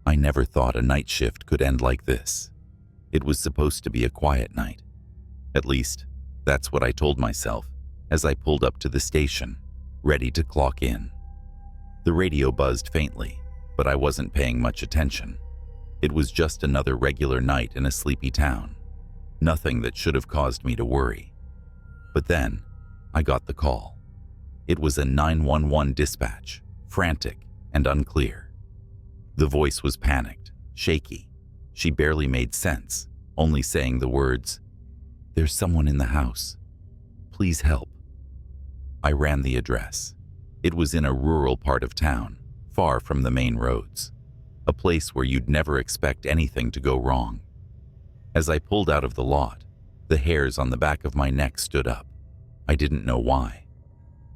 I never thought a night shift could end like this. It was supposed to be a quiet night. At least, that's what I told myself as I pulled up to the station, ready to clock in. The radio buzzed faintly, but I wasn't paying much attention. It was just another regular night in a sleepy town. Nothing that should have caused me to worry. But then, I got the call. It was a 911 dispatch, frantic and unclear. The voice was panicked, shaky. She barely made sense, only saying the words, "There's someone in the house. Please help." I ran the address. It was in a rural part of town, far from the main roads, a place where you'd never expect anything to go wrong. As I pulled out of the lot, the hairs on the back of my neck stood up. I didn't know why.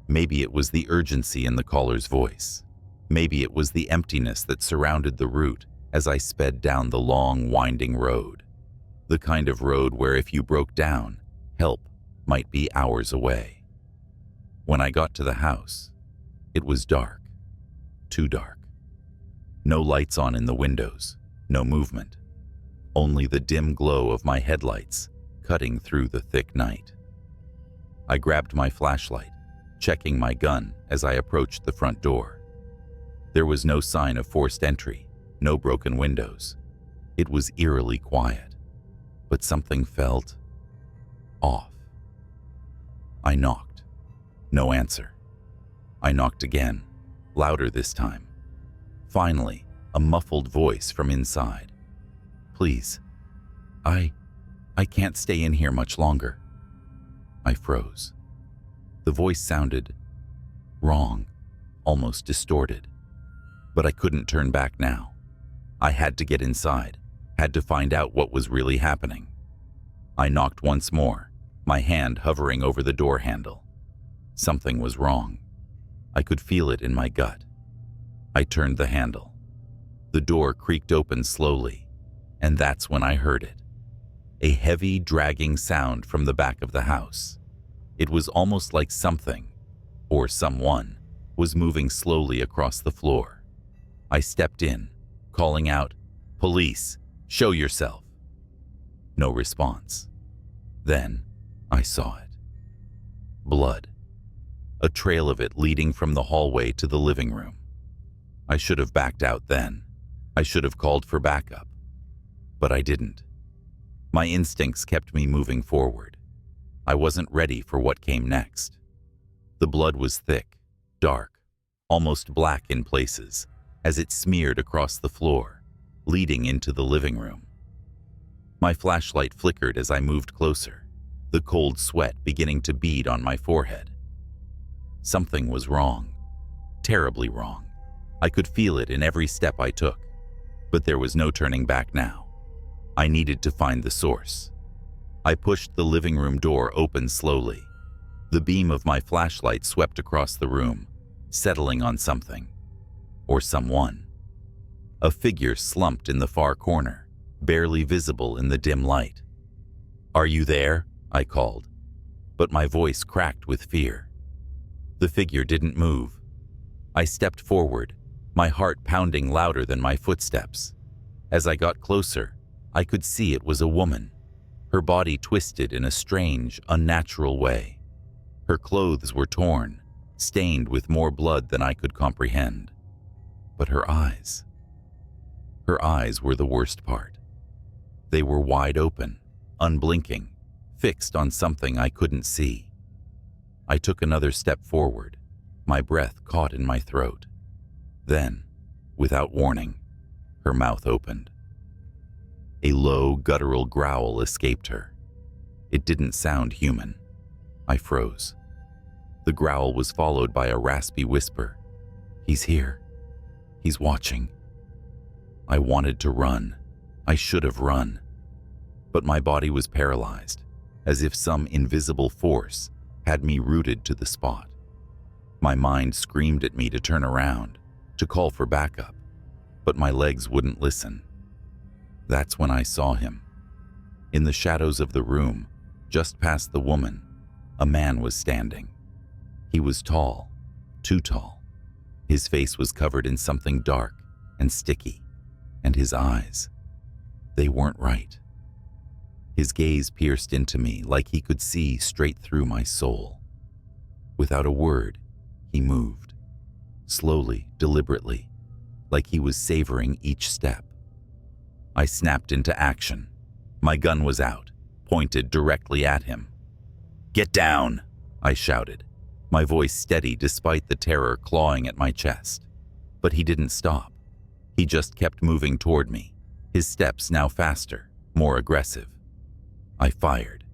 Maybe it was the urgency in the caller's voice. Maybe it was the emptiness that surrounded the route as I sped down the long, winding road. The kind of road where if you broke down, help might be hours away. When I got to the house, it was dark. Too dark. No lights on in the windows, no movement. Only the dim glow of my headlights cutting through the thick night. I grabbed my flashlight, checking my gun as I approached the front door. There was no sign of forced entry, no broken windows. It was eerily quiet, but something felt off. I knocked. No answer. I knocked again, louder this time. Finally, a muffled voice from inside. "Please, I can't stay in here much longer." I froze. The voice sounded wrong, almost distorted. But I couldn't turn back now. I had to get inside, had to find out what was really happening. I knocked once more, my hand hovering over the door handle. Something was wrong. I could feel it in my gut. I turned the handle. The door creaked open slowly, and that's when I heard it. A heavy, dragging sound from the back of the house. It was almost like something, or someone, was moving slowly across the floor. I stepped in, calling out, "Police, show yourself." No response. Then I saw it. Blood. A trail of it leading from the hallway to the living room. I should have backed out then. I should have called for backup. But I didn't. My instincts kept me moving forward. I wasn't ready for what came next. The blood was thick, dark, almost black in places, as it smeared across the floor, leading into the living room. My flashlight flickered as I moved closer, the cold sweat beginning to bead on my forehead. Something was wrong, terribly wrong. I could feel it in every step I took, but there was no turning back now. I needed to find the source. I pushed the living room door open slowly. The beam of my flashlight swept across the room, settling on something, or someone. A figure slumped in the far corner, barely visible in the dim light. "Are you there?" I called, but my voice cracked with fear. The figure didn't move. I stepped forward, my heart pounding louder than my footsteps. As I got closer, I could see it was a woman, her body twisted in a strange, unnatural way. Her clothes were torn, stained with more blood than I could comprehend. But her eyes were the worst part. They were wide open, unblinking, fixed on something I couldn't see. I took another step forward, my breath caught in my throat. Then, without warning, her mouth opened. A low, guttural growl escaped her. It didn't sound human. I froze. The growl was followed by a raspy whisper. "He's here. He's watching." I wanted to run. I should have run. But my body was paralyzed, as if some invisible force had me rooted to the spot. My mind screamed at me to turn around, to call for backup, but my legs wouldn't listen. That's when I saw him. In the shadows of the room, just past the woman, a man was standing. He was tall, too tall. His face was covered in something dark and sticky. And his eyes, they weren't right. His gaze pierced into me like he could see straight through my soul. Without a word, he moved. Slowly, deliberately, like he was savoring each step. I snapped into action. My gun was out, pointed directly at him. "Get down!" I shouted, my voice steady despite the terror clawing at my chest. But he didn't stop. He just kept moving toward me, his steps now faster, more aggressive. I fired.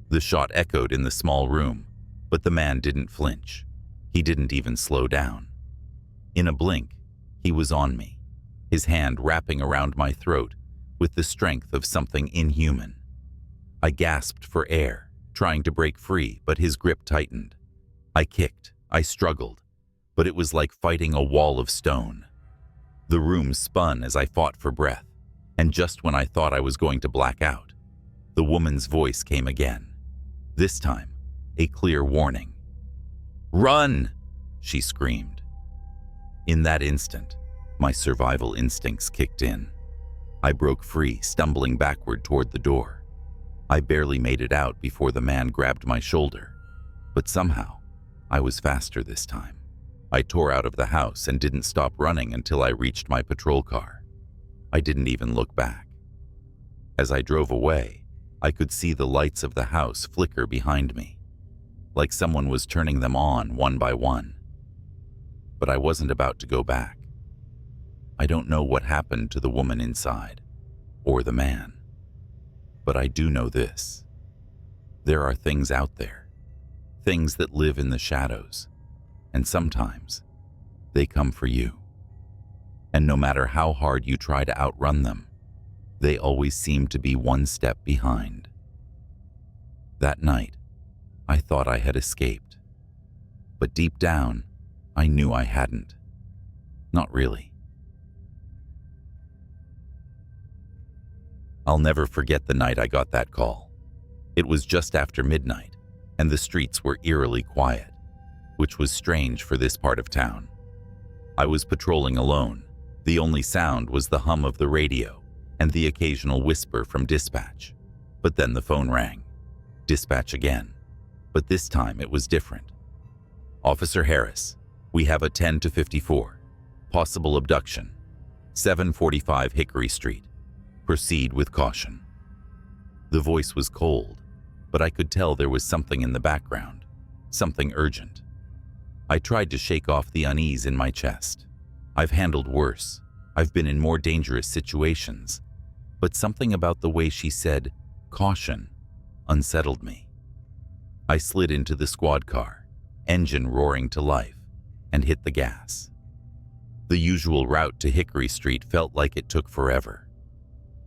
The shot echoed in the small room, but the man didn't flinch. He didn't even slow down. In a blink, he was on me, his hand wrapping around my throat with the strength of something inhuman. I gasped for air, trying to break free, but his grip tightened. I kicked, I struggled, but it was like fighting a wall of stone. The room spun as I fought for breath, and just when I thought I was going to black out, the woman's voice came again. This time, a clear warning. "Run!" she screamed. In that instant, my survival instincts kicked in. I broke free, stumbling backward toward the door. I barely made it out before the man grabbed my shoulder, but somehow, I was faster this time. I tore out of the house and didn't stop running until I reached my patrol car. I didn't even look back. As I drove away, I could see the lights of the house flicker behind me, like someone was turning them on one by one. But I wasn't about to go back. I don't know what happened to the woman inside, or the man. But I do know this. There are things out there, things that live in the shadows, and sometimes they come for you. And no matter how hard you try to outrun them, they always seem to be one step behind. That night, I thought I had escaped. But deep down, I knew I hadn't. Not really. I'll never forget the night I got that call. It was just after midnight, and the streets were eerily quiet, which was strange for this part of town. I was patrolling alone. The only sound was the hum of the radio and the occasional whisper from dispatch. But then the phone rang. Dispatch again. But this time it was different. "Officer Harris, we have a 10 to 54. Possible abduction. 745 Hickory Street. Proceed with caution." The voice was cold, but I could tell there was something in the background, something urgent. I tried to shake off the unease in my chest. I've handled worse. I've been in more dangerous situations. But something about the way she said, "caution," unsettled me. I slid into the squad car, engine roaring to life, and hit the gas. The usual route to Hickory Street felt like it took forever.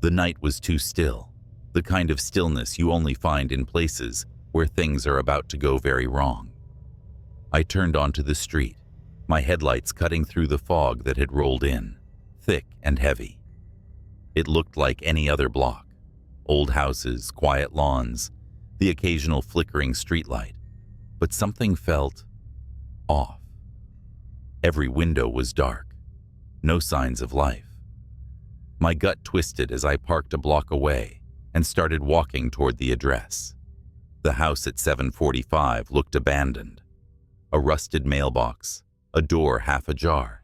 The night was too still, the kind of stillness you only find in places where things are about to go very wrong. I turned onto the street, my headlights cutting through the fog that had rolled in, thick and heavy. It looked like any other block. Old houses, quiet lawns, the occasional flickering streetlight. But something felt off. Every window was dark. No signs of life. My gut twisted as I parked a block away and started walking toward the address. The house at 745 looked abandoned. A rusted mailbox, a door half ajar,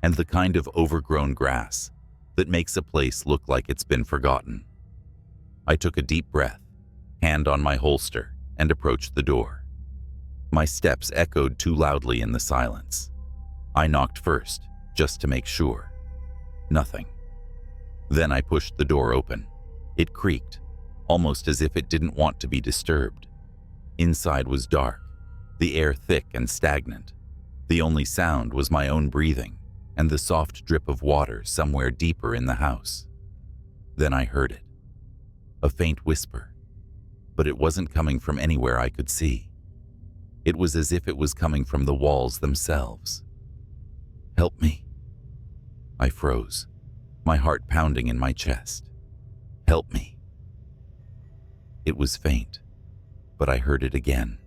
and the kind of overgrown grass that makes a place look like it's been forgotten. I took a deep breath, hand on my holster, and approached the door. My steps echoed too loudly in the silence. I knocked first, just to make sure. Nothing. Then I pushed the door open. It creaked, almost as if it didn't want to be disturbed. Inside was dark, the air thick and stagnant. The only sound was my own breathing and the soft drip of water somewhere deeper in the house. Then I heard it. A faint whisper. But it wasn't coming from anywhere I could see. It was as if it was coming from the walls themselves. "Help me." I froze, my heart pounding in my chest. "Help me." It was faint, but I heard it again,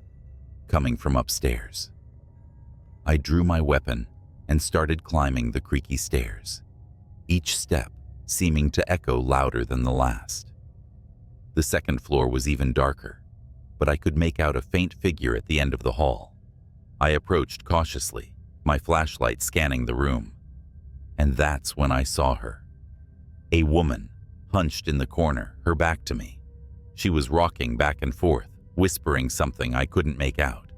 coming from upstairs. I drew my weapon and started climbing the creaky stairs. Each step seeming to echo louder than the last. The second floor was even darker, but I could make out a faint figure at the end of the hall. I approached cautiously, my flashlight scanning the room. And that's when I saw her. A woman, hunched in the corner, her back to me. She was rocking back and forth, whispering something I couldn't make out.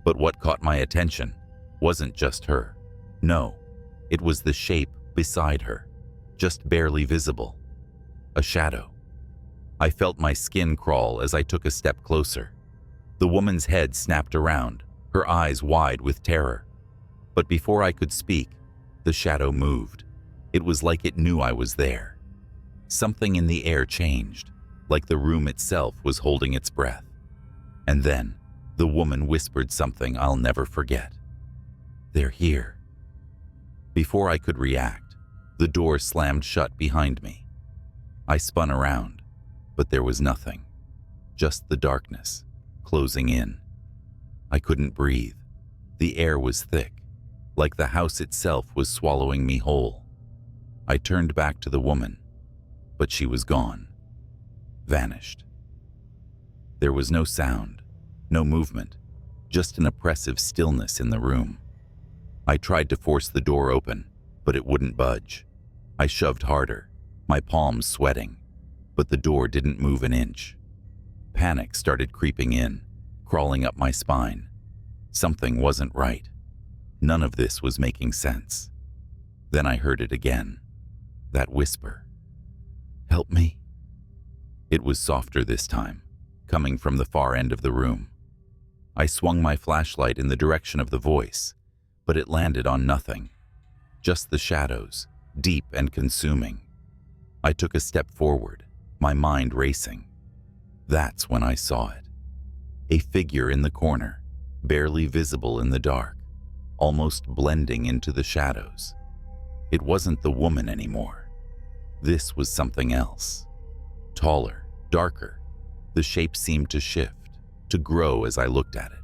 But what caught my attention wasn't just her. No, it was the shape beside her, just barely visible. A shadow. I felt my skin crawl as I took a step closer. The woman's head snapped around, her eyes wide with terror. But before I could speak, the shadow moved. It was like it knew I was there. Something in the air changed, like the room itself was holding its breath. And then, the woman whispered something I'll never forget. "They're here." Before I could react, the door slammed shut behind me. I spun around, but there was nothing. Just the darkness, closing in. I couldn't breathe. The air was thick, like the house itself was swallowing me whole. I turned back to the woman, but she was gone. Vanished. There was no sound, no movement, just an oppressive stillness in the room. I tried to force the door open, but it wouldn't budge. I shoved harder, my palms sweating, but the door didn't move an inch. Panic started creeping in, crawling up my spine. Something wasn't right. None of this was making sense. Then I heard it again. That whisper. "Help me." It was softer this time, coming from the far end of the room. I swung my flashlight in the direction of the voice, but it landed on nothing. Just the shadows, deep and consuming. I took a step forward, my mind racing. That's when I saw it. A figure in the corner, barely visible in the dark, almost blending into the shadows. It wasn't the woman anymore. This was something else. Taller, darker. The shape seemed to shift, to grow as I looked at it.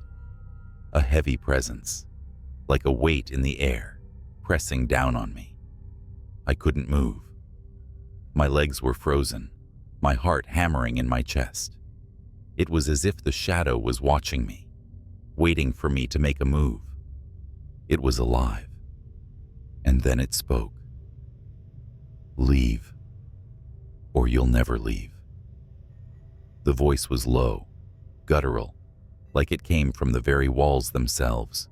A heavy presence, like a weight in the air, pressing down on me. I couldn't move. My legs were frozen, my heart hammering in my chest. It was as if the shadow was watching me, waiting for me to make a move. It was alive. And then it spoke. "Leave, or you'll never leave." The voice was low, guttural, like it came from the very walls themselves.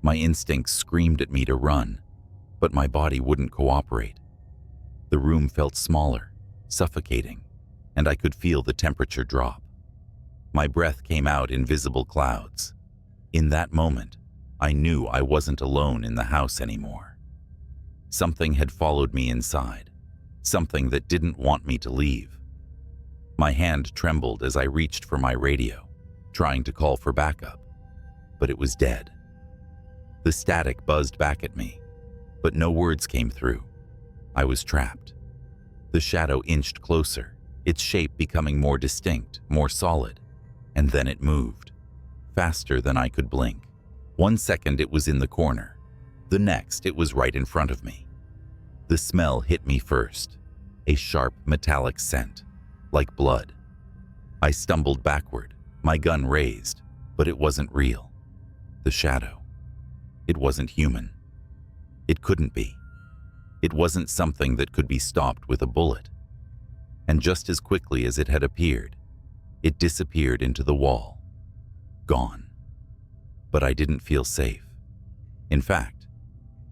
My instincts screamed at me to run, but my body wouldn't cooperate. The room felt smaller, suffocating, and I could feel the temperature drop. My breath came out in visible clouds. In that moment, I knew I wasn't alone in the house anymore. Something had followed me inside, something that didn't want me to leave. My hand trembled as I reached for my radio, trying to call for backup, but it was dead. The static buzzed back at me, but no words came through. I was trapped. The shadow inched closer, its shape becoming more distinct, more solid, and then it moved, faster than I could blink. 1 second it was in the corner. The next it was right in front of me. The smell hit me first, a sharp metallic scent, like blood. I stumbled backward, my gun raised, but it wasn't real. The shadow. It wasn't human. It couldn't be. It wasn't something that could be stopped with a bullet. And just as quickly as it had appeared, it disappeared into the wall. Gone. But I didn't feel safe. In fact,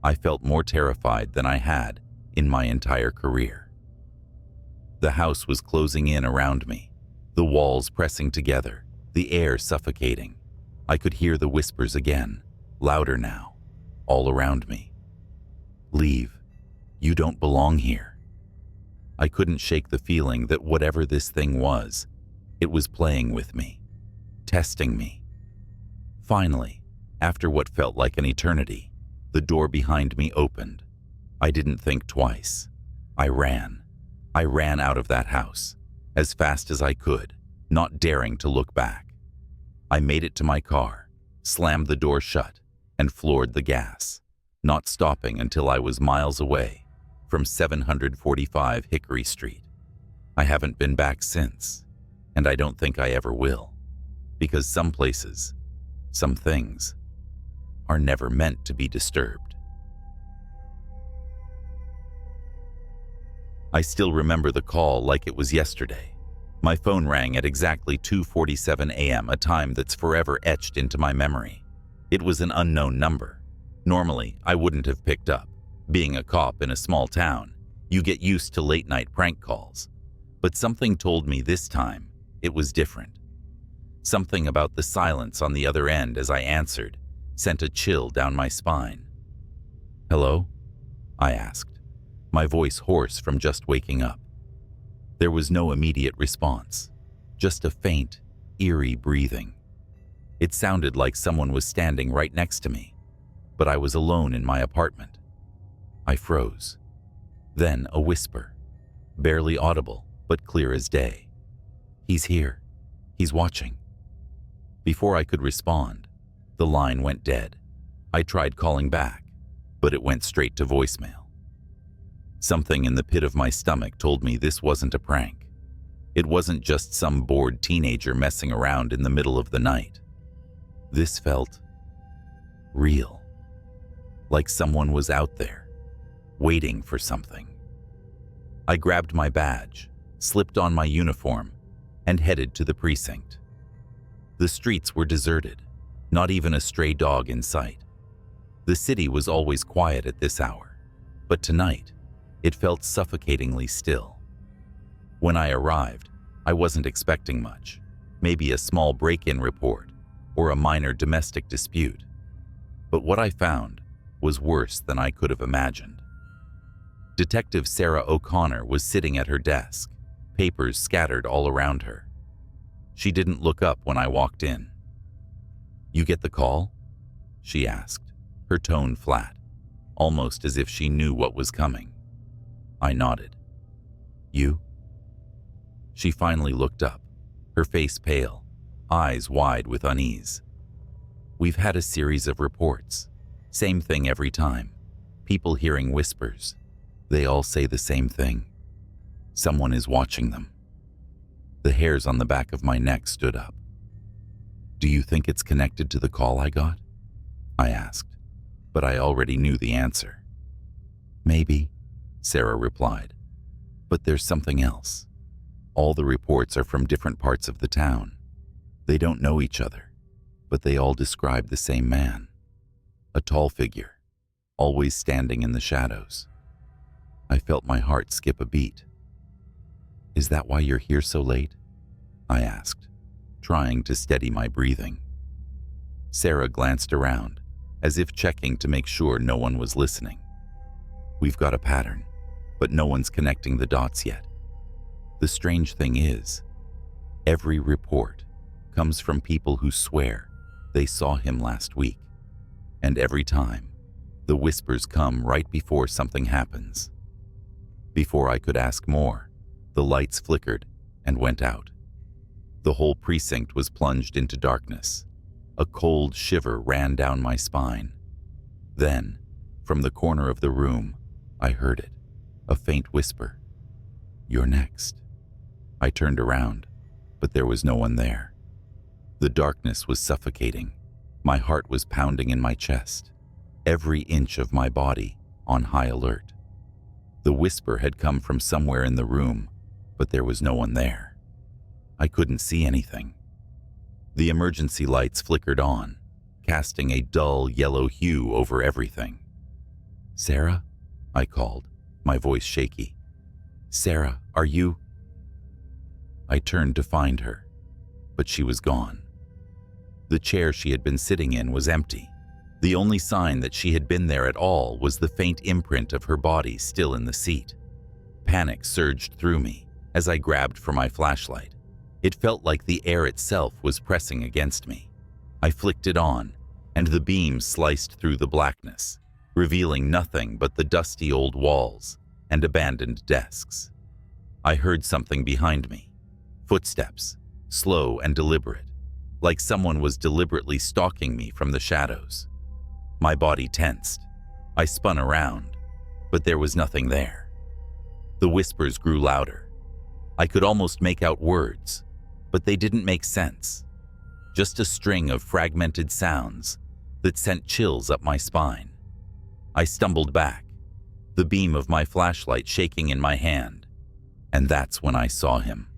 I felt more terrified than I had in my entire career. The house was closing in around me, the walls pressing together, the air suffocating. I could hear the whispers again, louder now, all around me. "Leave. You don't belong here." I couldn't shake the feeling that whatever this thing was, it was playing with me, testing me. Finally, after what felt like an eternity, the door behind me opened. I didn't think twice. I ran. I ran out of that house, as fast as I could, not daring to look back. I made it to my car, slammed the door shut, and floored the gas, not stopping until I was miles away, from 745 Hickory Street. I haven't been back since, and I don't think I ever will, because some places, some things, are never meant to be disturbed. I still remember the call like it was yesterday. My phone rang at exactly 2:47 a.m., a time that's forever etched into my memory. It was an unknown number. Normally, I wouldn't have picked up. Being a cop in a small town, you get used to late-night prank calls. But something told me this time it was different. Something about the silence on the other end as I answered sent a chill down my spine. "Hello?" I asked, my voice hoarse from just waking up. There was no immediate response, just a faint, eerie breathing. It sounded like someone was standing right next to me, but I was alone in my apartment. I froze. Then a whisper, barely audible, but clear as day. "He's here. He's watching." Before I could respond, the line went dead. I tried calling back, but it went straight to voicemail. Something in the pit of my stomach told me this wasn't a prank. It wasn't just some bored teenager messing around in the middle of the night. This felt real, like someone was out there, waiting for something. I grabbed my badge, slipped on my uniform, and headed to the precinct. The streets were deserted, not even a stray dog in sight. The city was always quiet at this hour, but tonight, it felt suffocatingly still. When I arrived, I wasn't expecting much, maybe a small break-in report or a minor domestic dispute. But what I found was worse than I could have imagined. Detective Sarah O'Connor was sitting at her desk, papers scattered all around her. She didn't look up when I walked in. "You get the call?" she asked, her tone flat, almost as if she knew what was coming. I nodded. "You?" She finally looked up, her face pale, eyes wide with unease. "We've had a series of reports. Same thing every time. People hearing whispers. They all say the same thing. Someone is watching them." The hairs on the back of my neck stood up. "Do you think it's connected to the call I got?" I asked, but I already knew the answer. "Maybe," Sarah replied, "but there's something else. All the reports are from different parts of the town. They don't know each other, but they all describe the same man. A tall figure, always standing in the shadows." I felt my heart skip a beat. "Is that why you're here so late?" I asked, trying to steady my breathing. Sarah glanced around, as if checking to make sure no one was listening. "We've got a pattern, but no one's connecting the dots yet. The strange thing is, every report comes from people who swear they saw him last week. And every time, the whispers come right before something happens." Before I could ask more, the lights flickered and went out. The whole precinct was plunged into darkness. A cold shiver ran down my spine. Then, from the corner of the room, I heard it, a faint whisper. "You're next." I turned around, but there was no one there. The darkness was suffocating. My heart was pounding in my chest, every inch of my body on high alert. The whisper had come from somewhere in the room, but there was no one there. I couldn't see anything. The emergency lights flickered on, casting a dull yellow hue over everything. "Sarah?" I called, my voice shaky. "Sarah, are you?" I turned to find her, but she was gone. The chair she had been sitting in was empty. The only sign that she had been there at all was the faint imprint of her body still in the seat. Panic surged through me as I grabbed for my flashlight. It felt like the air itself was pressing against me. I flicked it on, and the beam sliced through the blackness, revealing nothing but the dusty old walls and abandoned desks. I heard something behind me. Footsteps, slow and deliberate, like someone was deliberately stalking me from the shadows. My body tensed. I spun around. but there was nothing there. The whispers grew louder. I could almost make out words, but they didn't make sense. Just a string of fragmented sounds that sent chills up my spine. I stumbled back, the beam of my flashlight shaking in my hand, and that's when I saw him.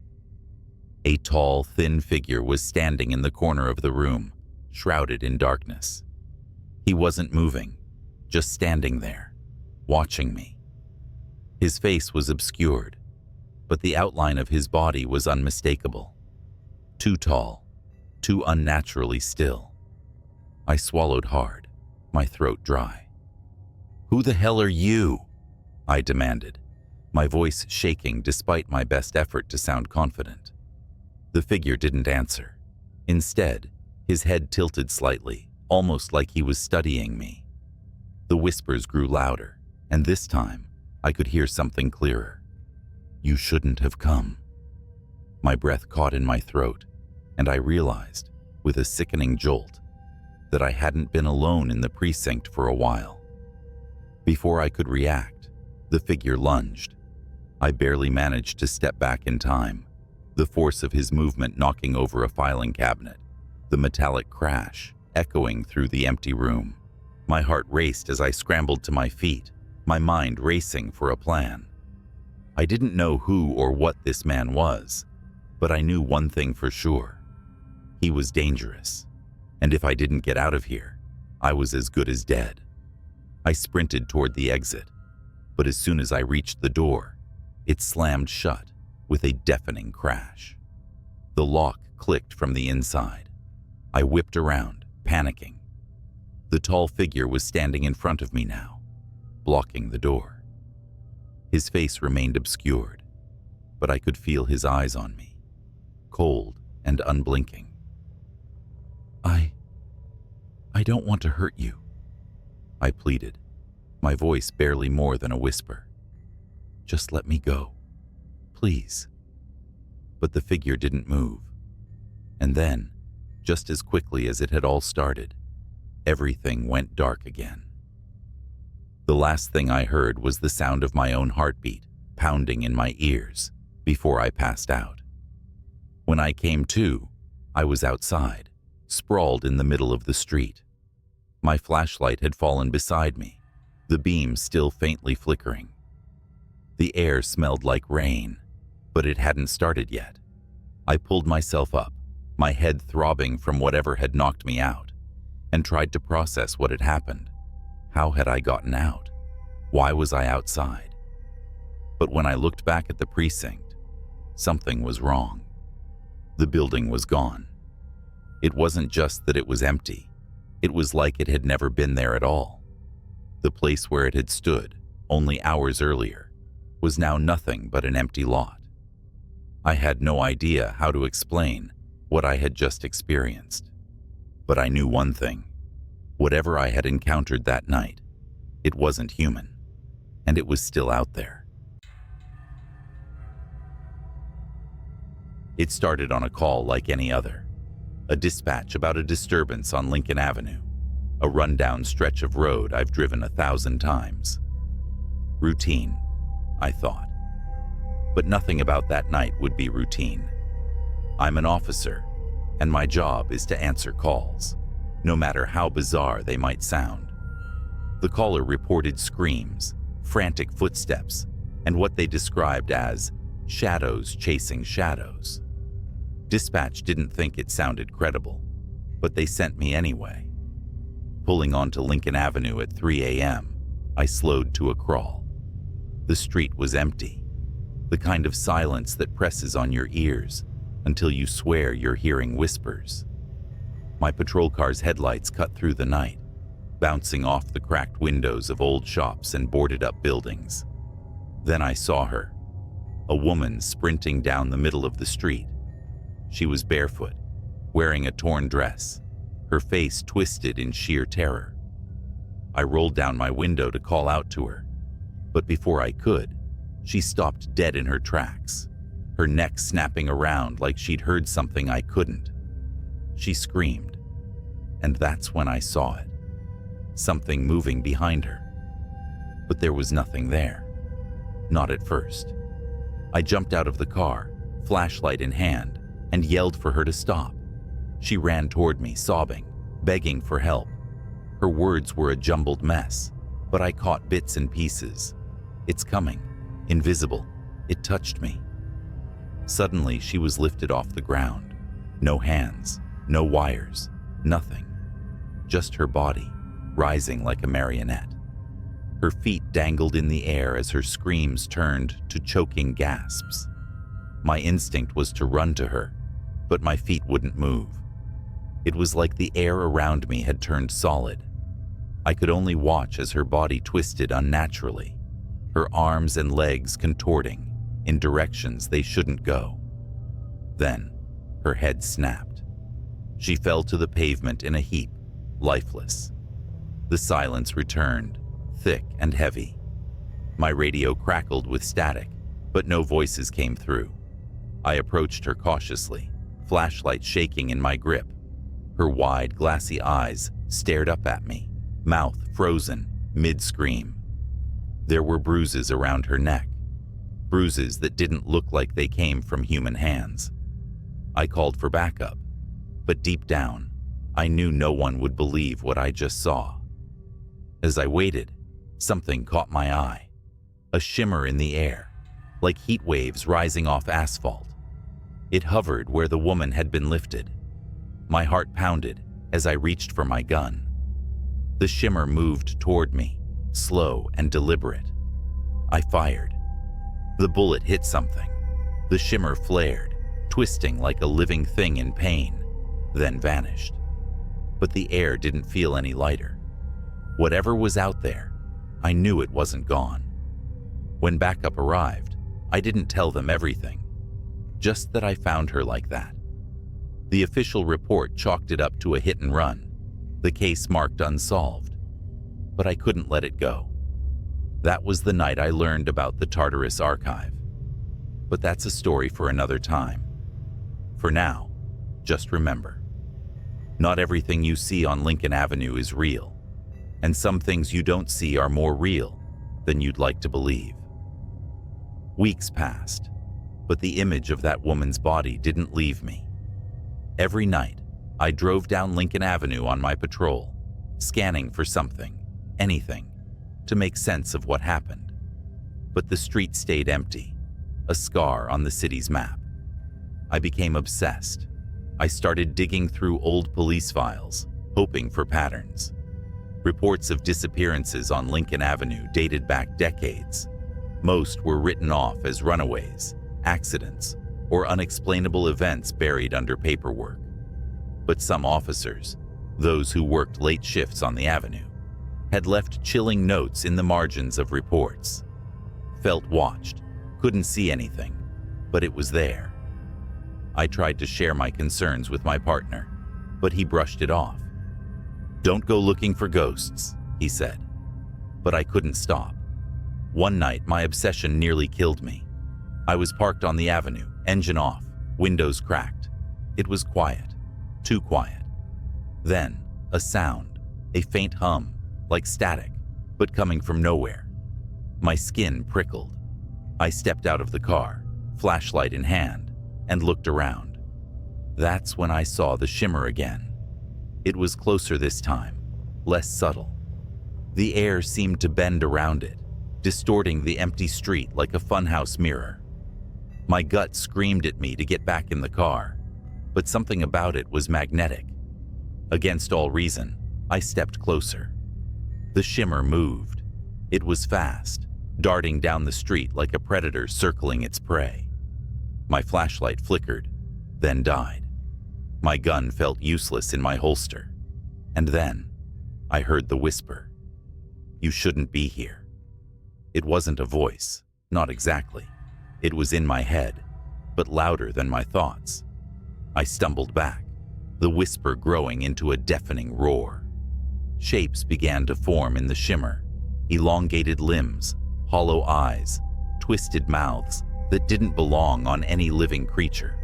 A tall, thin figure was standing in the corner of the room, shrouded in darkness. He wasn't moving, just standing there, watching me. His face was obscured, but the outline of his body was unmistakable. Too tall, too unnaturally still. I swallowed hard, my throat dry. "Who the hell are you?" I demanded, my voice shaking despite my best effort to sound confident. The figure didn't answer. Instead, his head tilted slightly, almost like he was studying me. The whispers grew louder, and this time, I could hear something clearer. "You shouldn't have come." My breath caught in my throat, and I realized, with a sickening jolt, that I hadn't been alone in the precinct for a while. Before I could react, the figure lunged. I barely managed to step back in time, the force of his movement knocking over a filing cabinet, the metallic crash echoing through the empty room. My heart raced as I scrambled to my feet, my mind racing for a plan. I didn't know who or what this man was, but I knew one thing for sure. He was dangerous, and if I didn't get out of here, I was as good as dead. I sprinted toward the exit, but as soon as I reached the door, it slammed shut with a deafening crash. The lock clicked from the inside. I whipped around, panicking. The tall figure was standing in front of me now, blocking the door. His face remained obscured, but I could feel his eyes on me, cold and unblinking. I don't want to hurt you," I pleaded, my voice barely more than a whisper. "Just let me go, please." But the figure didn't move. And then, just as quickly as it had all started, everything went dark again. The last thing I heard was the sound of my own heartbeat pounding in my ears before I passed out. When I came to, I was outside, sprawled in the middle of the street. My flashlight had fallen beside me, the beam still faintly flickering. The air smelled like rain, but it hadn't started yet. I pulled myself up, my head throbbing from whatever had knocked me out, and tried to process what had happened. How had I gotten out? Why was I outside? But when I looked back at the precinct, something was wrong. The building was gone. It wasn't just that it was empty. It was like it had never been there at all. The place where it had stood, only hours earlier, was now nothing but an empty lot. I had no idea how to explain what I had just experienced. But I knew one thing. Whatever I had encountered that night, it wasn't human, and it was still out there. It started on a call like any other. A dispatch about a disturbance on Lincoln Avenue, a rundown stretch of road I've driven 1,000 times. Routine, I thought. But nothing about that night would be routine. I'm an officer, and my job is to answer calls, no matter how bizarre they might sound. The caller reported screams, frantic footsteps, and what they described as shadows chasing shadows. Dispatch didn't think it sounded credible, but they sent me anyway. Pulling onto Lincoln Avenue at 3 a.m., I slowed to a crawl. The street was empty, the kind of silence that presses on your ears until you swear you're hearing whispers. My patrol car's headlights cut through the night, bouncing off the cracked windows of old shops and boarded-up buildings. Then I saw her, a woman sprinting down the middle of the street. She was barefoot, wearing a torn dress, her face twisted in sheer terror. I rolled down my window to call out to her, but before I could, she stopped dead in her tracks, her neck snapping around like she'd heard something I couldn't. She screamed, and that's when I saw it. Something moving behind her. but there was nothing there. Not at first. I jumped out of the car, flashlight in hand, and yelled for her to stop. She ran toward me, sobbing, begging for help. Her words were a jumbled mess, but I caught bits and pieces. "It's coming. Invisible. It touched me." Suddenly, she was lifted off the ground. No hands, no wires, nothing. Just her body, rising like a marionette. Her feet dangled in the air as her screams turned to choking gasps. My instinct was to run to her, but my feet wouldn't move. It was like the air around me had turned solid. I could only watch as her body twisted unnaturally, her arms and legs contorting in directions they shouldn't go. Then, her head snapped. She fell to the pavement in a heap, lifeless. The silence returned, thick and heavy. My radio crackled with static, but no voices came through. I approached her cautiously, flashlight shaking in my grip. Her wide, glassy eyes stared up at me, mouth frozen, mid-scream. There were bruises around her neck, bruises that didn't look like they came from human hands. I called for backup, but deep down, I knew no one would believe what I just saw. As I waited, something caught my eye, a shimmer in the air, like heat waves rising off asphalt. It hovered where the woman had been lifted. My heart pounded as I reached for my gun. The shimmer moved toward me, slow and deliberate. I fired. The bullet hit something. The shimmer flared, twisting like a living thing in pain, then vanished. But the air didn't feel any lighter. Whatever was out there, I knew it wasn't gone. When backup arrived, I didn't tell them everything, just that I found her like that. The official report chalked it up to a hit and run, the case marked unsolved. But I couldn't let it go. That was the night I learned about the Tartarus Archive. But that's a story for another time. For now, just remember, not everything you see on Lincoln Avenue is real, and some things you don't see are more real than you'd like to believe. Weeks passed, but the image of that woman's body didn't leave me. Every night, I drove down Lincoln Avenue on my patrol, scanning for something, anything, to make sense of what happened. But the street stayed empty, a scar on the city's map. I became obsessed. I started digging through old police files, hoping for patterns. Reports of disappearances on Lincoln Avenue dated back decades. Most were written off as runaways, accidents, or unexplainable events buried under paperwork. But some officers, those who worked late shifts on the avenue, had left chilling notes in the margins of reports. Felt watched, couldn't see anything, but it was there. I tried to share my concerns with my partner, but he brushed it off. "Don't go looking for ghosts," he said. But I couldn't stop. One night, my obsession nearly killed me. I was parked on the avenue, engine off, windows cracked. It was quiet, too quiet. Then, a sound, a faint hum, like static, but coming from nowhere. My skin prickled. I stepped out of the car, flashlight in hand, and looked around. That's when I saw the shimmer again. It was closer this time, less subtle. The air seemed to bend around it, distorting the empty street like a funhouse mirror. My gut screamed at me to get back in the car, but something about it was magnetic. Against all reason, I stepped closer. The shimmer moved. It was fast, darting down the street like a predator circling its prey. My flashlight flickered, then died. My gun felt useless in my holster. And then, I heard the whisper, "You shouldn't be here." It wasn't a voice, not exactly. It was in my head, but louder than my thoughts. I stumbled back, the whisper growing into a deafening roar. Shapes began to form in the shimmer, elongated limbs, hollow eyes, twisted mouths that didn't belong on any living creature.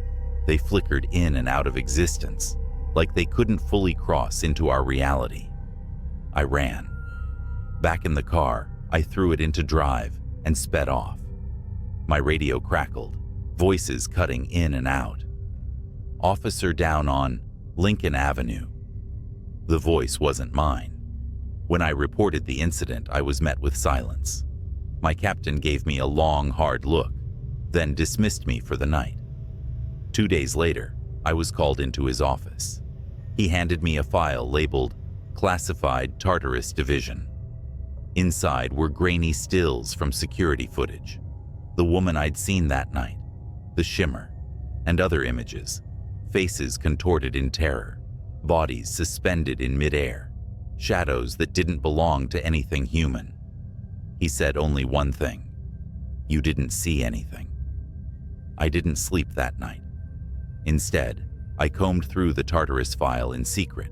They flickered in and out of existence, like they couldn't fully cross into our reality. I ran. Back in the car, I threw it into drive and sped off. My radio crackled, voices cutting in and out. "Officer down on Lincoln Avenue." The voice wasn't mine. When I reported the incident, I was met with silence. My captain gave me a long, hard look, then dismissed me for the night. 2 days later, I was called into his office. He handed me a file labeled Classified Tartarus Division. Inside were grainy stills from security footage, the woman I'd seen that night, the shimmer, and other images, faces contorted in terror, bodies suspended in midair, shadows that didn't belong to anything human. He said only one thing: "You didn't see anything." I didn't sleep that night. Instead, I combed through the Tartarus file in secret.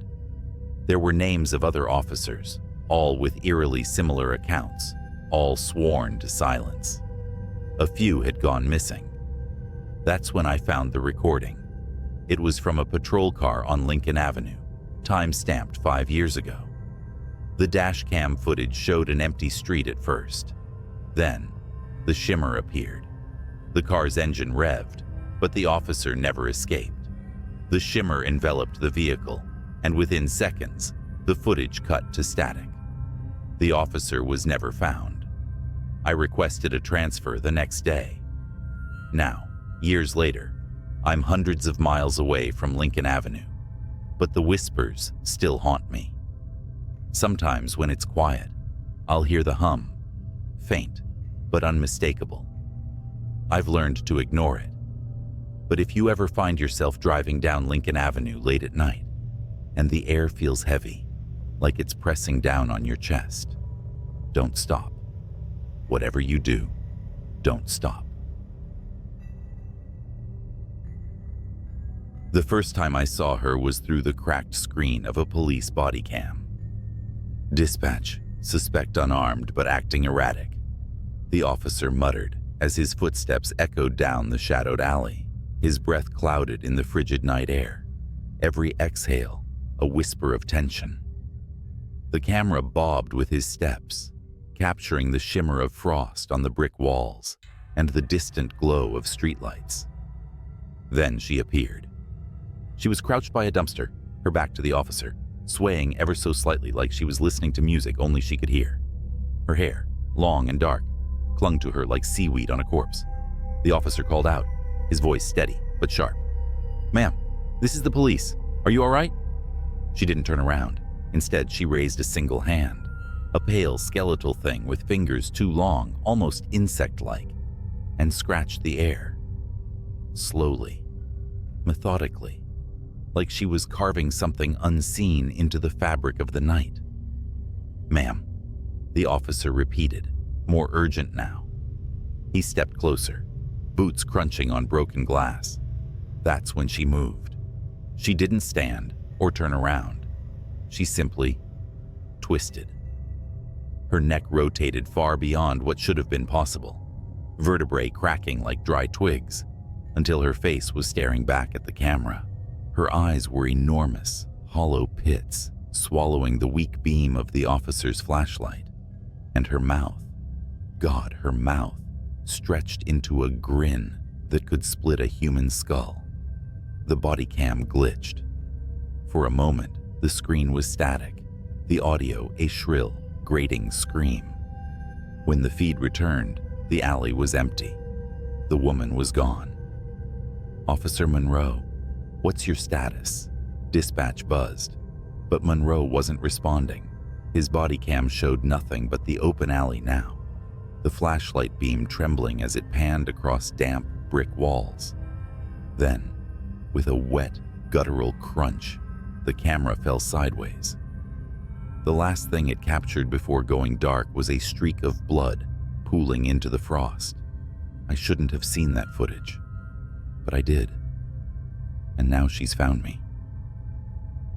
There were names of other officers, all with eerily similar accounts, all sworn to silence. A few had gone missing. That's when I found the recording. It was from a patrol car on Lincoln Avenue, time-stamped 5 years ago. The dash cam footage showed an empty street at first. Then, the shimmer appeared. The car's engine revved, but the officer never escaped. The shimmer enveloped the vehicle, and within seconds, the footage cut to static. The officer was never found. I requested a transfer the next day. Now, years later, I'm hundreds of miles away from Lincoln Avenue, but the whispers still haunt me. Sometimes when it's quiet, I'll hear the hum, faint but unmistakable. I've learned to ignore it. But if you ever find yourself driving down Lincoln Avenue late at night, and the air feels heavy, like it's pressing down on your chest, don't stop. Whatever you do, don't stop. The first time I saw her was through the cracked screen of a police body cam. "Dispatch, suspect unarmed but acting erratic," the officer muttered as his footsteps echoed down the shadowed alley, his breath clouded in the frigid night air. Every exhale, a whisper of tension. The camera bobbed with his steps, capturing the shimmer of frost on the brick walls and the distant glow of streetlights. Then she appeared. She was crouched by a dumpster, her back to the officer, swaying ever so slightly like she was listening to music only she could hear. Her hair, long and dark, clung to her like seaweed on a corpse. The officer called out, his voice steady but sharp. "Ma'am, this is the police. Are you all right?" She didn't turn around. Instead, she raised a single hand, a pale skeletal thing with fingers too long, almost insect-like, and scratched the air. Slowly, methodically, like she was carving something unseen into the fabric of the night. "Ma'am," the officer repeated, more urgent now. He stepped closer, boots crunching on broken glass. That's when she moved. She didn't stand or turn around. She simply twisted. Her neck rotated far beyond what should have been possible, vertebrae cracking like dry twigs, until her face was staring back at the camera. Her eyes were enormous, hollow pits, swallowing the weak beam of the officer's flashlight. And her mouth, God, her mouth, stretched into a grin that could split a human skull. The body cam glitched. For a moment, the screen was static, the audio a shrill, grating scream. When the feed returned, the alley was empty. The woman was gone. "Officer Monroe, what's your status?" Dispatch buzzed, but Monroe wasn't responding. His body cam showed nothing but the open alley now, the flashlight beam trembling as it panned across damp brick walls. Then, with a wet, guttural crunch, the camera fell sideways. The last thing it captured before going dark was a streak of blood pooling into the frost. I shouldn't have seen that footage, but I did. And now she's found me.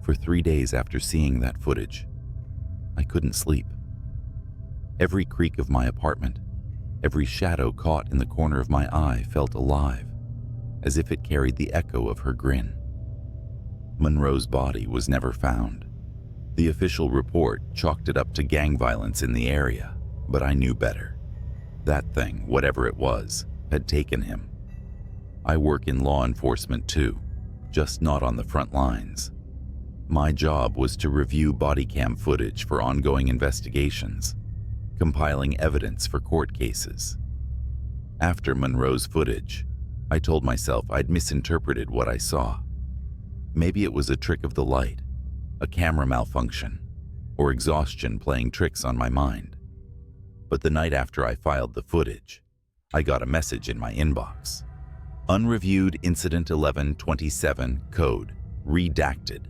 For 3 days after seeing that footage, I couldn't sleep. Every creak of my apartment, every shadow caught in the corner of my eye felt alive, as if it carried the echo of her grin. Monroe's body was never found. The official report chalked it up to gang violence in the area, But I knew better. That thing, whatever it was, had taken him. I work in law enforcement too, just not on the front lines. My job was to review body cam footage for ongoing investigations, compiling evidence for court cases. After Monroe's footage, I told myself I'd misinterpreted what I saw. Maybe it was a trick of the light, a camera malfunction, or exhaustion playing tricks on my mind. But the night after I filed the footage, I got a message in my inbox. Unreviewed Incident 1127 code, redacted.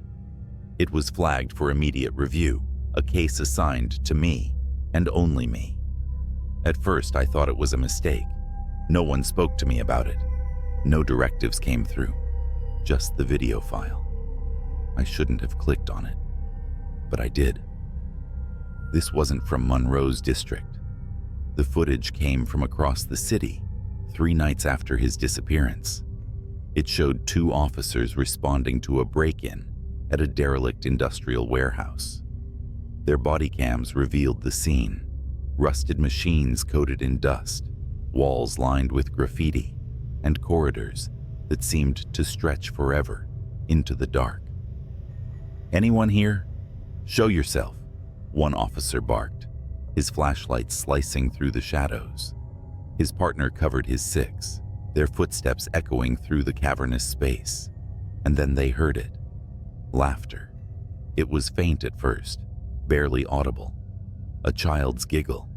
It was flagged for immediate review, a case assigned to me, and only me. At first, I thought it was a mistake. No one spoke to me about it. No directives came through, just the video file. I shouldn't have clicked on it, but I did. This wasn't from Monroe's district. The footage came from across the city, 3 nights after his disappearance. It showed 2 officers responding to a break-in at a derelict industrial warehouse. Their body cams revealed the scene: rusted machines coated in dust, walls lined with graffiti, and corridors that seemed to stretch forever into the dark. "Anyone here? Show yourself," one officer barked, his flashlight slicing through the shadows. His partner covered his 6, their footsteps echoing through the cavernous space. And then they heard it. Laughter. It was faint at first, barely audible. A child's giggle.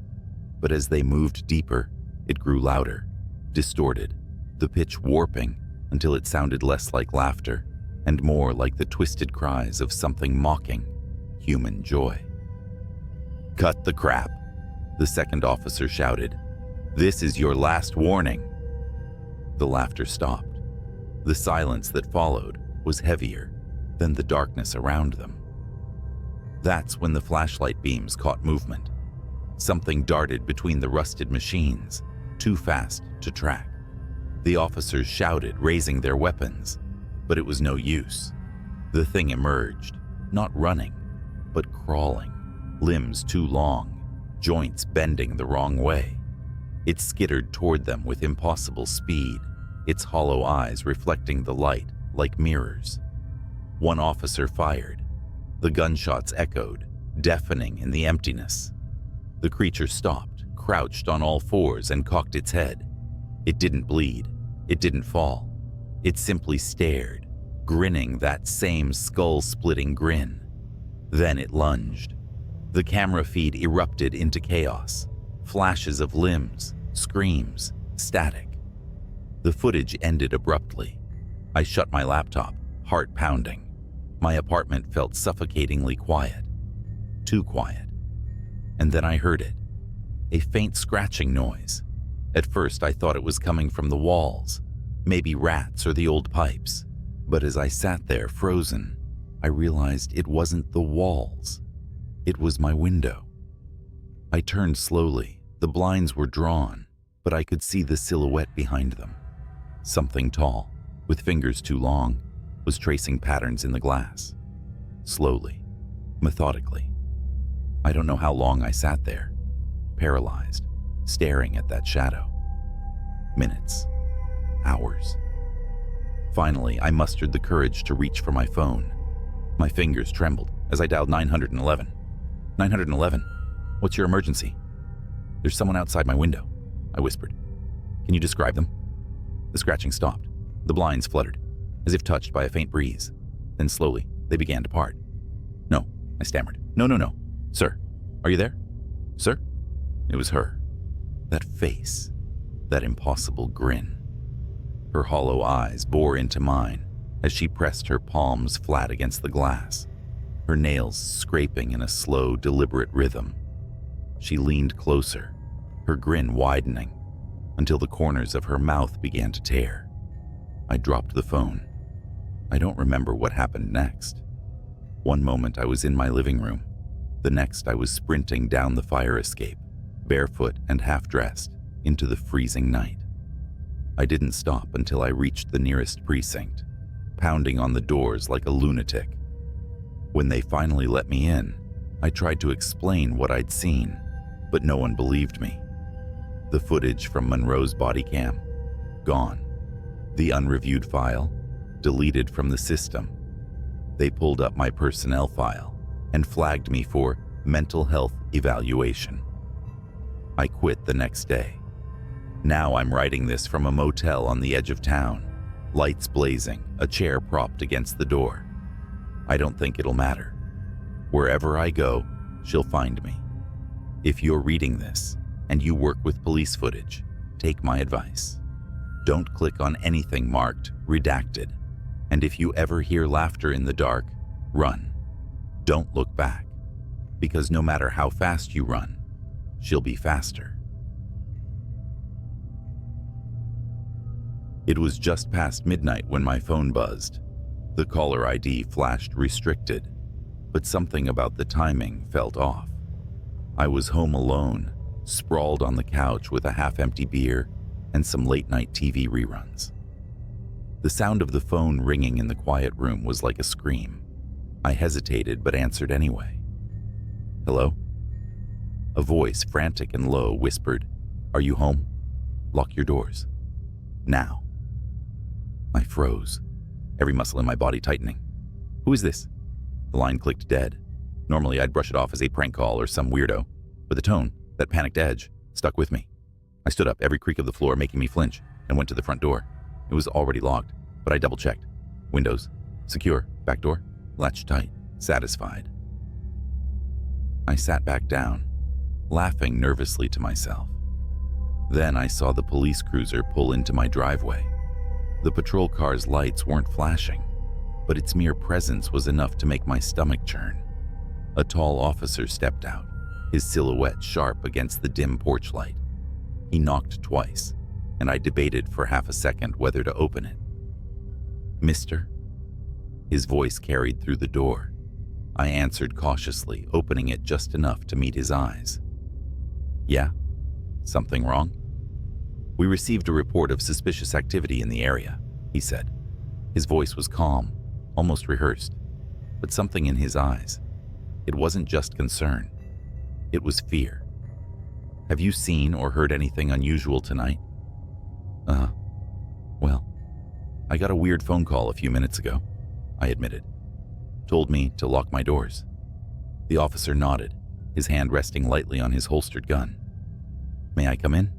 But as they moved deeper, it grew louder, distorted, the pitch warping until it sounded less like laughter and more like the twisted cries of something mocking human joy. "Cut the crap," the second officer shouted. "This is your last warning." The laughter stopped. The silence that followed was heavier than the darkness around them. That's when the flashlight beams caught movement. Something darted between the rusted machines, too fast to track. The officers shouted, raising their weapons, but it was no use. The thing emerged, not running, but crawling, limbs too long, joints bending the wrong way. It skittered toward them with impossible speed, its hollow eyes reflecting the light like mirrors. One officer fired. The gunshots echoed, deafening in the emptiness. The creature stopped, crouched on all 4s, and cocked its head. It didn't bleed. It didn't fall. It simply stared, grinning that same skull-splitting grin. Then it lunged. The camera feed erupted into chaos. Flashes of limbs, screams, static. The footage ended abruptly. I shut my laptop, heart pounding. My apartment felt suffocatingly quiet. Too quiet. And then I heard it. A faint scratching noise. At first I thought it was coming from the walls, maybe rats or the old pipes. But as I sat there frozen, I realized it wasn't the walls. It was my window. I turned slowly. The blinds were drawn, but I could see the silhouette behind them. Something tall, with fingers too long, was tracing patterns in the glass. Slowly, methodically. I don't know how long I sat there, paralyzed, staring at that shadow. Minutes. Hours. Finally, I mustered the courage to reach for my phone. My fingers trembled as I dialed 911. 911? What's your emergency? "There's someone outside my window," I whispered. "Can you describe them?" The scratching stopped. The blinds fluttered, as if touched by a faint breeze. Then slowly, they began to part. "No," I stammered. No. Sir, are you there? Sir?" It was her. That face. That impossible grin. Her hollow eyes bore into mine as she pressed her palms flat against the glass, her nails scraping in a slow, deliberate rhythm. She leaned closer, her grin widening, until the corners of her mouth began to tear. I dropped the phone. I don't remember what happened next. One moment I was in my living room. The next I was sprinting down the fire escape, barefoot and half-dressed, into the freezing night. I didn't stop until I reached the nearest precinct, pounding on the doors like a lunatic. When they finally let me in, I tried to explain what I'd seen, But no one believed me. The footage from Monroe's body cam, gone. The unreviewed file, deleted from the system. They pulled up my personnel file and flagged me for mental health evaluation. I quit the next day. Now I'm writing this from a motel on the edge of town, lights blazing, a chair propped against the door. I don't think it'll matter. Wherever I go, she'll find me. If you're reading this and you work with police footage, take my advice. Don't click on anything marked redacted. And if you ever hear laughter in the dark, run. Don't look back, because no matter how fast you run, she'll be faster. It was just past midnight when my phone buzzed. The caller ID flashed restricted, but something about the timing felt off. I was home alone, sprawled on the couch with a half-empty beer and some late-night TV reruns. The sound of the phone ringing in the quiet room was like a scream. I hesitated but answered anyway. Hello? A voice, frantic and low, whispered, "Are you home? Lock your doors. Now." I froze, every muscle in my body tightening. "Who is this?" The line clicked dead. Normally I'd brush it off as a prank call or some weirdo, but the tone, that panicked edge, stuck with me. I stood up, every creak of the floor making me flinch, and went to the front door. It was already locked, but I double-checked. Windows, secure, back door, latched tight, satisfied. I sat back down, laughing nervously to myself. Then I saw the police cruiser pull into my driveway. The patrol car's lights weren't flashing, but its mere presence was enough to make my stomach churn. A tall officer stepped out, his silhouette sharp against the dim porch light. He knocked twice, and I debated for half a second whether to open it. "Mister?" His voice carried through the door. I answered cautiously, opening it just enough to meet his eyes. "Yeah? Something wrong?" "We received a report of suspicious activity in the area," he said. His voice was calm, almost rehearsed, but something in his eyes. It wasn't just concern. It was fear. "Have you seen or heard anything unusual tonight?" Well, I got a weird phone call a few minutes ago," I admitted. "Told me to lock my doors." The officer nodded, his hand resting lightly on his holstered gun. "May I come in?"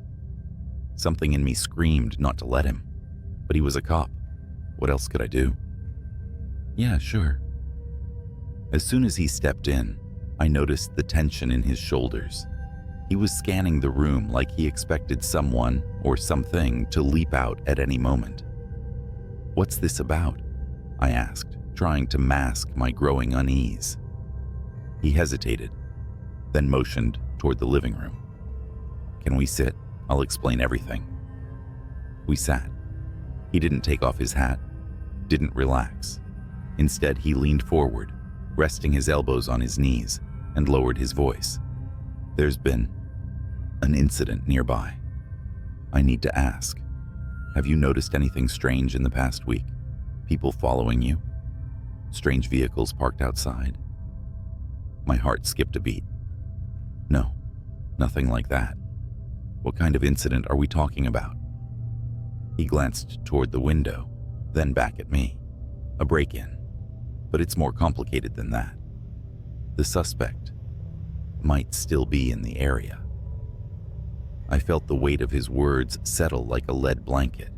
Something in me screamed not to let him, but he was a cop. What else could I do? "Yeah, sure." As soon as he stepped in, I noticed the tension in his shoulders. He was scanning the room like he expected someone or something to leap out at any moment. "What's this about?" I asked, trying to mask my growing unease. He hesitated, then motioned toward the living room. "Can we sit? I'll explain everything." We sat. He didn't take off his hat, didn't relax. Instead, he leaned forward, resting his elbows on his knees, and lowered his voice. "There's been an incident nearby. I need to ask. Have you noticed anything strange in the past week? People following you? Strange vehicles parked outside?" My heart skipped a beat. "No, nothing like that. What kind of incident are we talking about?" He glanced toward the window, then back at me. "A break-in. But it's more complicated than that. The suspect might still be in the area." I felt the weight of his words settle like a lead blanket.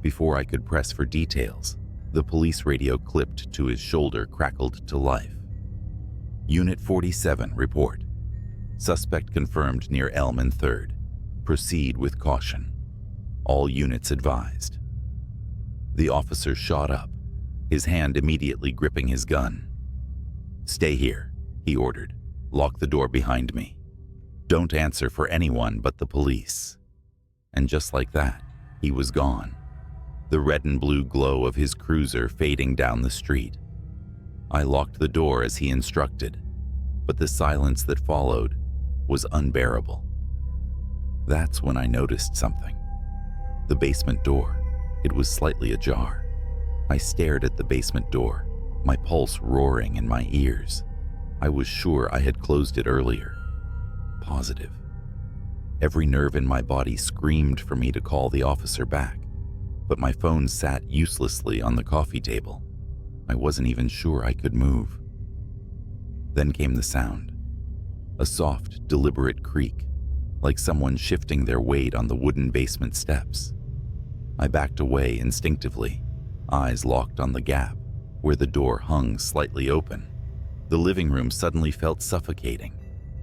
Before I could press for details, the police radio clipped to his shoulder crackled to life. "Unit 47, report. Suspect confirmed near Elm and 3rd. Proceed with caution. All units advised." The officer shot up, his hand immediately gripping his gun. "Stay here," he ordered. "Lock the door behind me. Don't answer for anyone but the police." And just like that, he was gone, the red and blue glow of his cruiser fading down the street. I locked the door as he instructed, but the silence that followed was unbearable. That's when I noticed something. The basement door. It was slightly ajar. I stared at the basement door, my pulse roaring in my ears. I was sure I had closed it earlier. positive. Every nerve in my body screamed for me to call the officer back, but my phone sat uselessly on the coffee table. I wasn't even sure I could move. Then came the sound. A soft, deliberate creak, like someone shifting their weight on the wooden basement steps. I backed away instinctively, eyes locked on the gap, where the door hung slightly open. The living room suddenly felt suffocating.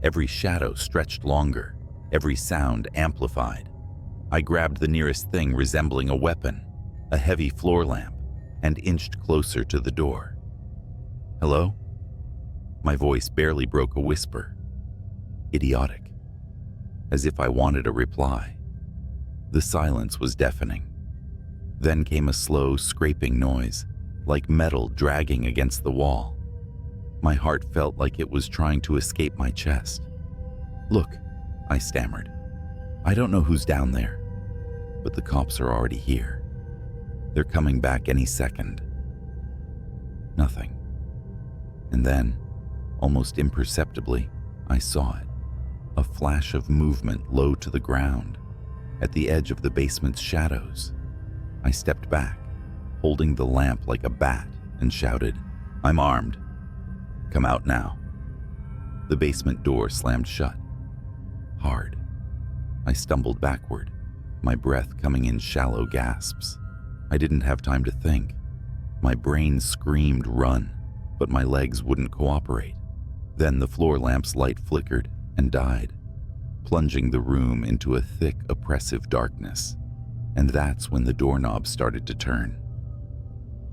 Every shadow stretched longer, every sound amplified. I grabbed the nearest thing resembling a weapon, a heavy floor lamp, and inched closer to the door. "Hello?" My voice barely broke a whisper. Idiotic. As if I wanted a reply. The silence was deafening. Then came a slow, scraping noise, like metal dragging against the wall. My heart felt like it was trying to escape my chest. "Look," I stammered. "I don't know who's down there, but the cops are already here. They're coming back any second." Nothing. And then, almost imperceptibly, I saw it. A flash of movement low to the ground, at the edge of the basement's shadows. I stepped back, holding the lamp like a bat, and shouted, "I'm armed. Come out now." The basement door slammed shut. Hard. I stumbled backward, my breath coming in shallow gasps. I didn't have time to think. My brain screamed run, but my legs wouldn't cooperate. Then the floor lamp's light flickered and died, plunging the room into a thick, oppressive darkness. And that's when the doorknob started to turn.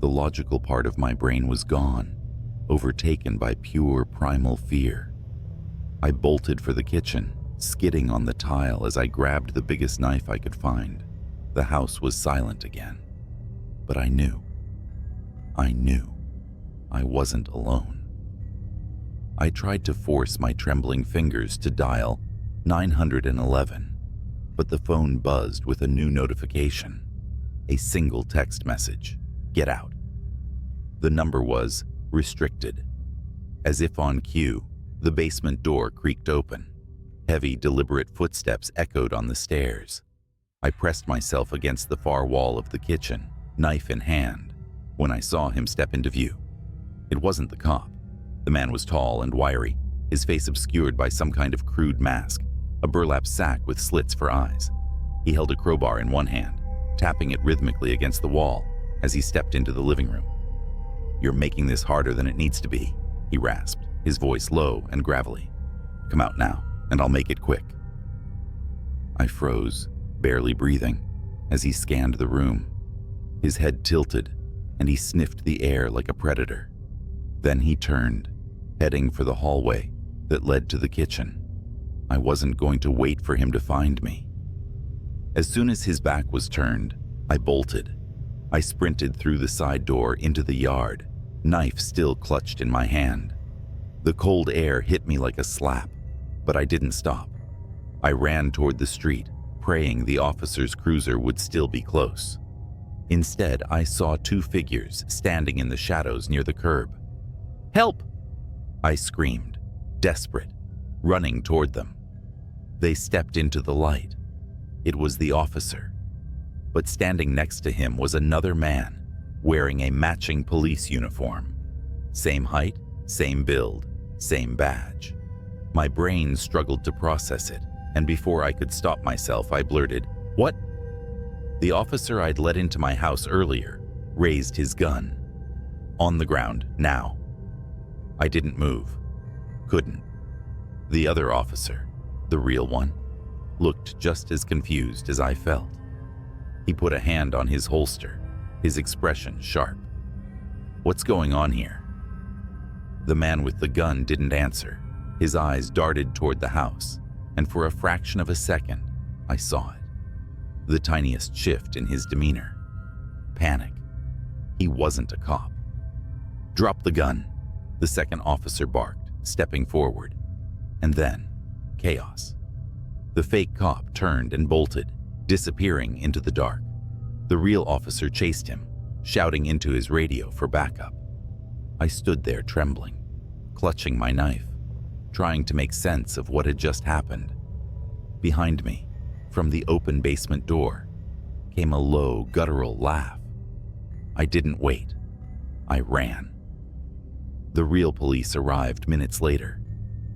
The logical part of my brain was gone, overtaken by pure primal fear. I bolted for the kitchen, skidding on the tile as I grabbed the biggest knife I could find. The house was silent again. But I knew I wasn't alone. I tried to force my trembling fingers to dial 911, but the phone buzzed with a new notification. A single text message: "Get out." The number was restricted. As if on cue, the basement door creaked open. Heavy, deliberate footsteps echoed on the stairs. I pressed myself against the far wall of the kitchen, knife in hand, when I saw him step into view. It wasn't the cop. The man was tall and wiry, his face obscured by some kind of crude mask, a burlap sack with slits for eyes. He held a crowbar in one hand, tapping it rhythmically against the wall as he stepped into the living room. "You're making this harder than it needs to be," he rasped, his voice low and gravelly. "Come out now, and I'll make it quick." I froze, barely breathing, as he scanned the room. His head tilted, and he sniffed the air like a predator. Then he turned, heading for the hallway that led to the kitchen. I wasn't going to wait for him to find me. As soon as his back was turned, I bolted. I sprinted through the side door into the yard, knife still clutched in my hand. The cold air hit me like a slap, but I didn't stop. I ran toward the street, praying the officer's cruiser would still be close. Instead, I saw two figures standing in the shadows near the curb. "Help!" I screamed, desperate, running toward them. They stepped into the light. It was the officer. But standing next to him was another man, wearing a matching police uniform. Same height, same build, same badge. My brain struggled to process it, and before I could stop myself, I blurted, "What?" The officer I'd let into my house earlier raised his gun. "On the ground, now." I didn't move. Couldn't. The other officer, the real one, looked just as confused as I felt. He put a hand on his holster, his expression sharp. "What's going on here?" The man with the gun didn't answer. His eyes darted toward the house, and for a fraction of a second, I saw it. The tiniest shift in his demeanor. Panic. He wasn't a cop. "Drop the gun," the second officer barked, stepping forward. And then, chaos. The fake cop turned and bolted, disappearing into the dark. The real officer chased him, shouting into his radio for backup. I stood there trembling, clutching my knife, trying to make sense of what had just happened. Behind me, from the open basement door, came a low, guttural laugh. I didn't wait. I ran. The real police arrived minutes later.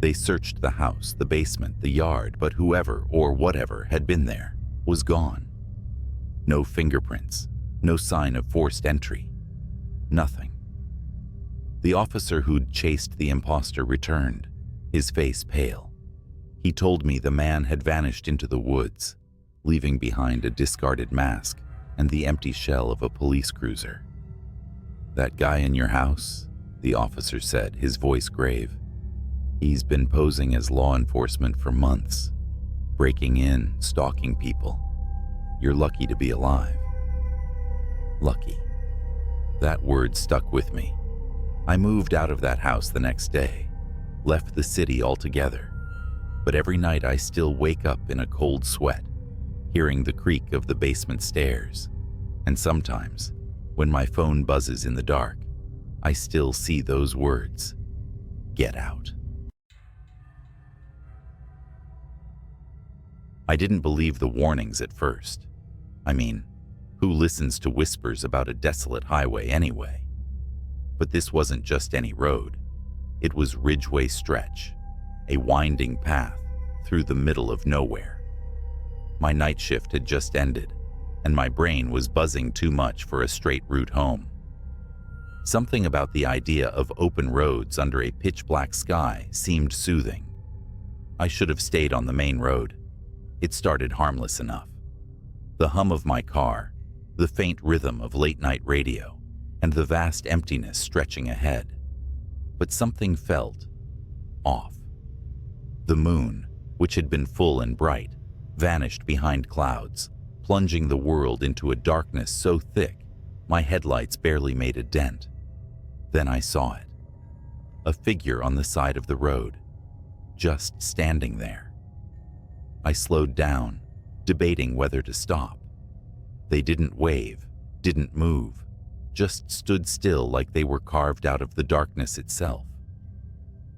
They searched the house, the basement, the yard, but whoever or whatever had been there was gone. No fingerprints, no sign of forced entry, nothing. The officer who'd chased the imposter returned, his face pale. He told me the man had vanished into the woods, leaving behind a discarded mask and the empty shell of a police cruiser. "That guy in your house?" the officer said, his voice grave. "He's been posing as law enforcement for months, breaking in, stalking people. You're lucky to be alive." Lucky. That word stuck with me. I moved out of that house the next day, left the city altogether, but every night I still wake up in a cold sweat, hearing the creak of the basement stairs, and sometimes, when my phone buzzes in the dark, I still see those words, "Get out." I didn't believe the warnings at first. I mean, who listens to whispers about a desolate highway anyway? But this wasn't just any road. It was Ridgeway Stretch, a winding path through the middle of nowhere. My night shift had just ended, and my brain was buzzing too much for a straight route home. Something about the idea of open roads under a pitch-black sky seemed soothing. I should have stayed on the main road. It started harmless enough. The hum of my car, the faint rhythm of late-night radio, and the vast emptiness stretching ahead. But something felt off. The moon, which had been full and bright, vanished behind clouds, plunging the world into a darkness so thick my headlights barely made a dent. Then I saw it. A figure on the side of the road, just standing there. I slowed down, debating whether to stop. They didn't wave, didn't move, just stood still like they were carved out of the darkness itself.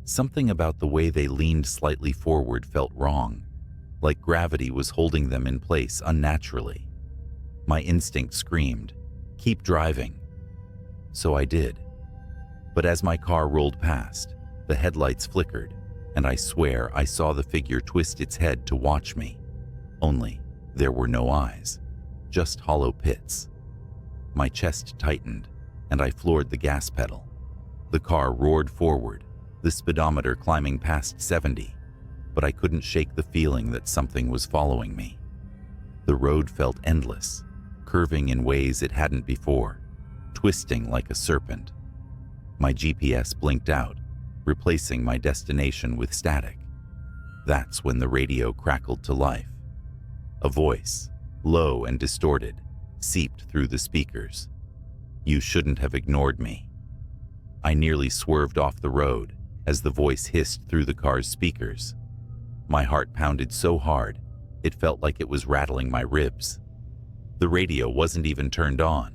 Something about the way they leaned slightly forward felt wrong, like gravity was holding them in place unnaturally. My instinct screamed, "Keep driving." So I did. But as my car rolled past, the headlights flickered, and I swear I saw the figure twist its head to watch me. Only there were no eyes, just hollow pits. My chest tightened, and I floored the gas pedal. The car roared forward, the speedometer climbing past 70, but I couldn't shake the feeling that something was following me. The road felt endless, curving in ways it hadn't before, twisting like a serpent. My GPS blinked out, replacing my destination with static. That's when the radio crackled to life. A voice, low and distorted, seeped through the speakers. "You shouldn't have ignored me." I nearly swerved off the road as the voice hissed through the car's speakers. My heart pounded so hard, it felt like it was rattling my ribs. The radio wasn't even turned on.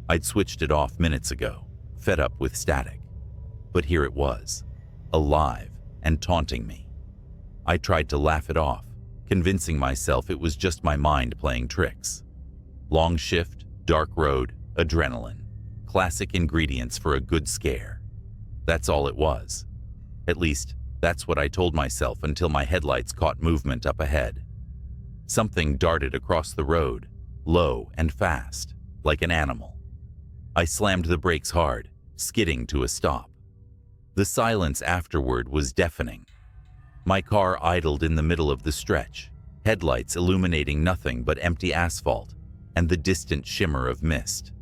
I'd switched it off minutes ago, fed up with static. But here it was, alive and taunting me. I tried to laugh it off, convincing myself it was just my mind playing tricks. Long shift, dark road, adrenaline. Classic ingredients for a good scare. That's all it was. At least, that's what I told myself until my headlights caught movement up ahead. Something darted across the road, low and fast, like an animal. I slammed the brakes hard, skidding to a stop. The silence afterward was deafening. My car idled in the middle of the stretch, headlights illuminating nothing but empty asphalt and the distant shimmer of mist.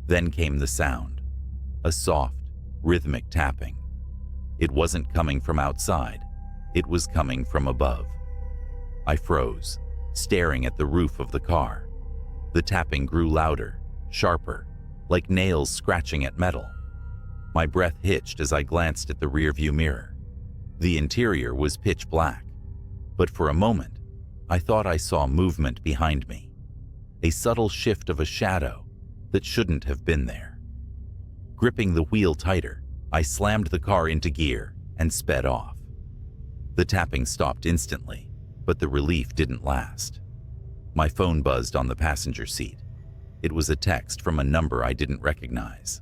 Then came the sound, a soft, rhythmic tapping. It wasn't coming from outside, it was coming from above. I froze, staring at the roof of the car. The tapping grew louder, sharper, like nails scratching at metal. My breath hitched as I glanced at the rearview mirror. The interior was pitch black, but for a moment, I thought I saw movement behind me, a subtle shift of a shadow that shouldn't have been there. Gripping the wheel tighter, I slammed the car into gear and sped off. The tapping stopped instantly, but the relief didn't last. My phone buzzed on the passenger seat. It was a text from a number I didn't recognize.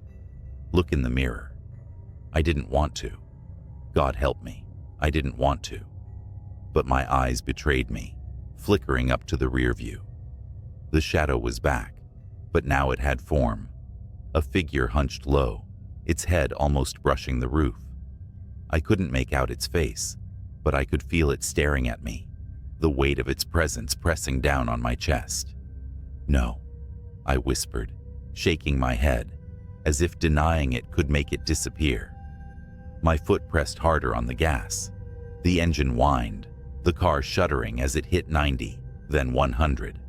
Look in the mirror. I didn't want to. God help me, I didn't want to. But my eyes betrayed me, flickering up to the rear view. The shadow was back, but now it had form. A figure hunched low, its head almost brushing the roof. I couldn't make out its face, but I could feel it staring at me, the weight of its presence pressing down on my chest. No, I whispered, shaking my head, as if denying it could make it disappear. My foot pressed harder on the gas. The engine whined, the car shuddering as it hit 90, then 100.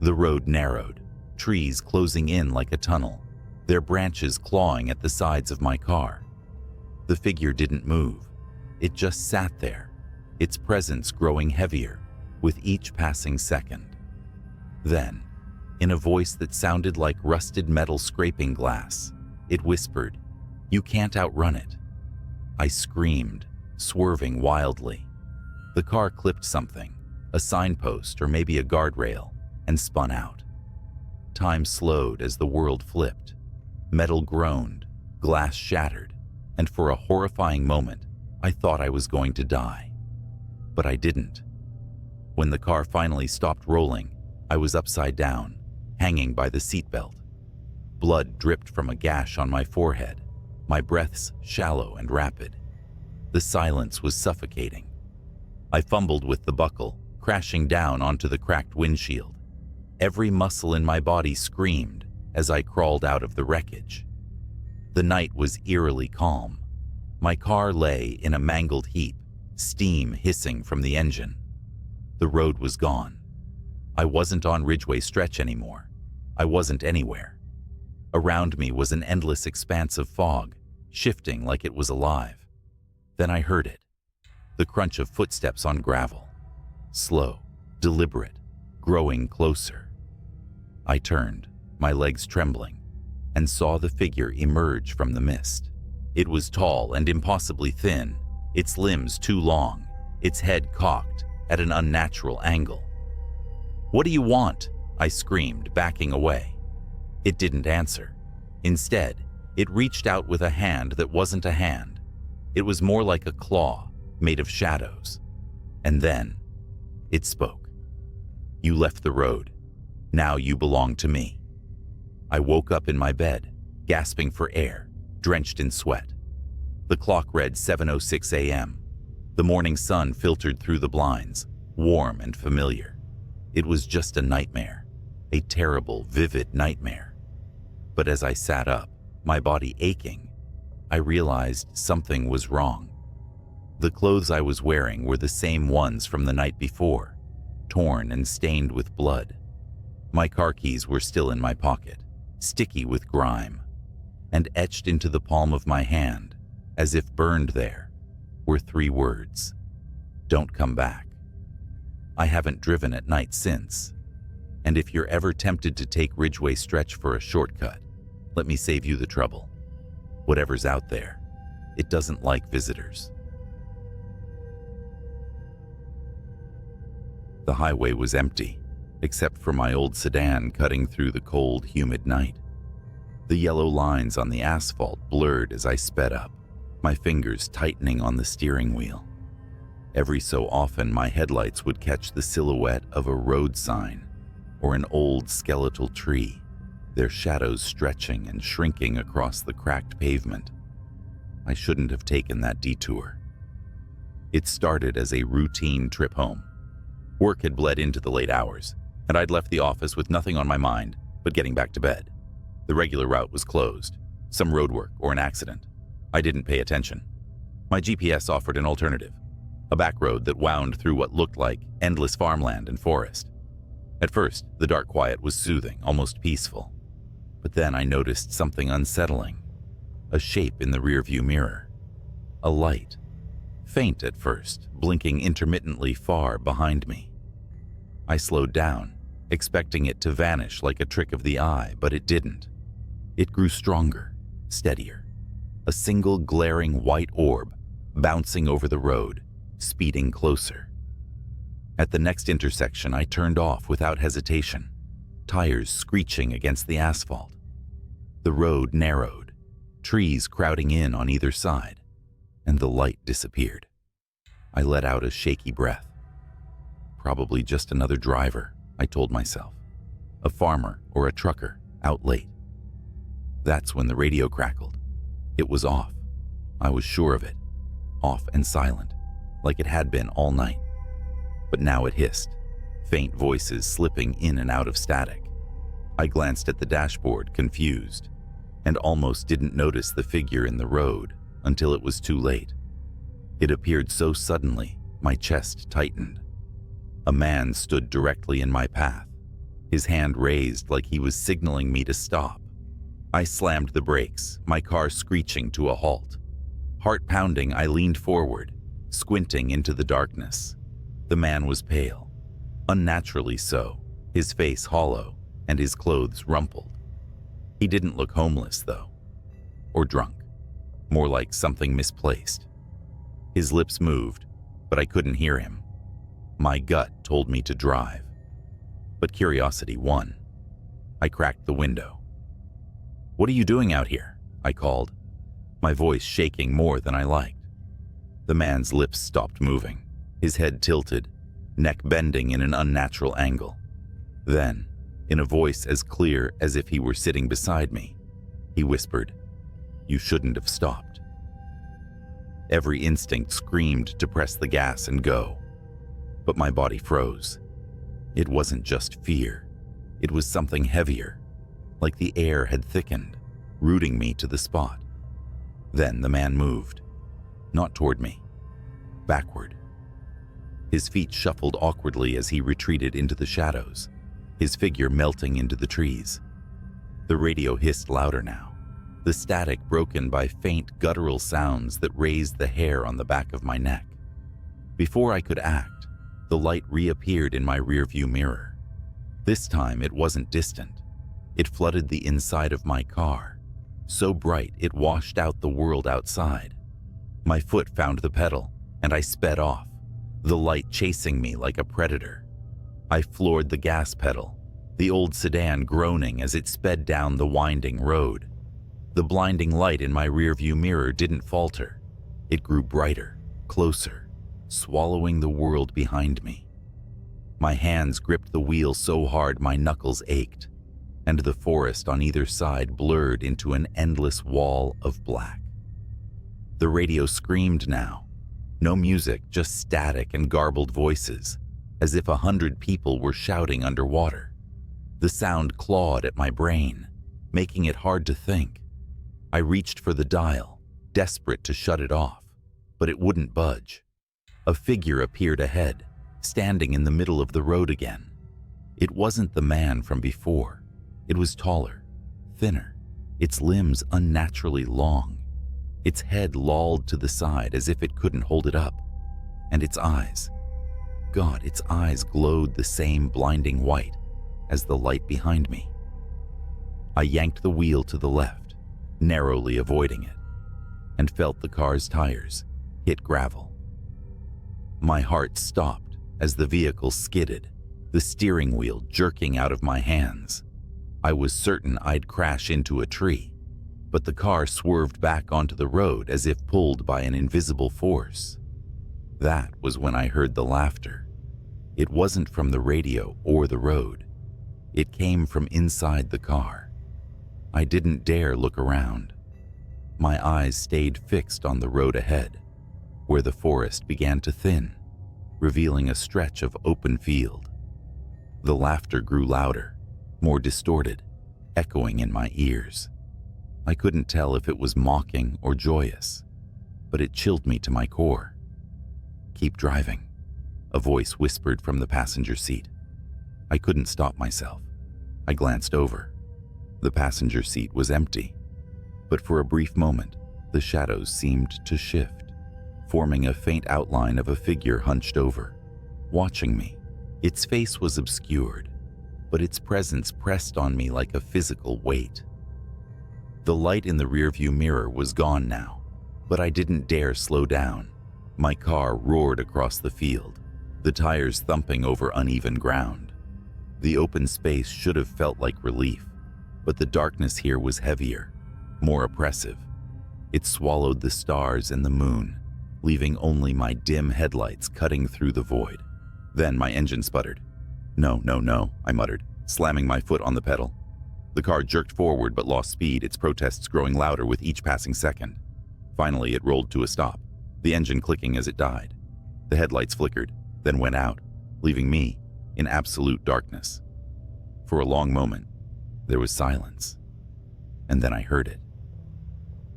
The road narrowed, trees closing in like a tunnel, their branches clawing at the sides of my car. The figure didn't move. It just sat there, its presence growing heavier with each passing second. Then, in a voice that sounded like rusted metal scraping glass, it whispered, "You can't outrun it." I screamed, swerving wildly. The car clipped something, a signpost or maybe a guardrail, and spun out. Time slowed as the world flipped. Metal groaned, glass shattered, and for a horrifying moment, I thought I was going to die. But I didn't. When the car finally stopped rolling, I was upside down, hanging by the seatbelt. Blood dripped from a gash on my forehead, my breaths shallow and rapid. The silence was suffocating. I fumbled with the buckle, crashing down onto the cracked windshield. Every muscle in my body screamed as I crawled out of the wreckage. The night was eerily calm. My car lay in a mangled heap, steam hissing from the engine. The road was gone. I wasn't on Ridgway Stretch anymore. I wasn't anywhere. Around me was an endless expanse of fog, shifting like it was alive. Then I heard it, the crunch of footsteps on gravel. Slow, deliberate, growing closer. I turned, my legs trembling, and saw the figure emerge from the mist. It was tall and impossibly thin, its limbs too long, its head cocked at an unnatural angle. "What do you want?" I screamed, backing away. It didn't answer. Instead, it reached out with a hand that wasn't a hand. It was more like a claw, made of shadows. And then, it spoke. "You left the road. Now you belong to me." I woke up in my bed, gasping for air, drenched in sweat. The clock read 7:06 a.m. The morning sun filtered through the blinds, warm and familiar. It was just a nightmare, a terrible, vivid nightmare. But as I sat up, my body aching, I realized something was wrong. The clothes I was wearing were the same ones from the night before, torn and stained with blood. My car keys were still in my pocket, sticky with grime, and etched into the palm of my hand, as if burned there, were 3 words: "Don't come back." I haven't driven at night since, and if you're ever tempted to take Ridgway Stretch for a shortcut, let me save you the trouble. Whatever's out there, it doesn't like visitors. The highway was empty, except for my old sedan cutting through the cold, humid night. The yellow lines on the asphalt blurred as I sped up, my fingers tightening on the steering wheel. Every so often, my headlights would catch the silhouette of a road sign or an old skeletal tree, their shadows stretching and shrinking across the cracked pavement. I shouldn't have taken that detour. It started as a routine trip home. Work had bled into the late hours, and I'd left the office with nothing on my mind but getting back to bed. The regular route was closed, some roadwork or an accident. I didn't pay attention. My GPS offered an alternative, a back road that wound through what looked like endless farmland and forest. At first, the dark quiet was soothing, almost peaceful. But then I noticed something unsettling, a shape in the rearview mirror, a light, faint at first, blinking intermittently far behind me. I slowed down, expecting it to vanish like a trick of the eye, but it didn't. It grew stronger, steadier, a single glaring white orb bouncing over the road, speeding closer. At the next intersection, I turned off without hesitation, tires screeching against the asphalt. The road narrowed, trees crowding in on either side, and the light disappeared. I let out a shaky breath. Probably just another driver, I told myself. A farmer or a trucker, out late. That's when the radio crackled. It was off. I was sure of it. Off and silent, like it had been all night. But now it hissed, faint voices slipping in and out of static. I glanced at the dashboard, confused, and almost didn't notice the figure in the road until it was too late. It appeared so suddenly, my chest tightened. A man stood directly in my path, his hand raised like he was signaling me to stop. I slammed the brakes, my car screeching to a halt. Heart pounding, I leaned forward, squinting into the darkness. The man was pale, unnaturally so, his face hollow and his clothes rumpled. He didn't look homeless, though, or drunk, more like something misplaced. His lips moved, but I couldn't hear him. My gut told me to drive, but curiosity won. I cracked the window. "What are you doing out here?" I called, my voice shaking more than I liked. The man's lips stopped moving, his head tilted, neck bending in an unnatural angle. Then, in a voice as clear as if he were sitting beside me, he whispered, "You shouldn't have stopped." Every instinct screamed to press the gas and go, but my body froze. It wasn't just fear. It was something heavier, like the air had thickened, rooting me to the spot. Then the man moved, not toward me, backward. His feet shuffled awkwardly as he retreated into the shadows, his figure melting into the trees. The radio hissed louder now, the static broken by faint guttural sounds that raised the hair on the back of my neck. Before I could act, the light reappeared in my rearview mirror. This time it wasn't distant. It flooded the inside of my car, so bright it washed out the world outside. My foot found the pedal, and I sped off, the light chasing me like a predator. I floored the gas pedal, the old sedan groaning as it sped down the winding road. The blinding light in my rearview mirror didn't falter. It grew brighter, closer, swallowing the world behind me. My hands gripped the wheel so hard my knuckles ached, and the forest on either side blurred into an endless wall of black. The radio screamed now. No music, just static and garbled voices, as if 100 people were shouting underwater. The sound clawed at my brain, making it hard to think. I reached for the dial, desperate to shut it off, but it wouldn't budge. A figure appeared ahead, standing in the middle of the road again. It wasn't the man from before. It was taller, thinner, its limbs unnaturally long. Its head lolled to the side as if it couldn't hold it up. And its eyes, God, its eyes glowed the same blinding white as the light behind me. I yanked the wheel to the left, narrowly avoiding it, and felt the car's tires hit gravel. My heart stopped as the vehicle skidded, the steering wheel jerking out of my hands. I was certain I'd crash into a tree, but the car swerved back onto the road as if pulled by an invisible force. That was when I heard the laughter. It wasn't from the radio or the road. It came from inside the car. I didn't dare look around. My eyes stayed fixed on the road ahead, where the forest began to thin, revealing a stretch of open field. The laughter grew louder, more distorted, echoing in my ears. I couldn't tell if it was mocking or joyous, but it chilled me to my core. "Keep driving," a voice whispered from the passenger seat. I couldn't stop myself. I glanced over. The passenger seat was empty, but for a brief moment, the shadows seemed to shift, forming a faint outline of a figure hunched over, watching me. Its face was obscured, but its presence pressed on me like a physical weight. The light in the rearview mirror was gone now, but I didn't dare slow down. My car roared across the field, the tires thumping over uneven ground. The open space should have felt like relief, but the darkness here was heavier, more oppressive. It swallowed the stars and the moon, leaving only my dim headlights cutting through the void. Then my engine sputtered. No, no, no, I muttered, slamming my foot on the pedal. The car jerked forward but lost speed, its protests growing louder with each passing second. Finally, it rolled to a stop, the engine clicking as it died. The headlights flickered, then went out, leaving me in absolute darkness. For a long moment, there was silence. And then I heard it.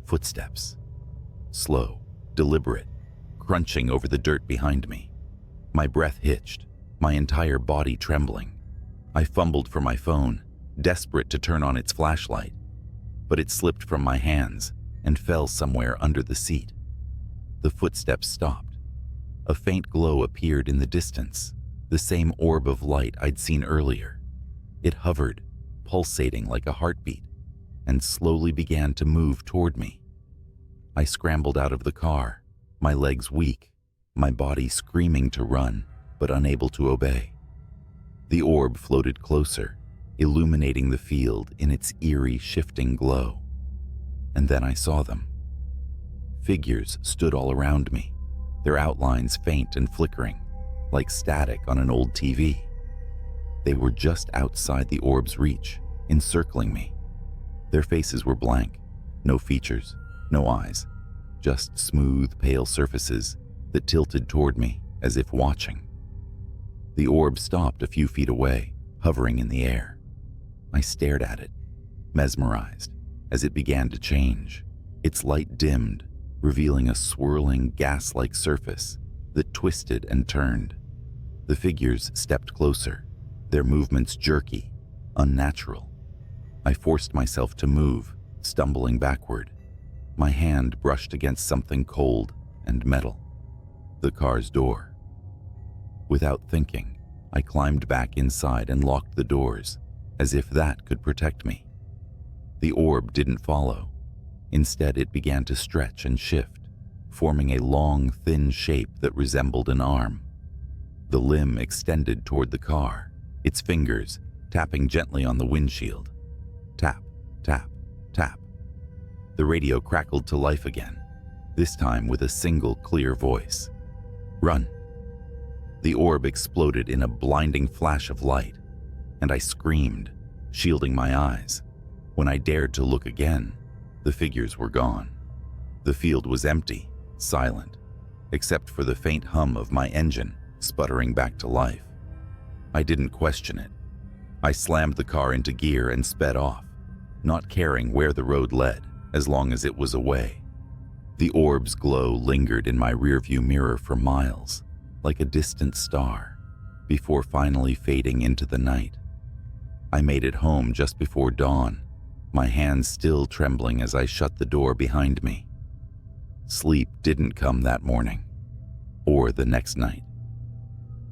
Footsteps. Slow, deliberate, crunching over the dirt behind me. My breath hitched, my entire body trembling. I fumbled for my phone, desperate to turn on its flashlight, but it slipped from my hands and fell somewhere under the seat. The footsteps stopped. A faint glow appeared in the distance, the same orb of light I'd seen earlier. It hovered, pulsating like a heartbeat, and slowly began to move toward me. I scrambled out of the car, my legs weak, my body screaming to run, but unable to obey. The orb floated closer, illuminating the field in its eerie, shifting glow. And then I saw them. Figures stood all around me, their outlines faint and flickering, like static on an old TV. They were just outside the orb's reach, encircling me. Their faces were blank, no features, no eyes, just smooth, pale surfaces that tilted toward me as if watching. The orb stopped a few feet away, hovering in the air. I stared at it, mesmerized, as it began to change. Its light dimmed, revealing a swirling, gas-like surface that twisted and turned. The figures stepped closer, their movements jerky, unnatural. I forced myself to move, stumbling backward. My hand brushed against something cold and metal. The car's door. Without thinking, I climbed back inside and locked the doors, as if that could protect me. The orb didn't follow. Instead, it began to stretch and shift, forming a long, thin shape that resembled an arm. The limb extended toward the car, its fingers tapping gently on the windshield. Tap, tap, tap. The radio crackled to life again, this time with a single clear voice. Run. The orb exploded in a blinding flash of light, and I screamed, shielding my eyes. When I dared to look again, the figures were gone. The field was empty, silent, except for the faint hum of my engine sputtering back to life. I didn't question it. I slammed the car into gear and sped off, not caring where the road led, as long as it was away. The orb's glow lingered in my rearview mirror for miles, like a distant star, before finally fading into the night. I made it home just before dawn, my hands still trembling as I shut the door behind me. Sleep didn't come that morning, or the next night.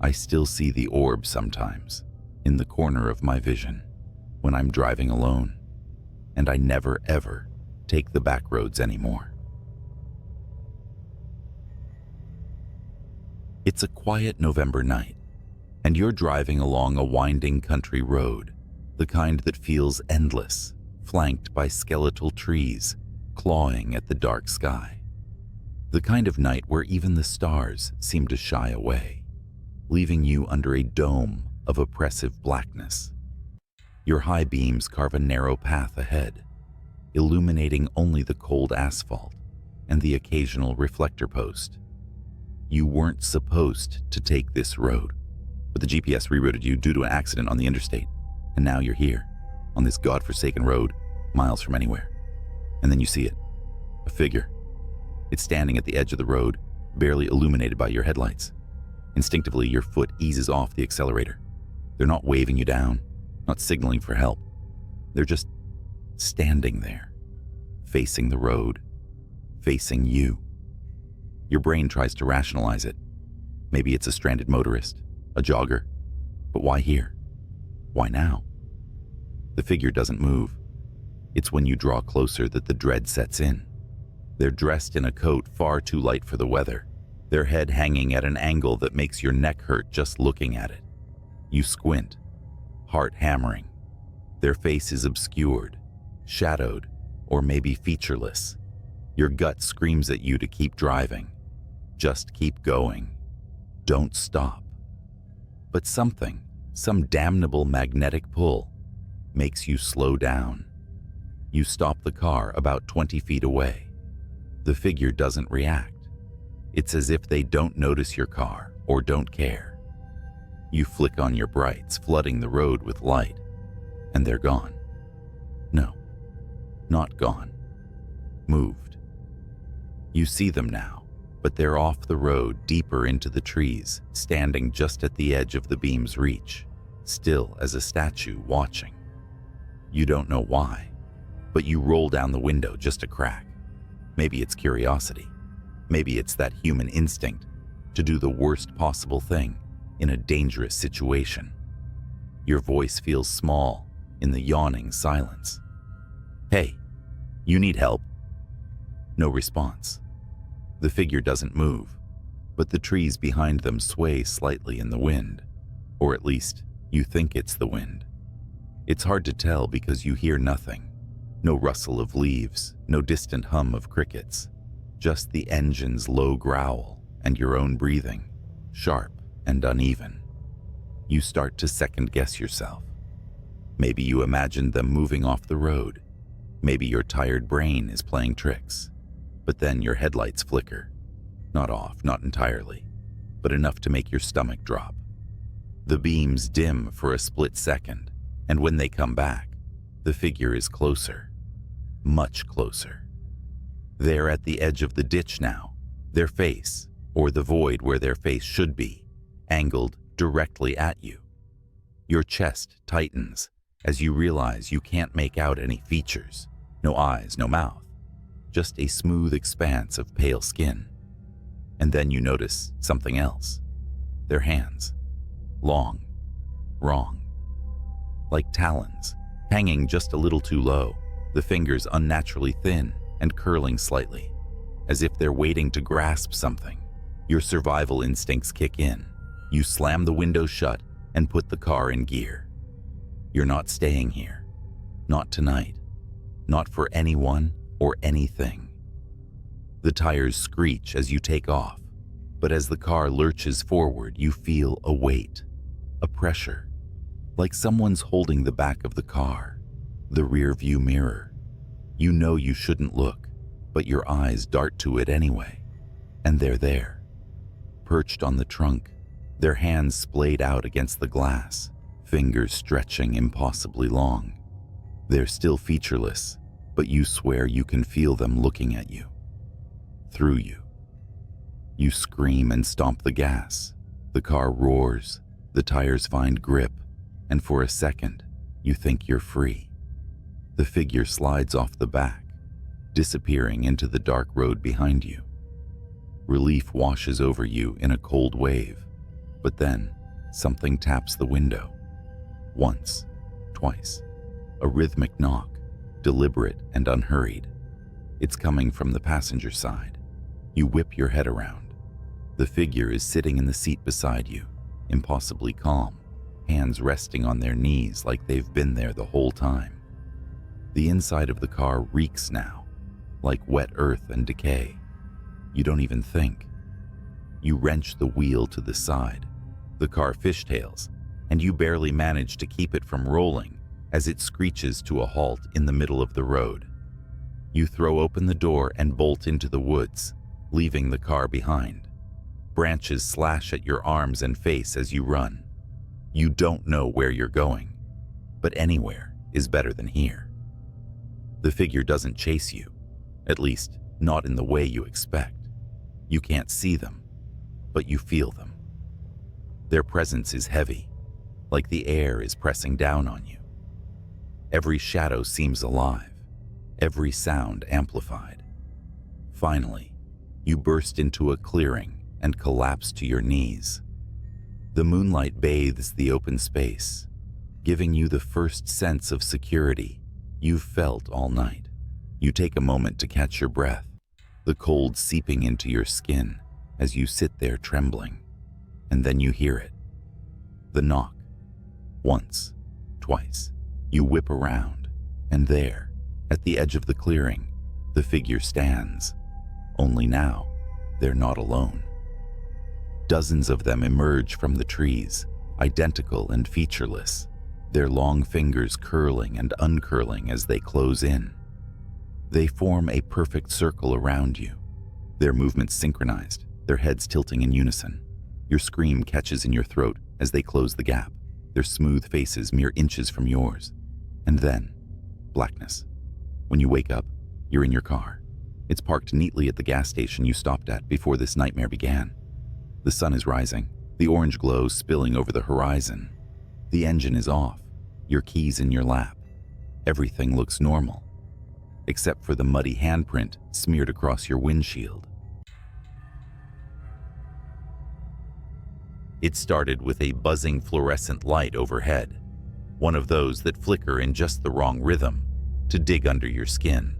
I still see the orb sometimes, in the corner of my vision, when I'm driving alone, and I never ever take the back roads anymore. It's a quiet November night, and you're driving along a winding country road, the kind that feels endless, flanked by skeletal trees, clawing at the dark sky. The kind of night where even the stars seem to shy away, leaving you under a dome of oppressive blackness. Your high beams carve a narrow path ahead, illuminating only the cold asphalt and the occasional reflector post. You weren't supposed to take this road, but the GPS rerouted you due to an accident on the interstate, and now you're here, on this godforsaken road, miles from anywhere. And then you see it, a figure. It's standing at the edge of the road, barely illuminated by your headlights. Instinctively, your foot eases off the accelerator. They're not waving you down, not signaling for help. They're just standing there, facing the road, facing you. Your brain tries to rationalize it. Maybe it's a stranded motorist, a jogger. But why here? Why now? The figure doesn't move. It's when you draw closer that the dread sets in. They're dressed in a coat far too light for the weather, their head hanging at an angle that makes your neck hurt just looking at it. You squint, heart hammering. Their face is obscured, shadowed, or maybe featureless. Your gut screams at you to keep driving. Just keep going. Don't stop. But something, some damnable magnetic pull, makes you slow down. You stop the car about 20 feet away. The figure doesn't react. It's as if they don't notice your car or don't care. You flick on your brights, flooding the road with light, and they're gone. No, not gone. Moved. You see them now, but they're off the road, deeper into the trees, standing just at the edge of the beam's reach, still as a statue watching. You don't know why, but you roll down the window just a crack. Maybe it's curiosity. Maybe it's that human instinct to do the worst possible thing in a dangerous situation. Your voice feels small in the yawning silence. Hey, you need help? No response. The figure doesn't move, but the trees behind them sway slightly in the wind, or at least you think it's the wind. It's hard to tell because you hear nothing. No rustle of leaves, no distant hum of crickets. Just the engine's low growl and your own breathing, sharp and uneven. You start to second-guess yourself. Maybe you imagined them moving off the road. Maybe your tired brain is playing tricks. But then your headlights flicker. Not off, not entirely, but enough to make your stomach drop. The beams dim for a split second, and when they come back, the figure is closer. Much closer. They're at the edge of the ditch now, their face, or the void where their face should be, angled directly at you. Your chest tightens as you realize you can't make out any features, no eyes, no mouth, just a smooth expanse of pale skin. And then you notice something else. Their hands. Long, wrong. Like talons, hanging just a little too low, the fingers unnaturally thin and curling slightly, as if they're waiting to grasp something. Your survival instincts kick in. You slam the window shut and put the car in gear. You're not staying here. Not tonight. Not for anyone or anything. The tires screech as you take off, but as the car lurches forward, you feel a weight, a pressure, like someone's holding the back of the car, the rear view mirror. You know you shouldn't look, but your eyes dart to it anyway, and they're there, perched on the trunk, their hands splayed out against the glass, fingers stretching impossibly long. They're still featureless, but you swear you can feel them looking at you, through you. You scream and stomp the gas. The car roars, the tires find grip, and for a second, you think you're free. The figure slides off the back, disappearing into the dark road behind you. Relief washes over you in a cold wave, but then something taps the window. Once, twice, a rhythmic knock, deliberate and unhurried. It's coming from the passenger side. You whip your head around. The figure is sitting in the seat beside you, impossibly calm, hands resting on their knees like they've been there the whole time. The inside of the car reeks now, like wet earth and decay. You don't even think. You wrench the wheel to the side. The car fishtails, and you barely manage to keep it from rolling as it screeches to a halt in the middle of the road. You throw open the door and bolt into the woods, leaving the car behind. Branches slash at your arms and face as you run. You don't know where you're going, but anywhere is better than here. The figure doesn't chase you, at least not in the way you expect. You can't see them, but you feel them. Their presence is heavy, like the air is pressing down on you. Every shadow seems alive, every sound amplified. Finally, you burst into a clearing and collapse to your knees. The moonlight bathes the open space, giving you the first sense of security you've felt all night. You take a moment to catch your breath, the cold seeping into your skin as you sit there trembling, and then you hear it. The knock. Once, twice. You whip around, and there, at the edge of the clearing, the figure stands. Only now, they're not alone. Dozens of them emerge from the trees, identical and featureless, their long fingers curling and uncurling as they close in. They form a perfect circle around you, their movements synchronized, their heads tilting in unison. Your scream catches in your throat as they close the gap, their smooth faces mere inches from yours. And then, blackness. When you wake up, you're in your car. It's parked neatly at the gas station you stopped at before this nightmare began. The sun is rising, the orange glow spilling over the horizon. The engine is off, your keys in your lap. Everything looks normal, except for the muddy handprint smeared across your windshield. It started with a buzzing fluorescent light overhead, one of those that flicker in just the wrong rhythm to dig under your skin.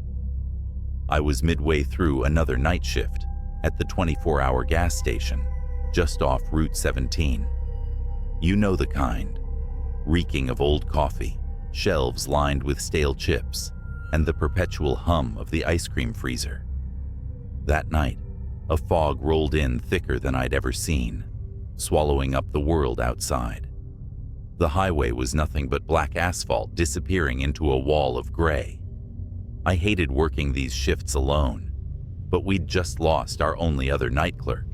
I was midway through another night shift at the 24-hour gas station, just off Route 17. You know the kind, reeking of old coffee, shelves lined with stale chips, and the perpetual hum of the ice cream freezer. That night, a fog rolled in thicker than I'd ever seen, swallowing up the world outside. The highway was nothing but black asphalt disappearing into a wall of gray. I hated working these shifts alone, but we'd just lost our only other night clerk.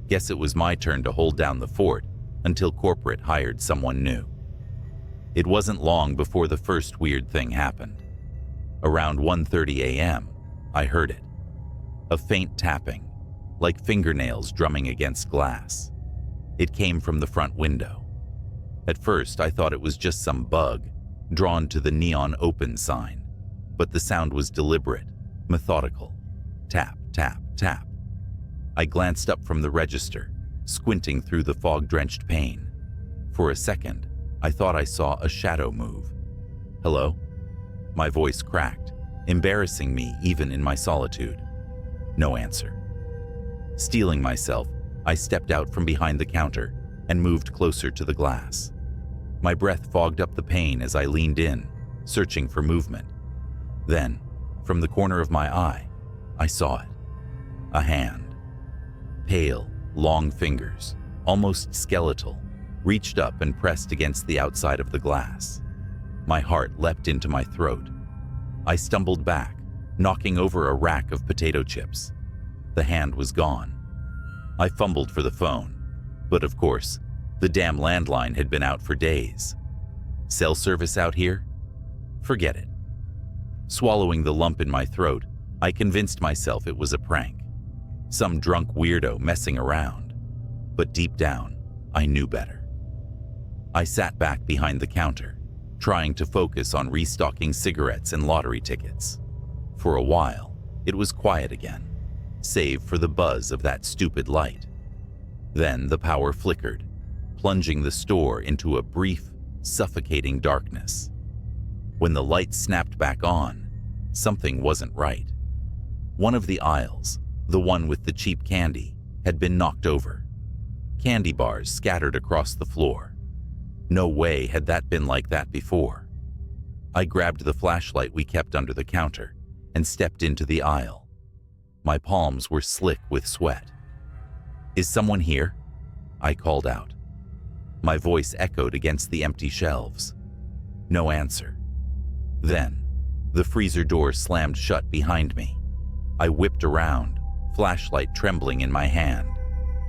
Guess it was my turn to hold down the fort until corporate hired someone new. It wasn't long before the first weird thing happened. Around 1:30 a.m., I heard it. A faint tapping, like fingernails drumming against glass. It came from the front window. At first, I thought it was just some bug drawn to the neon open sign, but the sound was deliberate, methodical. Tap, tap, tap. I glanced up from the register, squinting through the fog-drenched pane. For a second, I thought I saw a shadow move. Hello? My voice cracked, embarrassing me even in my solitude. No answer. Steeling myself, I stepped out from behind the counter and moved closer to the glass. My breath fogged up the pane as I leaned in, searching for movement. Then, from the corner of my eye, I saw it. A hand. Pale, long fingers, almost skeletal, reached up and pressed against the outside of the glass. My heart leapt into my throat. I stumbled back, knocking over a rack of potato chips. The hand was gone. I fumbled for the phone, but of course, the damn landline had been out for days. Cell service out here? Forget it. Swallowing the lump in my throat, I convinced myself it was a prank. Some drunk weirdo messing around. But deep down, I knew better. I sat back behind the counter, trying to focus on restocking cigarettes and lottery tickets. For a while, it was quiet again, save for the buzz of that stupid light. Then the power flickered, plunging the store into a brief, suffocating darkness. When the light snapped back on, something wasn't right. One of the aisles, the one with the cheap candy, had been knocked over. Candy bars scattered across the floor. No way had that been like that before. I grabbed the flashlight we kept under the counter and stepped into the aisle. My palms were slick with sweat. "Is someone here?" I called out. My voice echoed against the empty shelves. No answer. Then, the freezer door slammed shut behind me. I whipped around, flashlight trembling in my hand.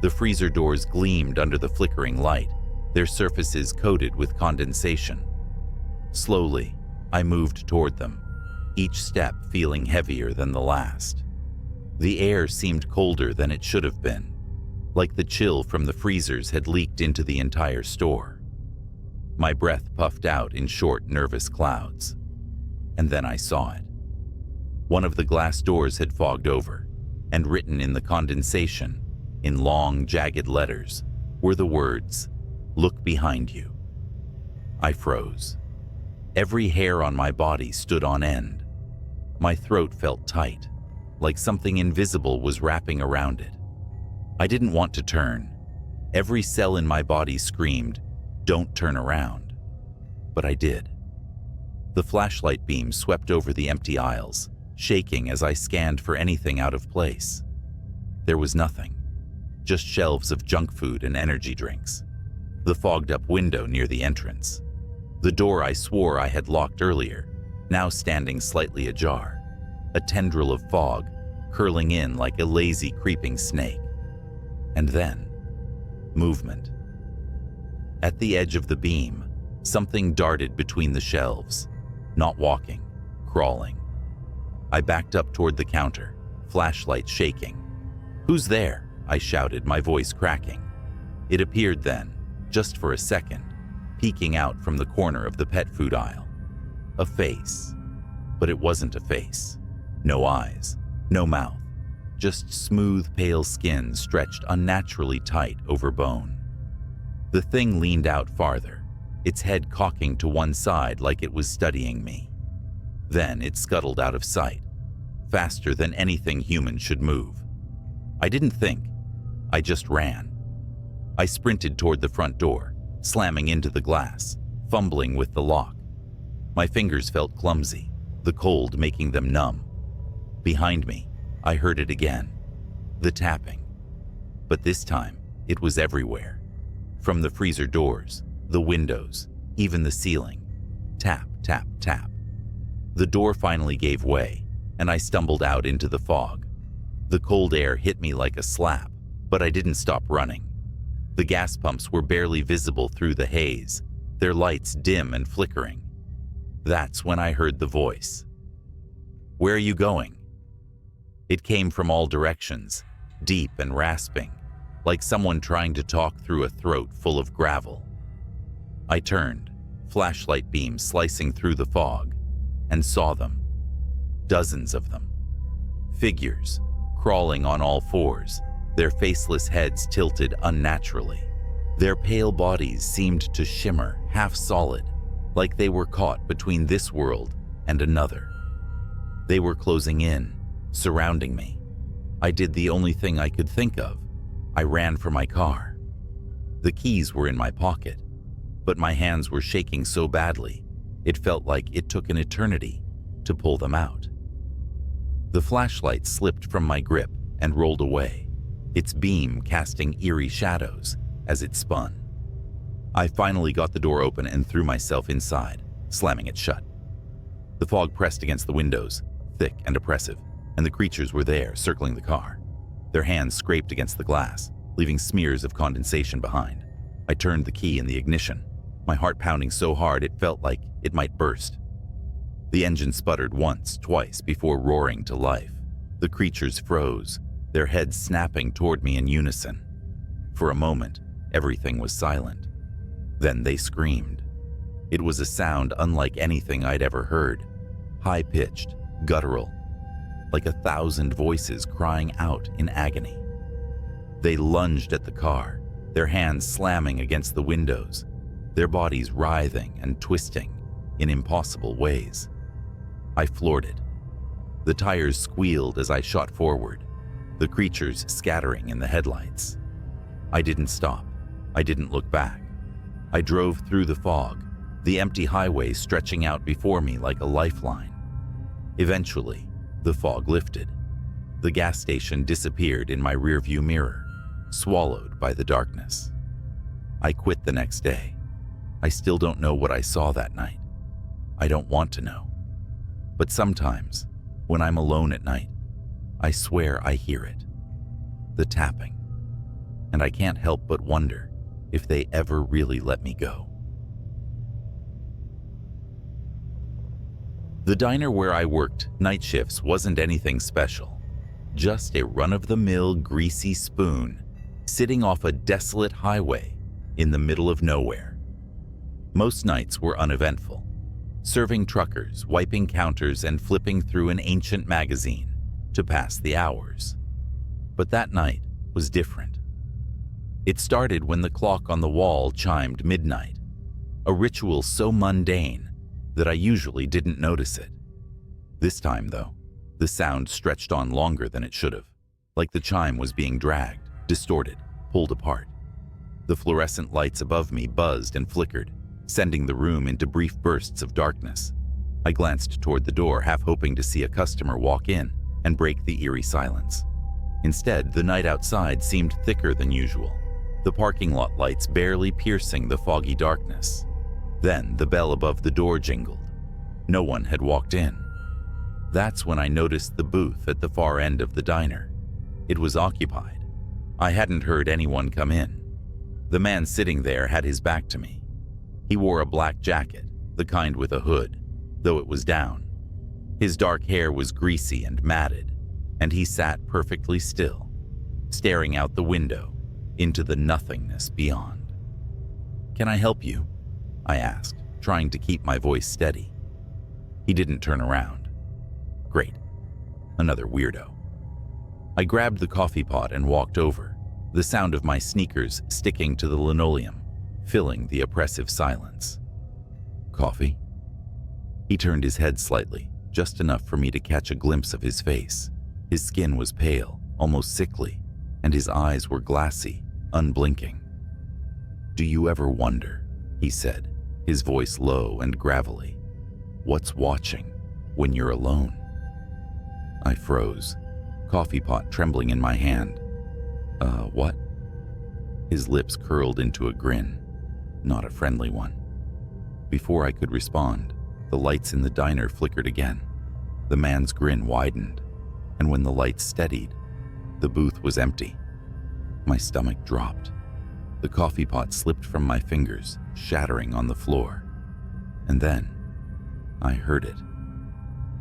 The freezer doors gleamed under the flickering light, their surfaces coated with condensation. Slowly, I moved toward them, each step feeling heavier than the last. The air seemed colder than it should have been, like the chill from the freezers had leaked into the entire store. My breath puffed out in short, nervous clouds. And then I saw it. One of the glass doors had fogged over, and written in the condensation, in long, jagged letters, were the words, "Look behind you." I froze. Every hair on my body stood on end. My throat felt tight, like something invisible was wrapping around it. I didn't want to turn. Every cell in my body screamed, "Don't turn around." But I did. The flashlight beam swept over the empty aisles, shaking as I scanned for anything out of place. There was nothing, just shelves of junk food and energy drinks. The fogged-up window near the entrance. The door I swore I had locked earlier, now standing slightly ajar. A tendril of fog, curling in like a lazy, creeping snake. And then, movement. At the edge of the beam, something darted between the shelves. Not walking, crawling. I backed up toward the counter, flashlight shaking. "Who's there?" I shouted, my voice cracking. It appeared then, just for a second, peeking out from the corner of the pet food aisle. A face. But it wasn't a face. No eyes, no mouth, just smooth, pale skin stretched unnaturally tight over bone. The thing leaned out farther, its head cocking to one side like it was studying me. Then it scuttled out of sight, faster than anything human should move. I didn't think, I just ran. I sprinted toward the front door, slamming into the glass, fumbling with the lock. My fingers felt clumsy, the cold making them numb. Behind me, I heard it again, the tapping. But this time, it was everywhere. From the freezer doors, the windows, even the ceiling. Tap, tap, tap. The door finally gave way, and I stumbled out into the fog. The cold air hit me like a slap, but I didn't stop running. The gas pumps were barely visible through the haze, their lights dim and flickering. That's when I heard the voice. "Where are you going?" It came from all directions, deep and rasping, like someone trying to talk through a throat full of gravel. I turned, flashlight beam slicing through the fog, and saw them. Dozens of them. Figures, crawling on all fours, their faceless heads tilted unnaturally. Their pale bodies seemed to shimmer, half solid, like they were caught between this world and another. They were closing in, surrounding me. I did the only thing I could think of. I ran for my car. The keys were in my pocket, but my hands were shaking so badly, it felt like it took an eternity to pull them out. The flashlight slipped from my grip and rolled away, its beam casting eerie shadows as it spun. I finally got the door open and threw myself inside, slamming it shut. The fog pressed against the windows, thick and oppressive, and the creatures were there, circling the car. Their hands scraped against the glass, leaving smears of condensation behind. I turned the key in the ignition, my heart pounding so hard it felt like it might burst. The engine sputtered once, twice, before roaring to life. The creatures froze, their heads snapping toward me in unison. For a moment, everything was silent. Then they screamed. It was a sound unlike anything I'd ever heard, high-pitched, guttural, like 1,000 voices crying out in agony. They lunged at the car, their hands slamming against the windows, their bodies writhing and twisting in impossible ways. I floored it. The tires squealed as I shot forward, the creatures scattering in the headlights. I didn't stop. I didn't look back. I drove through the fog, the empty highway stretching out before me like a lifeline. Eventually, the fog lifted. The gas station disappeared in my rearview mirror, swallowed by the darkness. I quit the next day. I still don't know what I saw that night. I don't want to know. But sometimes, when I'm alone at night, I swear I hear it. The tapping. And I can't help but wonder if they ever really let me go. The diner where I worked night shifts wasn't anything special. Just a run-of-the-mill greasy spoon sitting off a desolate highway in the middle of nowhere. Most nights were uneventful, serving truckers, wiping counters, and flipping through an ancient magazine to pass the hours. But that night was different. It started when the clock on the wall chimed midnight, a ritual so mundane that I usually didn't notice it. This time, though, the sound stretched on longer than it should have, like the chime was being dragged, distorted, pulled apart. The fluorescent lights above me buzzed and flickered, sending the room into brief bursts of darkness. I glanced toward the door, half hoping to see a customer walk in and break the eerie silence. Instead, the night outside seemed thicker than usual, the parking lot lights barely piercing the foggy darkness. Then the bell above the door jingled. No one had walked in. That's when I noticed the booth at the far end of the diner. It was occupied. I hadn't heard anyone come in. The man sitting there had his back to me. He wore a black jacket, the kind with a hood, though it was down. His dark hair was greasy and matted, and he sat perfectly still, staring out the window into the nothingness beyond. "Can I help you?" I asked, trying to keep my voice steady. He didn't turn around. Great. Another weirdo. I grabbed the coffee pot and walked over, the sound of my sneakers sticking to the linoleum, filling the oppressive silence. "Coffee?" He turned his head slightly, just enough for me to catch a glimpse of his face. His skin was pale, almost sickly, and his eyes were glassy, unblinking. "Do you ever wonder," he said, his voice low and gravelly, "what's watching when you're alone?" I froze, coffee pot trembling in my hand. What?" His lips curled into a grin, not a friendly one. Before I could respond, the lights in the diner flickered again. The man's grin widened, and when the lights steadied, the booth was empty. My stomach dropped. The coffee pot slipped from my fingers, shattering on the floor. And then, I heard it.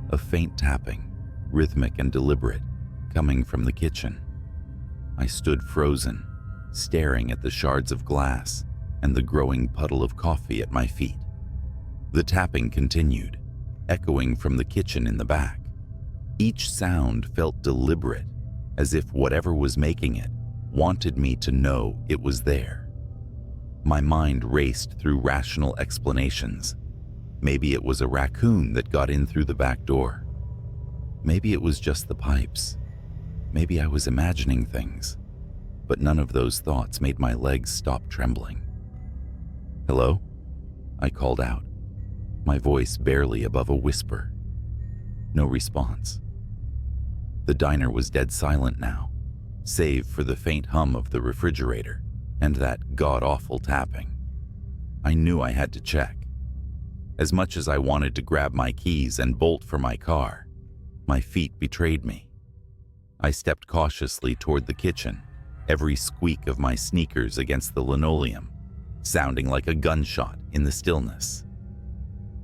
A faint tapping, rhythmic and deliberate, coming from the kitchen. I stood frozen, staring at the shards of glass and the growing puddle of coffee at my feet. The tapping continued, echoing from the kitchen in the back. Each sound felt deliberate, as if whatever was making it wanted me to know it was there. My mind raced through rational explanations. Maybe it was a raccoon that got in through the back door. Maybe it was just the pipes. Maybe I was imagining things, but none of those thoughts made my legs stop trembling. "Hello?" I called out, my voice barely above a whisper. No response. The diner was dead silent now, save for the faint hum of the refrigerator and that god-awful tapping. I knew I had to check. As much as I wanted to grab my keys and bolt for my car, my feet betrayed me. I stepped cautiously toward the kitchen, every squeak of my sneakers against the linoleum, sounding like a gunshot in the stillness.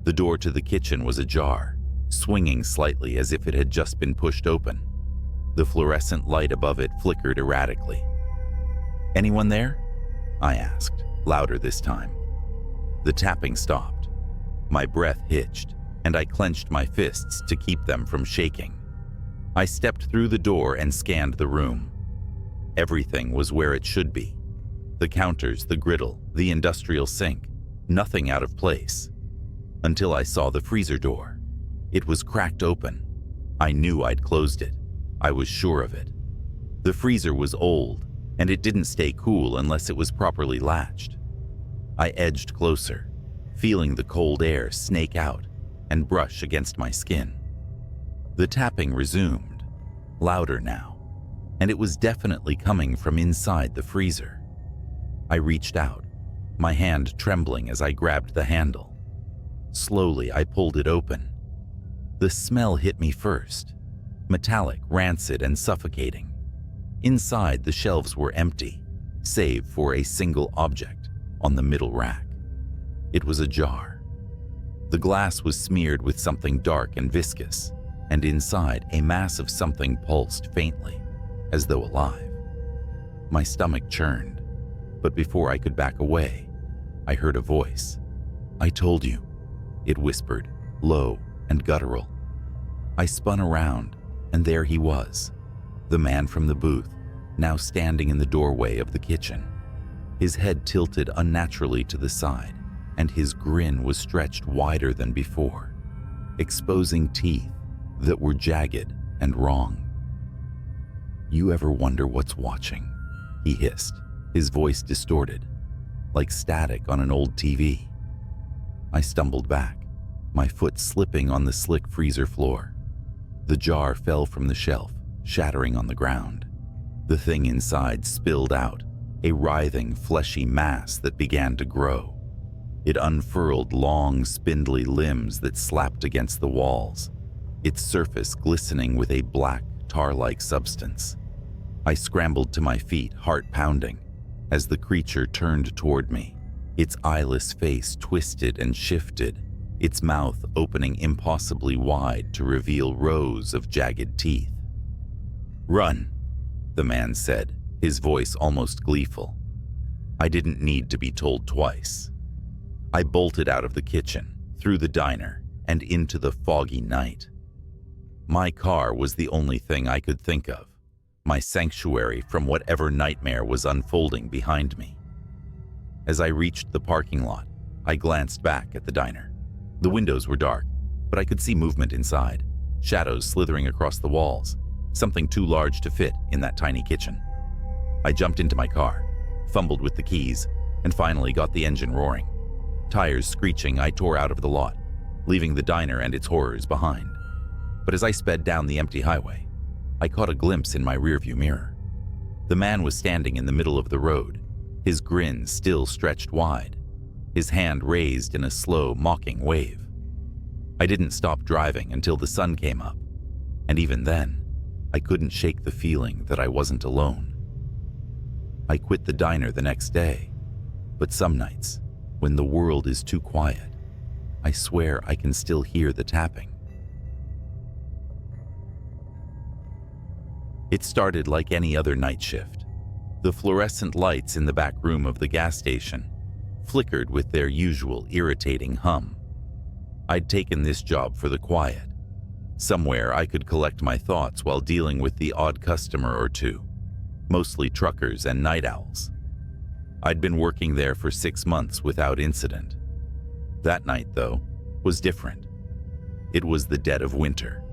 The door to the kitchen was ajar, swinging slightly as if it had just been pushed open. The fluorescent light above it flickered erratically. "Anyone there?" I asked, louder this time. The tapping stopped. My breath hitched, and I clenched my fists to keep them from shaking. I stepped through the door and scanned the room. Everything was where it should be. The counters, the griddle, the industrial sink, nothing out of place. Until I saw the freezer door. It was cracked open. I knew I'd closed it. I was sure of it. The freezer was old, and it didn't stay cool unless it was properly latched. I edged closer, feeling the cold air snake out and brush against my skin. The tapping resumed, louder now, and it was definitely coming from inside the freezer. I reached out, my hand trembling as I grabbed the handle. Slowly, I pulled it open. The smell hit me first, metallic, rancid, and suffocating. Inside, the shelves were empty, save for a single object on the middle rack. It was a jar. The glass was smeared with something dark and viscous, and inside a mass of something pulsed faintly, as though alive. My stomach churned, but before I could back away, I heard a voice. "I told you," it whispered, low and guttural. I spun around, and there he was, the man from the booth, now standing in the doorway of the kitchen. His head tilted unnaturally to the side, and his grin was stretched wider than before, exposing teeth that were jagged and wrong. "You ever wonder what's watching?" he hissed, his voice distorted, like static on an old TV. I stumbled back, my foot slipping on the slick freezer floor. The jar fell from the shelf, shattering on the ground. The thing inside spilled out, a writhing, fleshy mass that began to grow. It unfurled long, spindly limbs that slapped against the walls, its surface glistening with a black, tar-like substance. I scrambled to my feet, heart pounding, as the creature turned toward me, its eyeless face twisted and shifted, its mouth opening impossibly wide to reveal rows of jagged teeth. "Run," the man said, his voice almost gleeful. I didn't need to be told twice. I bolted out of the kitchen, through the diner, and into the foggy night. My car was the only thing I could think of, my sanctuary from whatever nightmare was unfolding behind me. As I reached the parking lot, I glanced back at the diner. The windows were dark, but I could see movement inside, shadows slithering across the walls, something too large to fit in that tiny kitchen. I jumped into my car, fumbled with the keys, and finally got the engine roaring. Tires screeching, I tore out of the lot, leaving the diner and its horrors behind. But as I sped down the empty highway, I caught a glimpse in my rearview mirror. The man was standing in the middle of the road, his grin still stretched wide, his hand raised in a slow, mocking wave. I didn't stop driving until the sun came up, and even then, I couldn't shake the feeling that I wasn't alone. I quit the diner the next day, but some nights, when the world is too quiet, I swear I can still hear the tapping. It started like any other night shift. The fluorescent lights in the back room of the gas station flickered with their usual irritating hum. I'd taken this job for the quiet. Somewhere I could collect my thoughts while dealing with the odd customer or two, mostly truckers and night owls. I'd been working there for 6 months without incident. That night, though, was different. It was the dead of winter,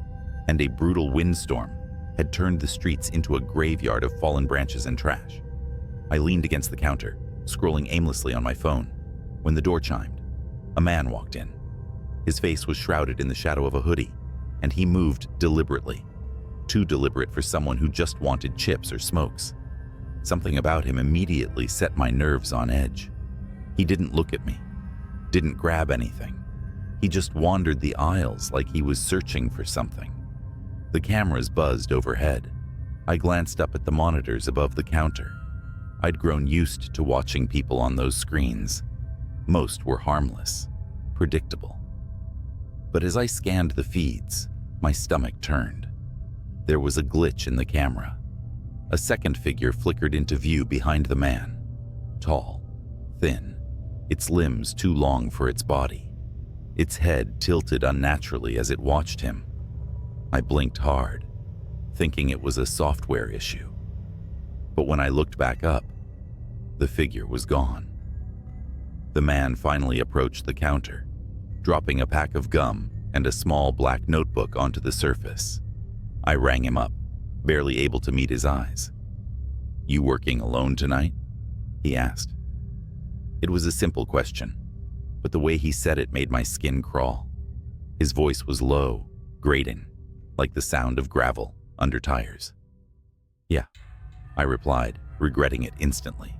and a brutal windstorm had turned the streets into a graveyard of fallen branches and trash. I leaned against the counter, scrolling aimlessly on my phone, when the door chimed. A man walked in. His face was shrouded in the shadow of a hoodie, and he moved deliberately. Too deliberate for someone who just wanted chips or smokes. Something about him immediately set my nerves on edge. He didn't look at me, didn't grab anything. He just wandered the aisles like he was searching for something. The cameras buzzed overhead. I glanced up at the monitors above the counter. I'd grown used to watching people on those screens. Most were harmless, predictable. But as I scanned the feeds, my stomach turned. There was a glitch in the camera. A second figure flickered into view behind the man. Tall, thin, its limbs too long for its body. Its head tilted unnaturally as it watched him. I blinked hard, thinking it was a software issue. But when I looked back up, the figure was gone. The man finally approached the counter, dropping a pack of gum and a small black notebook onto the surface. I rang him up, barely able to meet his eyes. "You working alone tonight?" he asked. It was a simple question, but the way he said it made my skin crawl. His voice was low, grating, like the sound of gravel under tires. "Yeah," I replied, regretting it instantly.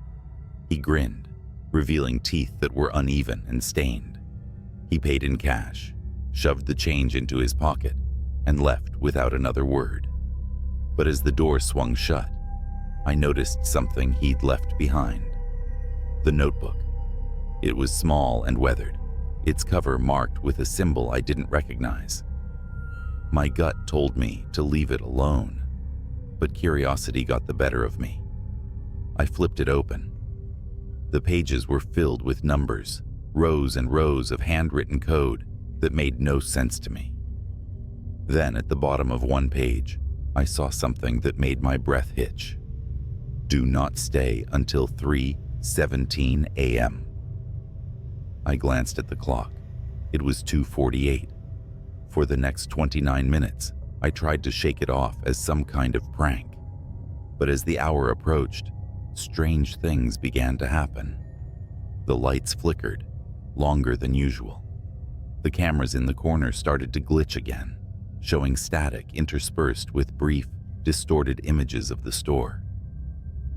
He grinned, revealing teeth that were uneven and stained. He paid in cash, shoved the change into his pocket, and left without another word. But as the door swung shut, I noticed something he'd left behind. The notebook. It was small and weathered, its cover marked with a symbol I didn't recognize. My gut told me to leave it alone, but curiosity got the better of me. I flipped it open. The pages were filled with numbers, rows and rows of handwritten code that made no sense to me. Then at the bottom of one page, I saw something that made my breath hitch. "Do not stay until 3:17 a.m. I glanced at the clock. It was 2:48. For the next 29 minutes, I tried to shake it off as some kind of prank. But as the hour approached, strange things began to happen. The lights flickered, longer than usual. The cameras in the corner started to glitch again, showing static interspersed with brief, distorted images of the store.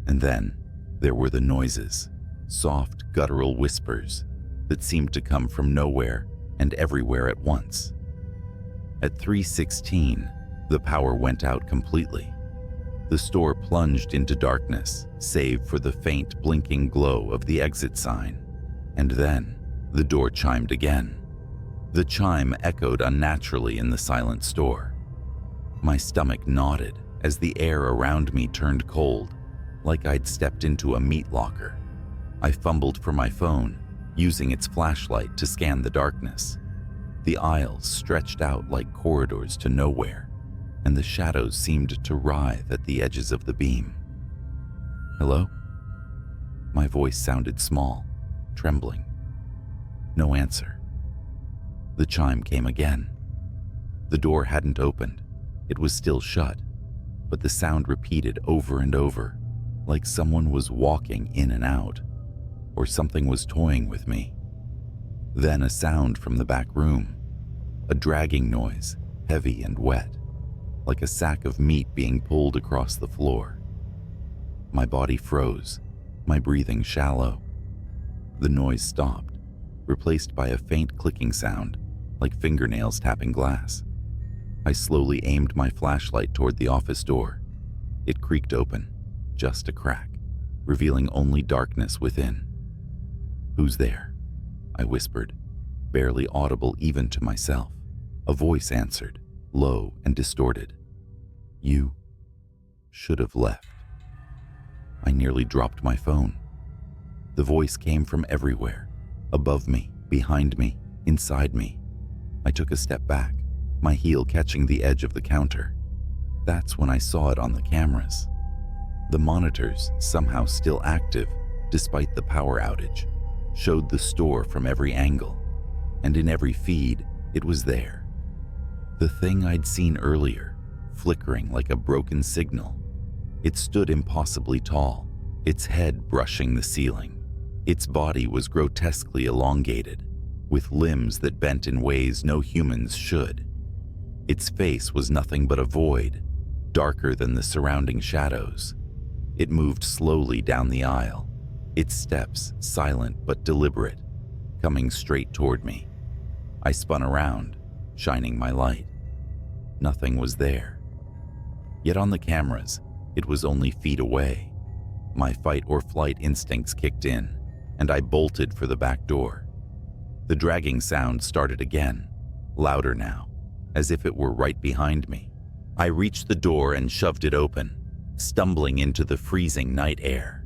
And then there were the noises, soft, guttural whispers that seemed to come from nowhere and everywhere at once. At 3:16, the power went out completely. The store plunged into darkness, save for the faint blinking glow of the exit sign. And then the door chimed again. The chime echoed unnaturally in the silent store. My stomach knotted as the air around me turned cold, like I'd stepped into a meat locker. I fumbled for my phone, using its flashlight to scan the darkness. The aisles stretched out like corridors to nowhere, and the shadows seemed to writhe at the edges of the beam. "Hello?" My voice sounded small, trembling. No answer. The chime came again. The door hadn't opened. It was still shut, but the sound repeated over and over, like someone was walking in and out, or something was toying with me. Then a sound from the back room, a dragging noise, heavy and wet, like a sack of meat being pulled across the floor. My body froze, my breathing shallow. The noise stopped, replaced by a faint clicking sound, like fingernails tapping glass. I slowly aimed my flashlight toward the office door. It creaked open, just a crack, revealing only darkness within. "Who's there?" I whispered, barely audible even to myself. A voice answered, low and distorted. "You should have left." I nearly dropped my phone. The voice came from everywhere, above me, behind me, inside me. I took a step back, my heel catching the edge of the counter. That's when I saw it on the cameras. The monitors, somehow still active despite the power outage, showed the store from every angle, and in every feed, it was there. The thing I'd seen earlier, flickering like a broken signal. It stood impossibly tall, its head brushing the ceiling. Its body was grotesquely elongated, with limbs that bent in ways no humans should. Its face was nothing but a void, darker than the surrounding shadows. It moved slowly down the aisle, its steps silent but deliberate, coming straight toward me. I spun around, shining my light. Nothing was there. Yet on the cameras, it was only feet away. My fight or flight instincts kicked in, and I bolted for the back door. The dragging sound started again, louder now, as if it were right behind me. I reached the door and shoved it open, stumbling into the freezing night air.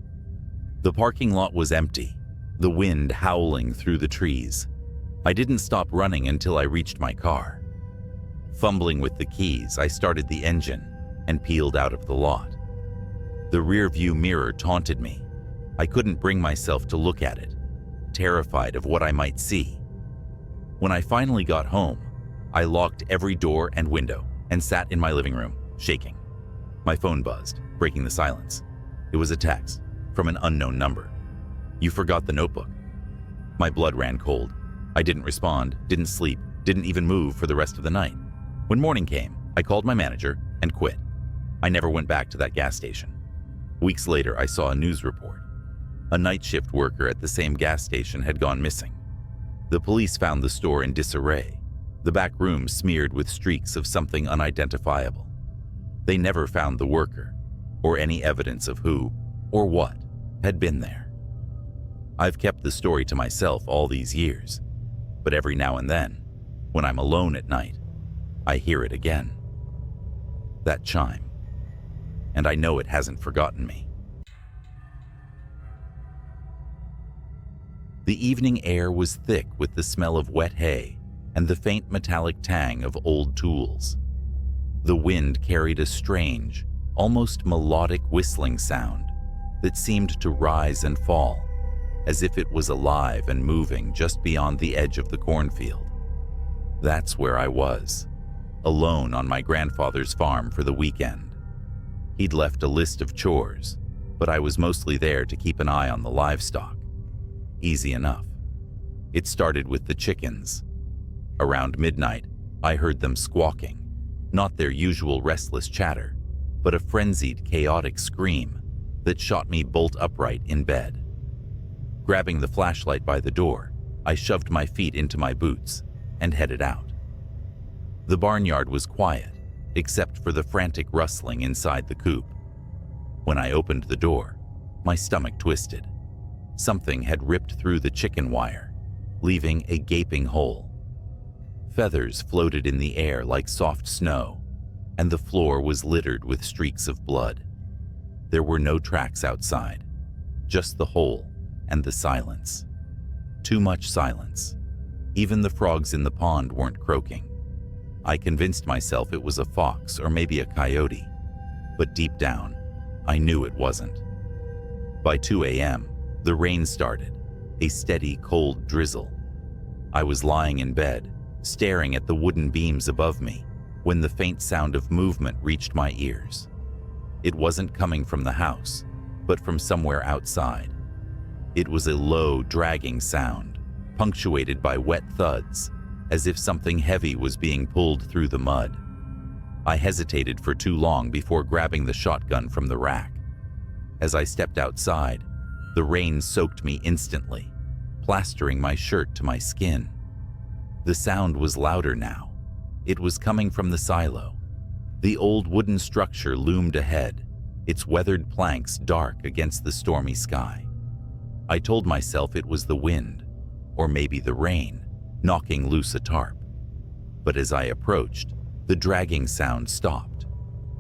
The parking lot was empty, the wind howling through the trees. I didn't stop running until I reached my car. Fumbling with the keys, I started the engine and peeled out of the lot. The rear-view mirror taunted me. I couldn't bring myself to look at it, terrified of what I might see. When I finally got home, I locked every door and window and sat in my living room, shaking. My phone buzzed, breaking the silence. It was a text from an unknown number. "You forgot the notebook." My blood ran cold. I didn't respond, didn't sleep, didn't even move for the rest of the night. When morning came, I called my manager and quit. I never went back to that gas station. Weeks later, I saw a news report. A night shift worker at the same gas station had gone missing. The police found the store in disarray, the back room smeared with streaks of something unidentifiable. They never found the worker, or any evidence of who, or what, had been there. I've kept the story to myself all these years, but every now and then, when I'm alone at night, I hear it again. That chime. And I know it hasn't forgotten me. The evening air was thick with the smell of wet hay and the faint metallic tang of old tools. The wind carried a strange, almost melodic whistling sound that seemed to rise and fall, as if it was alive and moving just beyond the edge of the cornfield. That's where I was, alone on my grandfather's farm for the weekend. He'd left a list of chores, but I was mostly there to keep an eye on the livestock. Easy enough. It started with the chickens. Around midnight, I heard them squawking, not their usual restless chatter, but a frenzied, chaotic scream that shot me bolt upright in bed. Grabbing the flashlight by the door, I shoved my feet into my boots and headed out. The barnyard was quiet, except for the frantic rustling inside the coop. When I opened the door, my stomach twisted. Something had ripped through the chicken wire, leaving a gaping hole. Feathers floated in the air like soft snow, and the floor was littered with streaks of blood. There were no tracks outside, just the hole and the silence. Too much silence. Even the frogs in the pond weren't croaking. I convinced myself it was a fox or maybe a coyote, but deep down, I knew it wasn't. By 2 a.m., the rain started, a steady, cold drizzle. I was lying in bed, staring at the wooden beams above me, when the faint sound of movement reached my ears. It wasn't coming from the house, but from somewhere outside. It was a low, dragging sound, punctuated by wet thuds, as if something heavy was being pulled through the mud. I hesitated for too long before grabbing the shotgun from the rack. As I stepped outside, the rain soaked me instantly, plastering my shirt to my skin. The sound was louder now. It was coming from the silo. The old wooden structure loomed ahead, its weathered planks dark against the stormy sky. I told myself it was the wind, or maybe the rain, knocking loose a tarp. But as I approached, the dragging sound stopped.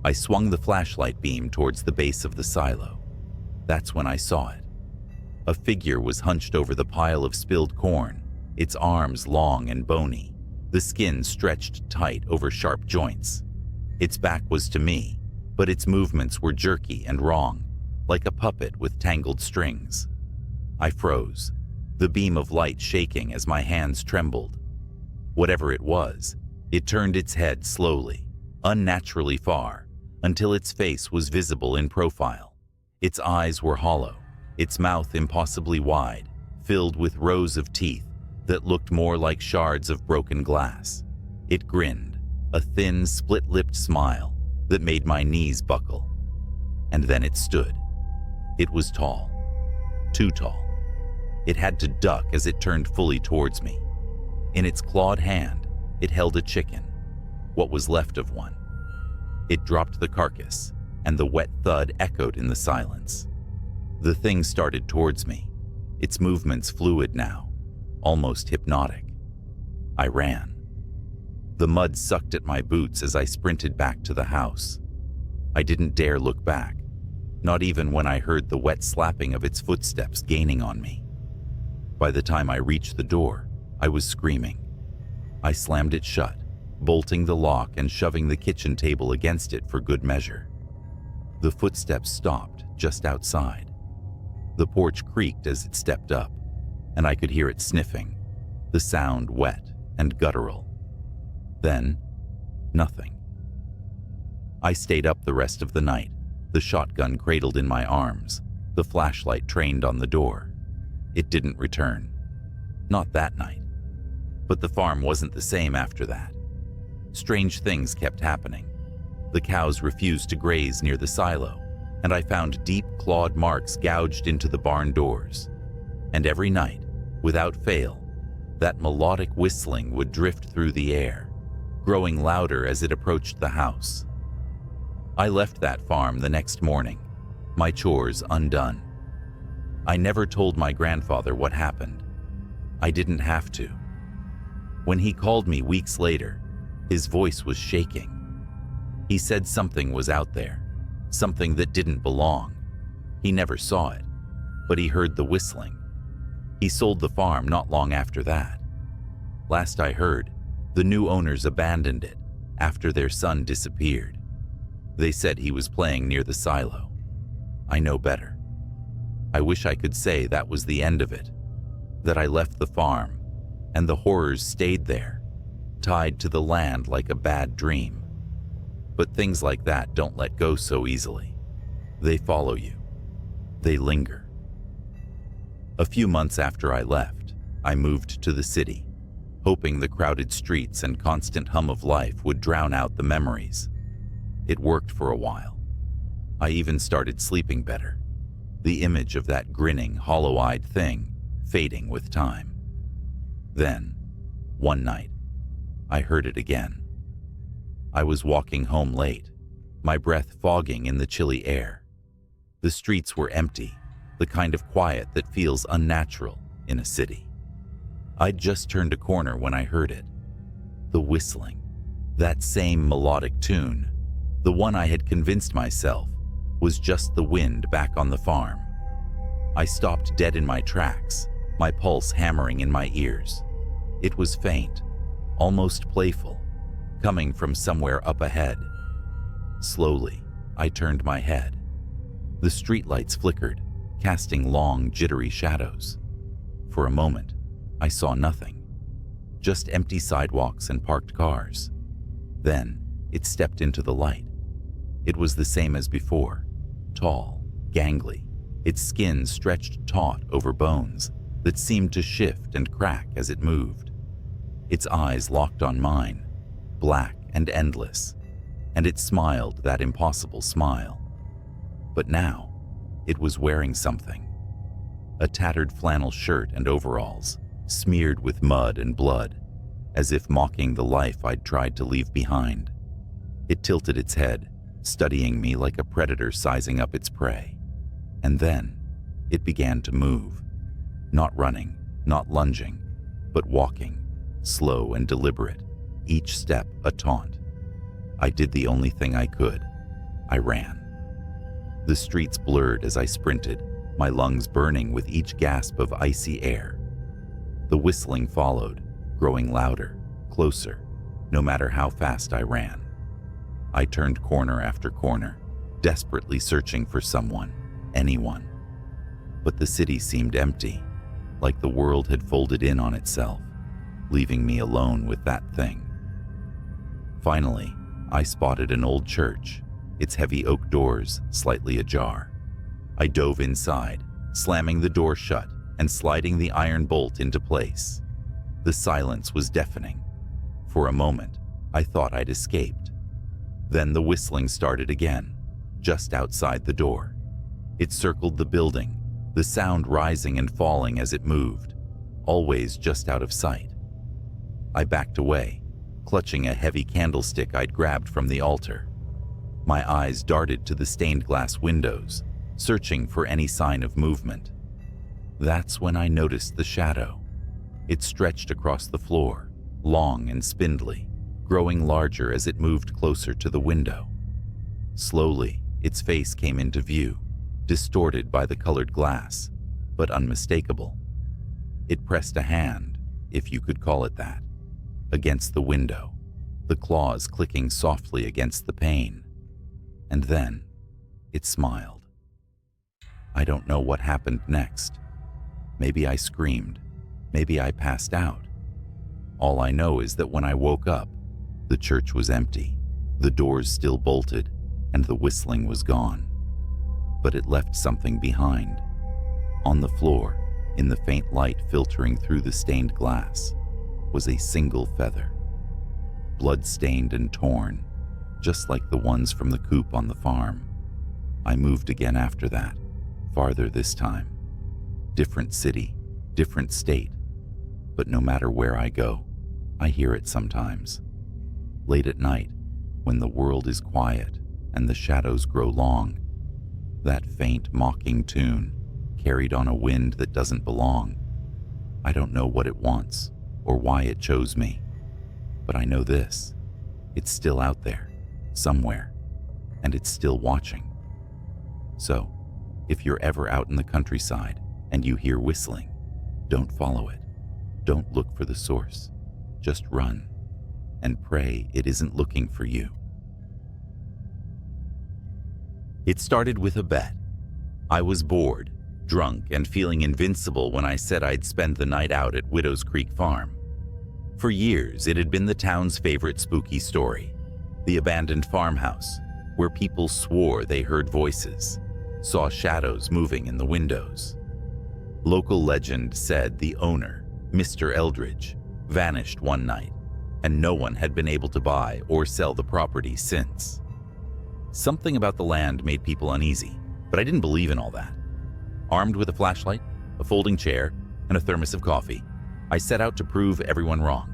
I swung the flashlight beam towards the base of the silo. That's when I saw it. A figure was hunched over the pile of spilled corn, its arms long and bony, the skin stretched tight over sharp joints. Its back was to me, but its movements were jerky and wrong, like a puppet with tangled strings. I froze, the beam of light shaking as my hands trembled. Whatever it was, it turned its head slowly, unnaturally far, until its face was visible in profile. Its eyes were hollow, its mouth impossibly wide, filled with rows of teeth that looked more like shards of broken glass. It grinned, a thin, split-lipped smile that made my knees buckle. And then it stood. It was tall, too tall. It had to duck as it turned fully towards me. In its clawed hand, it held a chicken, what was left of one. It dropped the carcass, and the wet thud echoed in the silence. The thing started towards me, its movements fluid now, almost hypnotic. I ran. The mud sucked at my boots as I sprinted back to the house. I didn't dare look back, not even when I heard the wet slapping of its footsteps gaining on me. By the time I reached the door, I was screaming. I slammed it shut, bolting the lock and shoving the kitchen table against it for good measure. The footsteps stopped just outside. The porch creaked as it stepped up, and I could hear it sniffing, the sound wet and guttural. Then, nothing. I stayed up the rest of the night, the shotgun cradled in my arms, the flashlight trained on the door. It didn't return. Not that night. But the farm wasn't the same after that. Strange things kept happening. The cows refused to graze near the silo, and I found deep clawed marks gouged into the barn doors. And every night, without fail, that melodic whistling would drift through the air, growing louder as it approached the house. I left that farm the next morning, my chores undone. I never told my grandfather what happened. I didn't have to. When he called me weeks later, his voice was shaking. He said something was out there, something that didn't belong. He never saw it, but he heard the whistling. He sold the farm not long after that. Last I heard, the new owners abandoned it after their son disappeared. They said he was playing near the silo. I know better. I wish I could say that was the end of it, that I left the farm, and the horrors stayed there, tied to the land like a bad dream. But things like that don't let go so easily. They follow you, They linger. A few months after I left, I moved to the city, hoping the crowded streets and constant hum of life would drown out the memories. It worked for a while. I even started sleeping better, the image of that grinning, hollow-eyed thing fading with time. Then, one night, I heard it again. I was walking home late, my breath fogging in the chilly air. The streets were empty, the kind of quiet that feels unnatural in a city. I'd just turned a corner when I heard it. The whistling, that same melodic tune, the one I had convinced myself was just the wind back on the farm. I stopped dead in my tracks, my pulse hammering in my ears. It was faint, almost playful, coming from somewhere up ahead. Slowly, I turned my head. The streetlights flickered, casting long, jittery shadows. For a moment, I saw nothing, just empty sidewalks and parked cars. Then, it stepped into the light. It was the same as before, tall, gangly, its skin stretched taut over bones that seemed to shift and crack as it moved. Its eyes locked on mine, black and endless, and it smiled that impossible smile. But now, it was wearing something. A tattered flannel shirt and overalls, smeared with mud and blood, as if mocking the life I'd tried to leave behind. It tilted its head, studying me like a predator sizing up its prey. And then, it began to move. Not running, not lunging, but walking, slow and deliberate, each step a taunt. I did the only thing I could. I ran. The streets blurred as I sprinted, my lungs burning with each gasp of icy air. The whistling followed, growing louder, closer, no matter how fast I ran. I turned corner after corner, desperately searching for someone, anyone. But the city seemed empty, like the world had folded in on itself, leaving me alone with that thing. Finally, I spotted an old church, its heavy oak doors slightly ajar. I dove inside, slamming the door shut and sliding the iron bolt into place. The silence was deafening. For a moment, I thought I'd escaped. Then the whistling started again, just outside the door. It circled the building, the sound rising and falling as it moved, always just out of sight. I backed away, clutching a heavy candlestick I'd grabbed from the altar. My eyes darted to the stained glass windows, searching for any sign of movement. That's when I noticed the shadow. It stretched across the floor, long and spindly, growing larger as it moved closer to the window. Slowly, its face came into view, distorted by the colored glass, but unmistakable. It pressed a hand, if you could call it that, against the window, the claws clicking softly against the pane. And then, it smiled. I don't know what happened next. Maybe I screamed. Maybe I passed out. All I know is that when I woke up, the church was empty, the doors still bolted, and the whistling was gone. But it left something behind. On the floor, in the faint light filtering through the stained glass, was a single feather. Blood-stained and torn, just like the ones from the coop on the farm. I moved again after that, farther this time. Different city, different state. But no matter where I go, I hear it sometimes. Late at night, when the world is quiet and the shadows grow long, that faint, mocking tune, carried on a wind that doesn't belong. I don't know what it wants or why it chose me, but I know this: it's still out there, somewhere, and it's still watching. So, if you're ever out in the countryside and you hear whistling, don't follow it. Don't look for the source. Just run and pray it isn't looking for you. It started with a bet. I was bored, drunk, and feeling invincible when I said I'd spend the night out at Widow's Creek Farm. For years, it had been the town's favorite spooky story, the abandoned farmhouse, where people swore they heard voices. saw shadows moving in the windows. Local legend said the owner, Mr. Eldridge, vanished one night, and no one had been able to buy or sell the property since. Something about the land made people uneasy, but I didn't believe in all that. Armed with a flashlight, a folding chair, and a thermos of coffee, I set out to prove everyone wrong.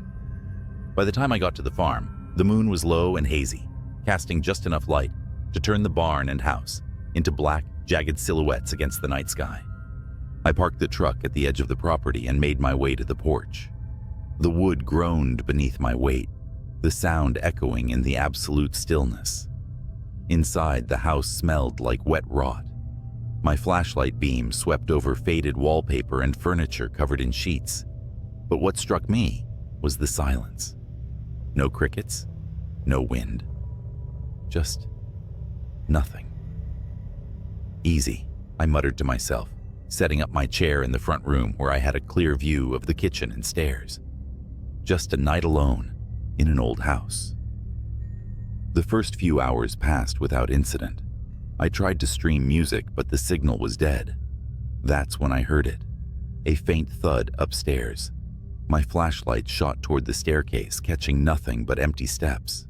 By the time I got to the farm, the moon was low and hazy, casting just enough light to turn the barn and house into black, jagged silhouettes against the night sky. I parked the truck at the edge of the property and made my way to the porch. The wood groaned beneath my weight, the sound echoing in the absolute stillness. Inside, the house smelled like wet rot. My flashlight beam swept over faded wallpaper and furniture covered in sheets. But what struck me was the silence. No crickets, no wind, just nothing. Easy, I muttered to myself, setting up my chair in the front room where I had a clear view of the kitchen and stairs. Just a night alone in an old house. The first few hours passed without incident. I tried to stream music, but the signal was dead. That's when I heard it. A faint thud upstairs. My flashlight shot toward the staircase, catching nothing but empty steps.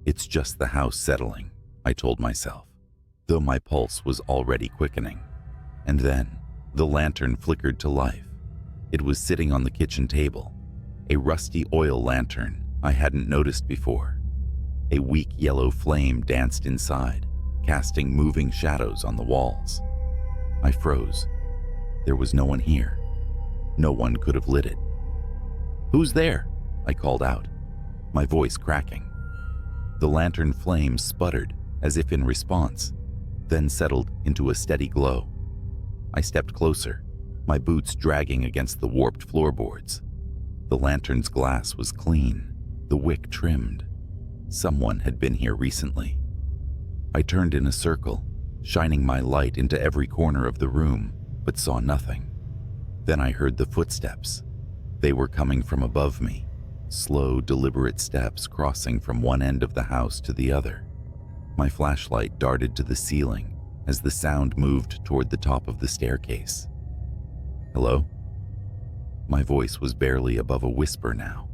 It's just the house settling, I told myself, though my pulse was already quickening. And then, the lantern flickered to life. It was sitting on the kitchen table, a rusty oil lantern I hadn't noticed before. A weak yellow flame danced inside, casting moving shadows on the walls. I froze. There was no one here. No one could have lit it. "Who's there?" I called out, my voice cracking. The lantern flame sputtered as if in response, then settled into a steady glow. I stepped closer, my boots dragging against the warped floorboards. The lantern's glass was clean, the wick trimmed. Someone had been here recently. I turned in a circle, shining my light into every corner of the room, but saw nothing. Then I heard the footsteps. They were coming from above me, slow, deliberate steps crossing from one end of the house to the other. My flashlight darted to the ceiling as the sound moved toward the top of the staircase. "Hello?" My voice was barely above a whisper now.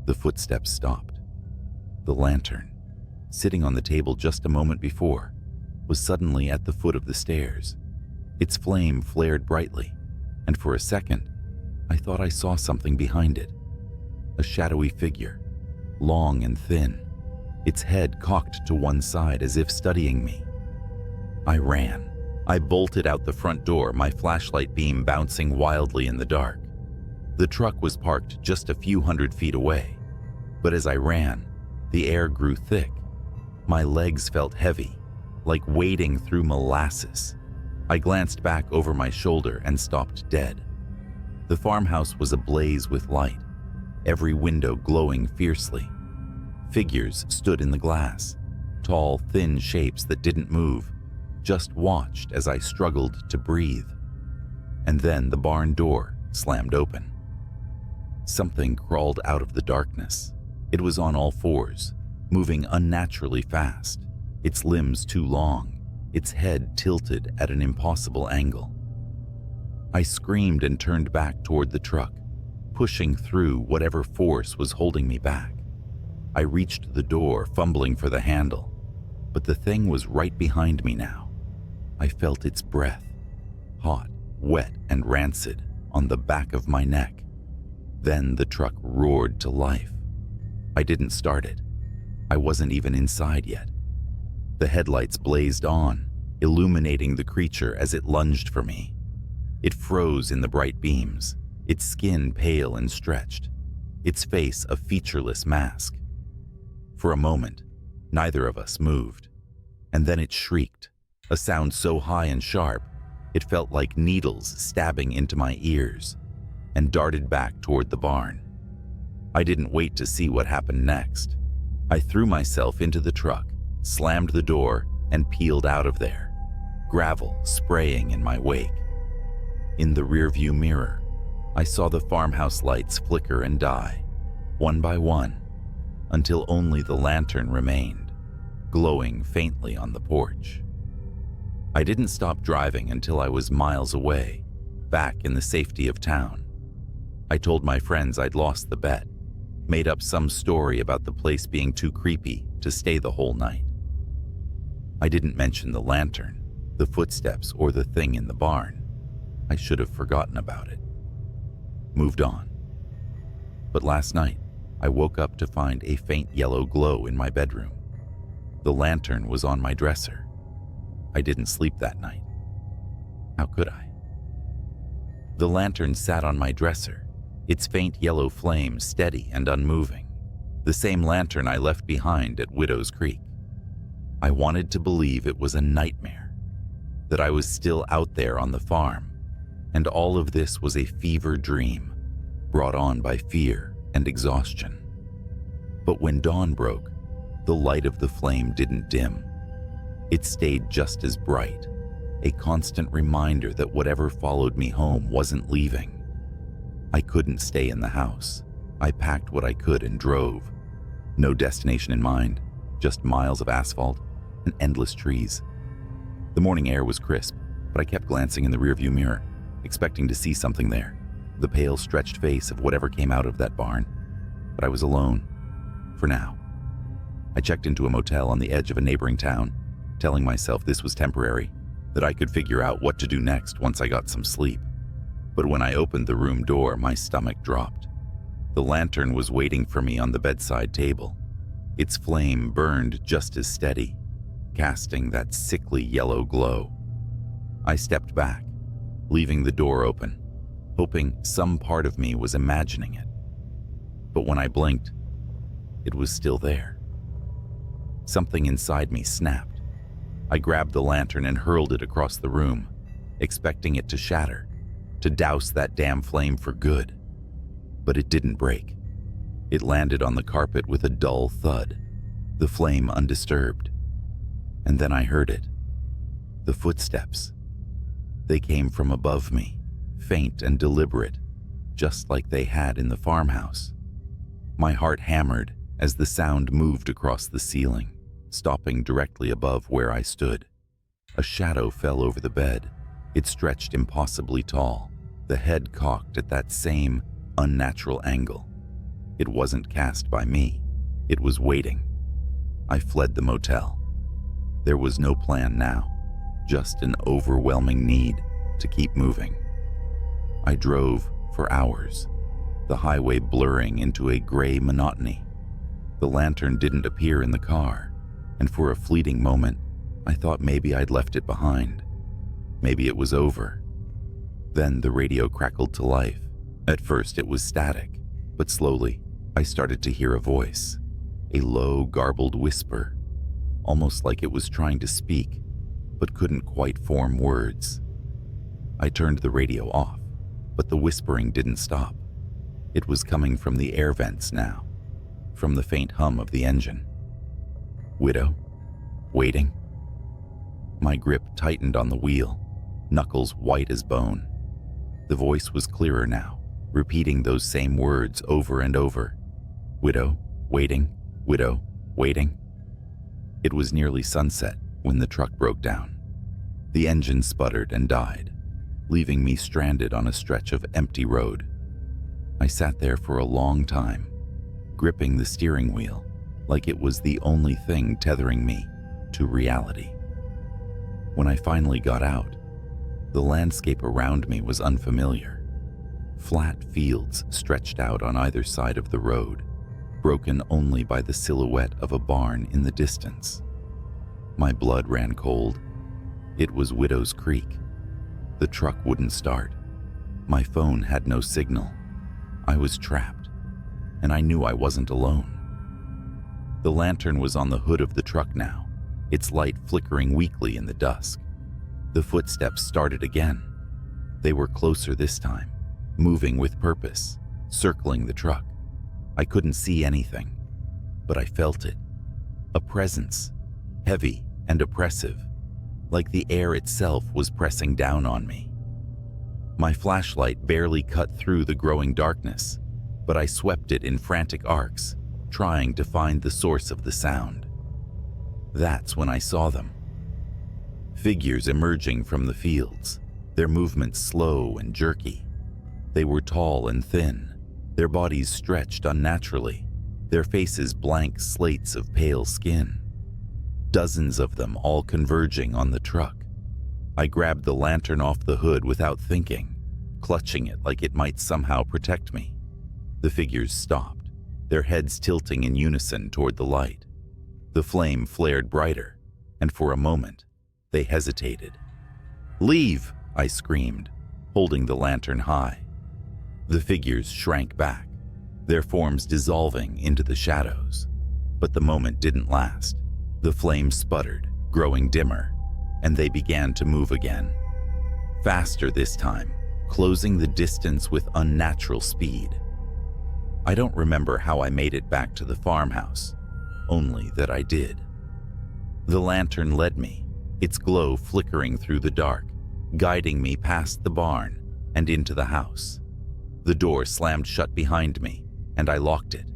The footsteps stopped. The lantern, sitting on the table just a moment before, was suddenly at the foot of the stairs. Its flame flared brightly, and for a second, I thought I saw something behind it. A shadowy figure, long and thin, its head cocked to one side as if studying me. I ran. I bolted out the front door, my flashlight beam bouncing wildly in the dark. The truck was parked just a few hundred feet away, but as I ran, the air grew thick. My legs felt heavy, like wading through molasses. I glanced back over my shoulder and stopped dead. The farmhouse was ablaze with light, every window glowing fiercely. Figures stood in the glass, tall, thin shapes that didn't move, just watched as I struggled to breathe. And then the barn door slammed open. Something crawled out of the darkness. It was on all fours, moving unnaturally fast, its limbs too long, its head tilted at an impossible angle. I screamed and turned back toward the truck, pushing through whatever force was holding me back. I reached the door, fumbling for the handle, but the thing was right behind me now. I felt its breath, hot, wet, and rancid, on the back of my neck. Then the truck roared to life. I didn't start it. I wasn't even inside yet. The headlights blazed on, illuminating the creature as it lunged for me. It froze in the bright beams, its skin pale and stretched, its face a featureless mask. For a moment, neither of us moved, and then it shrieked, a sound so high and sharp, it felt like needles stabbing into my ears, and darted back toward the barn. I didn't wait to see what happened next. I threw myself into the truck, slammed the door, and peeled out of there, gravel spraying in my wake. In the rearview mirror, I saw the farmhouse lights flicker and die, one by one, until only the lantern remained, glowing faintly on the porch. I didn't stop driving until I was miles away, back in the safety of town. I told my friends I'd lost the bet, made up some story about the place being too creepy to stay the whole night. I didn't mention the lantern, the footsteps, or the thing in the barn. I should have forgotten about it. Moved on. But last night, I woke up to find a faint yellow glow in my bedroom. The lantern was on my dresser. I didn't sleep that night. How could I? The lantern sat on my dresser, its faint yellow flame steady and unmoving, the same lantern I left behind at Widow's Creek. I wanted to believe it was a nightmare, that I was still out there on the farm, and all of this was a fever dream brought on by fear and exhaustion. But when dawn broke, the light of the flame didn't dim. It stayed just as bright, a constant reminder that whatever followed me home wasn't leaving. I couldn't stay in the house. I packed what I could and drove. No destination in mind, just miles of asphalt and endless trees. The morning air was crisp, but I kept glancing in the rearview mirror, expecting to see something there, the pale, stretched face of whatever came out of that barn. But I was alone, for now. I checked into a motel on the edge of a neighboring town, telling myself this was temporary, that I could figure out what to do next once I got some sleep. But when I opened the room door, my stomach dropped. The lantern was waiting for me on the bedside table. Its flame burned just as steady, casting that sickly yellow glow. I stepped back, leaving the door open, hoping some part of me was imagining it. But when I blinked, it was still there. Something inside me snapped. I grabbed the lantern and hurled it across the room, expecting it to shatter, to douse that damn flame for good. But it didn't break. It landed on the carpet with a dull thud, the flame undisturbed. And then I heard it. The footsteps. They came from above me, faint and deliberate, just like they had in the farmhouse. My heart hammered as the sound moved across the ceiling, stopping directly above where I stood. A shadow fell over the bed. It stretched impossibly tall, the head cocked at that same unnatural angle. It wasn't cast by me. It was waiting. I fled the motel. There was no plan now, just an overwhelming need to keep moving. I drove for hours, the highway blurring into a gray monotony. The lantern didn't appear in the car, and for a fleeting moment, I thought maybe I'd left it behind. Maybe it was over. Then the radio crackled to life. At first it was static, but slowly I started to hear a voice, a low, garbled whisper, almost like it was trying to speak, but couldn't quite form words. I turned the radio off, but the whispering didn't stop. It was coming from the air vents now, from the faint hum of the engine. Widow? Waiting? My grip tightened on the wheel, knuckles white as bone. The voice was clearer now, repeating those same words over and over. Widow, waiting, widow, waiting. It was nearly sunset when the truck broke down. The engine sputtered and died, leaving me stranded on a stretch of empty road. I sat there for a long time, gripping the steering wheel like it was the only thing tethering me to reality. When I finally got out, the landscape around me was unfamiliar. Flat fields stretched out on either side of the road, broken only by the silhouette of a barn in the distance. My blood ran cold. It was Widow's Creek. The truck wouldn't start. My phone had no signal. I was trapped, and I knew I wasn't alone. The lantern was on the hood of the truck now, its light flickering weakly in the dusk. The footsteps started again. They were closer this time, moving with purpose, circling the truck. I couldn't see anything, but I felt it. A presence, heavy and oppressive, like the air itself was pressing down on me. My flashlight barely cut through the growing darkness, but I swept it in frantic arcs, trying to find the source of the sound. That's when I saw them. Figures emerging from the fields, their movements slow and jerky. They were tall and thin, their bodies stretched unnaturally, their faces blank slates of pale skin. Dozens of them all converging on the truck. I grabbed the lantern off the hood without thinking, clutching it like it might somehow protect me. The figures stopped, their heads tilting in unison toward the light. The flame flared brighter, and for a moment, they hesitated. "Leave!" I screamed, holding the lantern high. The figures shrank back, their forms dissolving into the shadows. But the moment didn't last. The flame sputtered, growing dimmer, and they began to move again. Faster this time, closing the distance with unnatural speed. I don't remember how I made it back to the farmhouse, only that I did. The lantern led me, its glow flickering through the dark, guiding me past the barn and into the house. The door slammed shut behind me, and I locked it,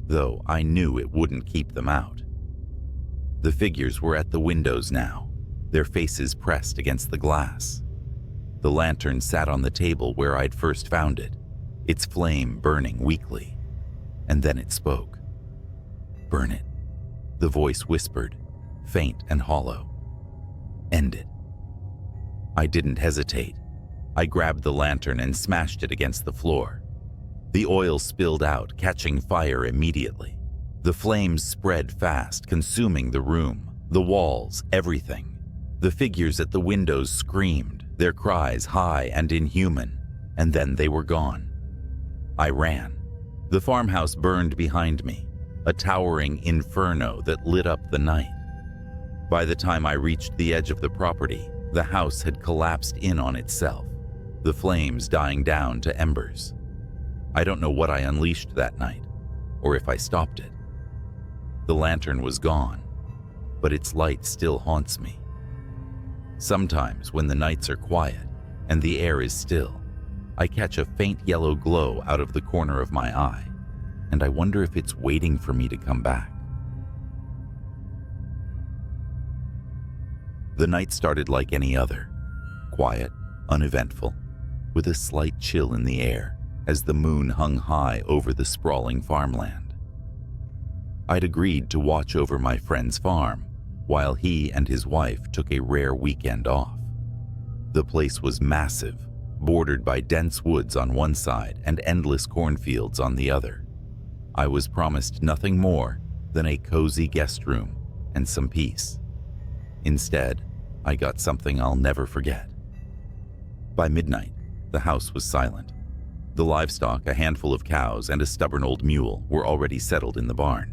though I knew it wouldn't keep them out. The figures were at the windows now, their faces pressed against the glass. The lantern sat on the table where I'd first found it, its flame burning weakly. And then it spoke. "Burn it," the voice whispered, faint and hollow. "End it." I didn't hesitate. I grabbed the lantern and smashed it against the floor. The oil spilled out, catching fire immediately. The flames spread fast, consuming the room, the walls, everything. The figures at the windows screamed, their cries high and inhuman, and then they were gone. I ran. The farmhouse burned behind me, a towering inferno that lit up the night. By the time I reached the edge of the property, the house had collapsed in on itself, the flames dying down to embers. I don't know what I unleashed that night, or if I stopped it. The lantern was gone, but its light still haunts me. Sometimes when the nights are quiet and the air is still, I catch a faint yellow glow out of the corner of my eye, and I wonder if it's waiting for me to come back. The night started like any other, quiet, uneventful, with a slight chill in the air as the moon hung high over the sprawling farmland. I'd agreed to watch over my friend's farm while he and his wife took a rare weekend off. The place was massive, bordered by dense woods on one side and endless cornfields on the other. I was promised nothing more than a cozy guest room and some peace. Instead, I got something I'll never forget. By midnight, the house was silent. The livestock, a handful of cows and a stubborn old mule, were already settled in the barn.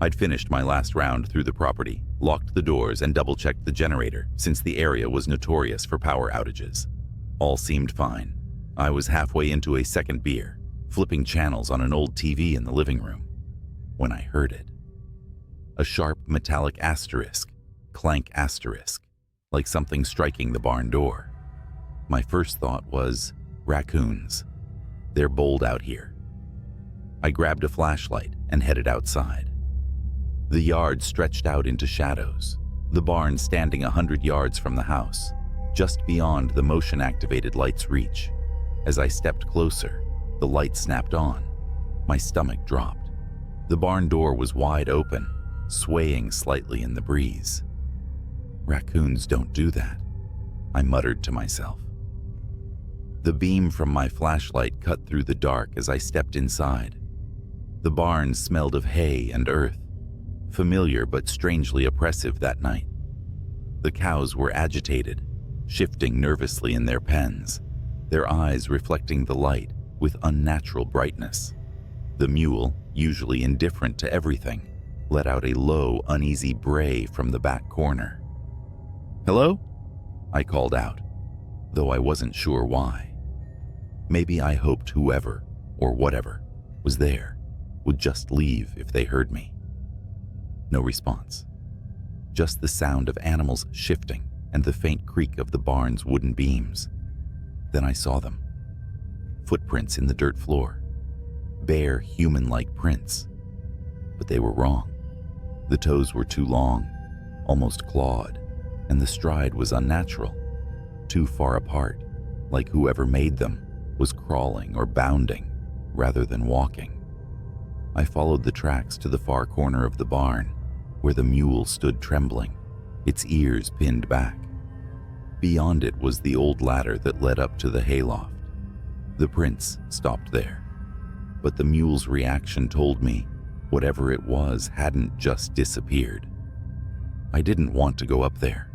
I'd finished my last round through the property, locked the doors, and double-checked the generator, since the area was notorious for power outages. All seemed fine. I was halfway into a second beer, flipping channels on an old TV in the living room, when I heard it. A sharp metallic asterisk, clank asterisk, like something striking the barn door. My first thought was, raccoons. They're bold out here. I grabbed a flashlight and headed outside. The yard stretched out into shadows, the barn standing 100 yards from the house, just beyond the motion-activated light's reach. As I stepped closer, the light snapped on. My stomach dropped. The barn door was wide open, swaying slightly in the breeze. Raccoons don't do that, I muttered to myself. The beam from my flashlight cut through the dark as I stepped inside. The barn smelled of hay and earth, familiar but strangely oppressive that night. The cows were agitated, shifting nervously in their pens, their eyes reflecting the light with unnatural brightness. The mule, usually indifferent to everything, let out a low, uneasy bray from the back corner. "Hello?" I called out, though I wasn't sure why. Maybe I hoped whoever, or whatever, was there would just leave if they heard me. No response. Just the sound of animals shifting and the faint creak of the barn's wooden beams. Then I saw them. Footprints in the dirt floor. Bare, human-like prints. But they were wrong. The toes were too long, almost clawed, and the stride was unnatural, too far apart, like whoever made them was crawling or bounding rather than walking. I followed the tracks to the far corner of the barn, where the mule stood trembling, its ears pinned back. Beyond it was the old ladder that led up to the hayloft. The prints stopped there, but the mule's reaction told me whatever it was hadn't just disappeared. I didn't want to go up there.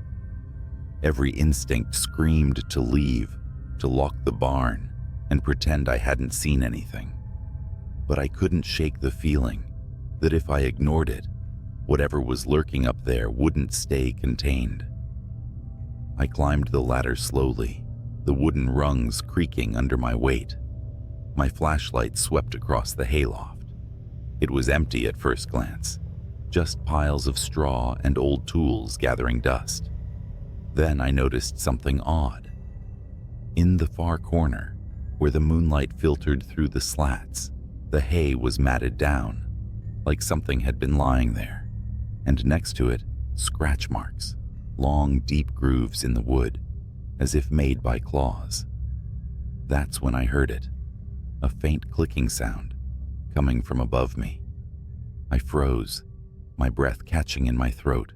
Every instinct screamed to leave, to lock the barn, and pretend I hadn't seen anything. But I couldn't shake the feeling that if I ignored it, whatever was lurking up there wouldn't stay contained. I climbed the ladder slowly, the wooden rungs creaking under my weight. My flashlight swept across the hayloft. It was empty at first glance, just piles of straw and old tools gathering dust. Then I noticed something odd. In the far corner, where the moonlight filtered through the slats, the hay was matted down, like something had been lying there, and next to it, scratch marks, long, deep grooves in the wood, as if made by claws. That's when I heard it, a faint clicking sound coming from above me. I froze, my breath catching in my throat.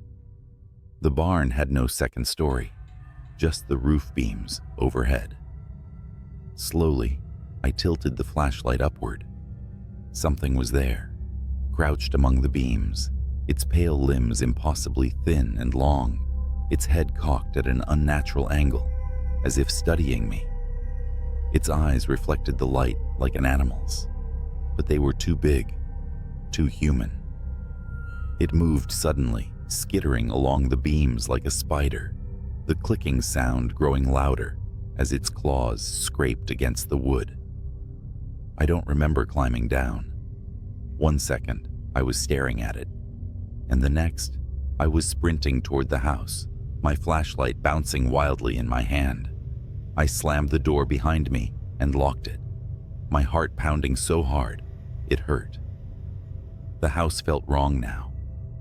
The barn had no second story, just the roof beams overhead. Slowly, I tilted the flashlight upward. Something was there, crouched among the beams, its pale limbs impossibly thin and long, its head cocked at an unnatural angle, as if studying me. Its eyes reflected the light like an animal's, but they were too big, too human. It moved suddenly, skittering along the beams like a spider, the clicking sound growing louder as its claws scraped against the wood. I don't remember climbing down. 1 second, I was staring at it, and the next, I was sprinting toward the house, my flashlight bouncing wildly in my hand. I slammed the door behind me and locked it, my heart pounding so hard it hurt. The house felt wrong now,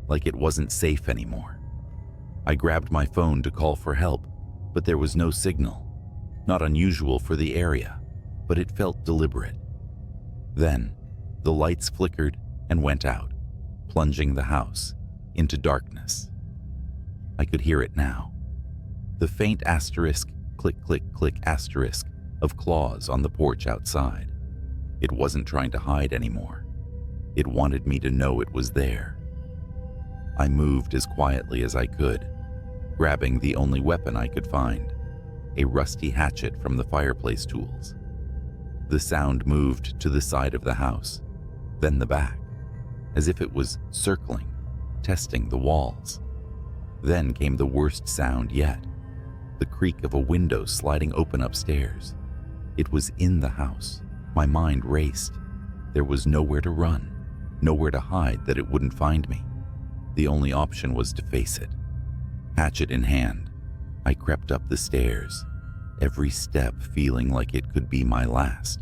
like it wasn't safe anymore. I grabbed my phone to call for help, but there was no signal. Not unusual for the area, but it felt deliberate. Then, the lights flickered and went out, plunging the house into darkness. I could hear it now. The faint asterisk, click, click, click asterisk of claws on the porch outside. It wasn't trying to hide anymore. It wanted me to know it was there. I moved as quietly as I could, grabbing the only weapon I could find, a rusty hatchet from the fireplace tools. The sound moved to the side of the house, then the back, as if it was circling, testing the walls. Then came the worst sound yet, the creak of a window sliding open upstairs. It was in the house. My mind raced. There was nowhere to run, nowhere to hide that it wouldn't find me. The only option was to face it. Hatchet in hand, I crept up the stairs, every step feeling like it could be my last.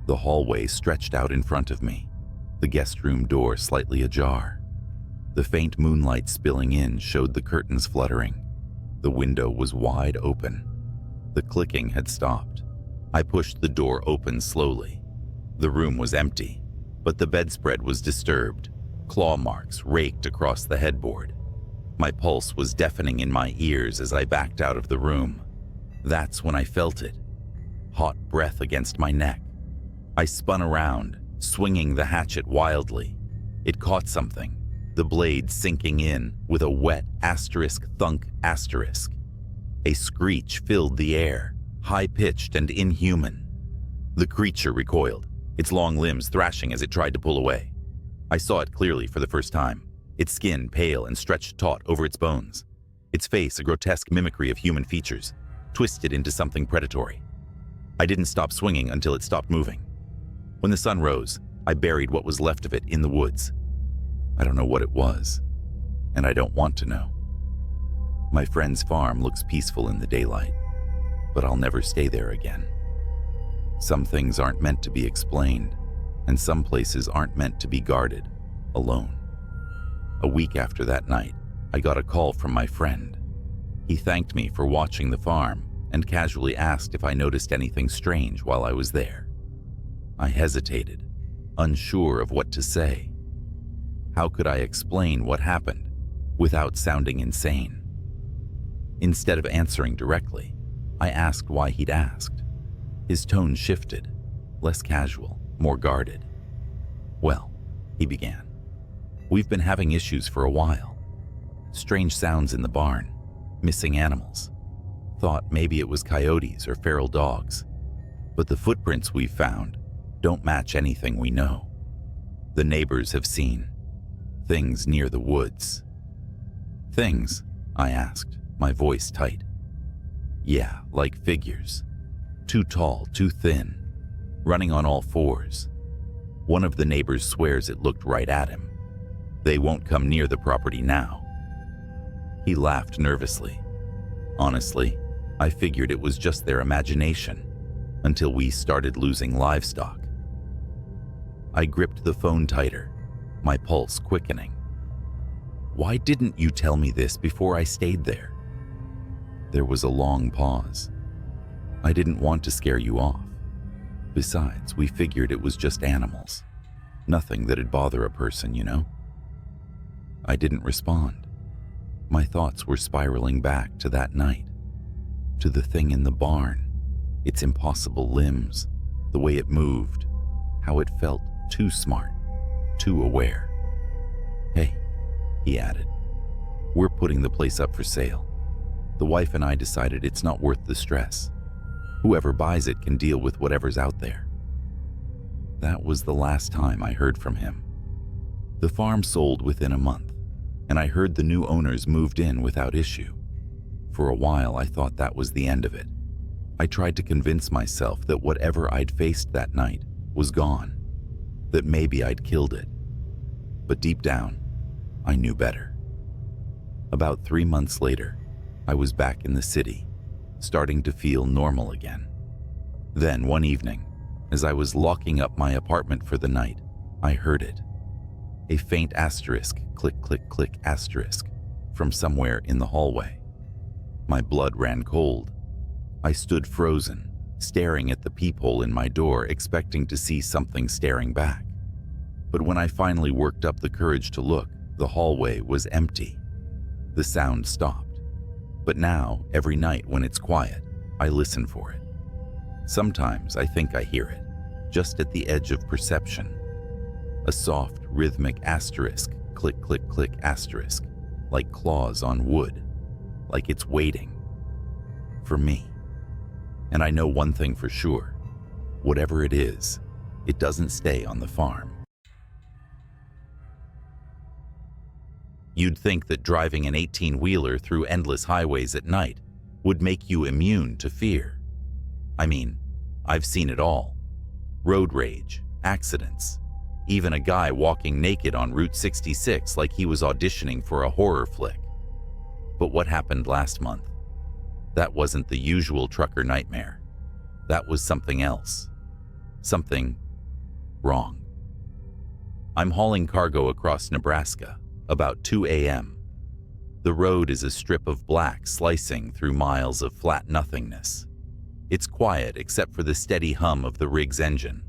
The hallway stretched out in front of me, the guest room door slightly ajar. The faint moonlight spilling in showed the curtains fluttering. The window was wide open. The clicking had stopped. I pushed the door open slowly. The room was empty, but the bedspread was disturbed. Claw marks raked across the headboard. My pulse was deafening in my ears as I backed out of the room. That's when I felt it. Hot breath against my neck. I spun around, swinging the hatchet wildly. It caught something, the blade sinking in with a wet asterisk thunk asterisk. A screech filled the air, high-pitched and inhuman. The creature recoiled, its long limbs thrashing as it tried to pull away. I saw it clearly for the first time, its skin pale and stretched taut over its bones, its face a grotesque mimicry of human features, twisted into something predatory. I didn't stop swinging until it stopped moving. When the sun rose, I buried what was left of it in the woods. I don't know what it was, and I don't want to know. My friend's farm looks peaceful in the daylight, but I'll never stay there again. Some things aren't meant to be explained, and some places aren't meant to be guarded, alone. A week after that night, I got a call from my friend. He thanked me for watching the farm and casually asked if I noticed anything strange while I was there. I hesitated, unsure of what to say. How could I explain what happened without sounding insane? Instead of answering directly, I asked why he'd asked. His tone shifted, less casual, more guarded. "Well," he began, "we've been having issues for a while. Strange sounds in the barn, missing animals. Thought maybe it was coyotes or feral dogs, but the footprints we've found don't match anything we know. The neighbors have seen things near the woods." "Things?" I asked, my voice tight. "Yeah, like figures. Too tall, too thin, running on all fours. One of the neighbors swears it looked right at him. They won't come near the property now." He laughed nervously. "Honestly, I figured it was just their imagination until we started losing livestock." I gripped the phone tighter, my pulse quickening. "Why didn't you tell me this before I stayed there?" There was a long pause. "I didn't want to scare you off. Besides, we figured it was just animals. Nothing that'd bother a person, you know?" I didn't respond. My thoughts were spiraling back to that night, to the thing in the barn, its impossible limbs, the way it moved, how it felt too smart, too aware. "Hey," he added, "we're putting the place up for sale. The wife and I decided it's not worth the stress. Whoever buys it can deal with whatever's out there." That was the last time I heard from him. The farm sold within a month, and I heard the new owners moved in without issue. For a while, I thought that was the end of it. I tried to convince myself that whatever I'd faced that night was gone, that maybe I'd killed it. But deep down, I knew better. About 3 months later, I was back in the city, starting to feel normal again. Then one evening, as I was locking up my apartment for the night, I heard it. A faint asterisk, click, click, click, asterisk, from somewhere in the hallway. My blood ran cold. I stood frozen, staring at the peephole in my door, expecting to see something staring back. But when I finally worked up the courage to look, the hallway was empty. The sound stopped. But now, every night when it's quiet, I listen for it. Sometimes I think I hear it, just at the edge of perception. A soft, rhythmic asterisk, click, click, click, asterisk, like claws on wood, like it's waiting for me. And I know one thing for sure: whatever it is, it doesn't stay on the farm. You'd think that driving an 18-wheeler through endless highways at night would make you immune to fear. I mean, I've seen it all. Road rage, accidents, even a guy walking naked on Route 66 like he was auditioning for a horror flick. But what happened last month? That wasn't the usual trucker nightmare. That was something else. Something wrong. I'm hauling cargo across Nebraska, about 2 a.m. The road is a strip of black slicing through miles of flat nothingness. It's quiet except for the steady hum of the rig's engine,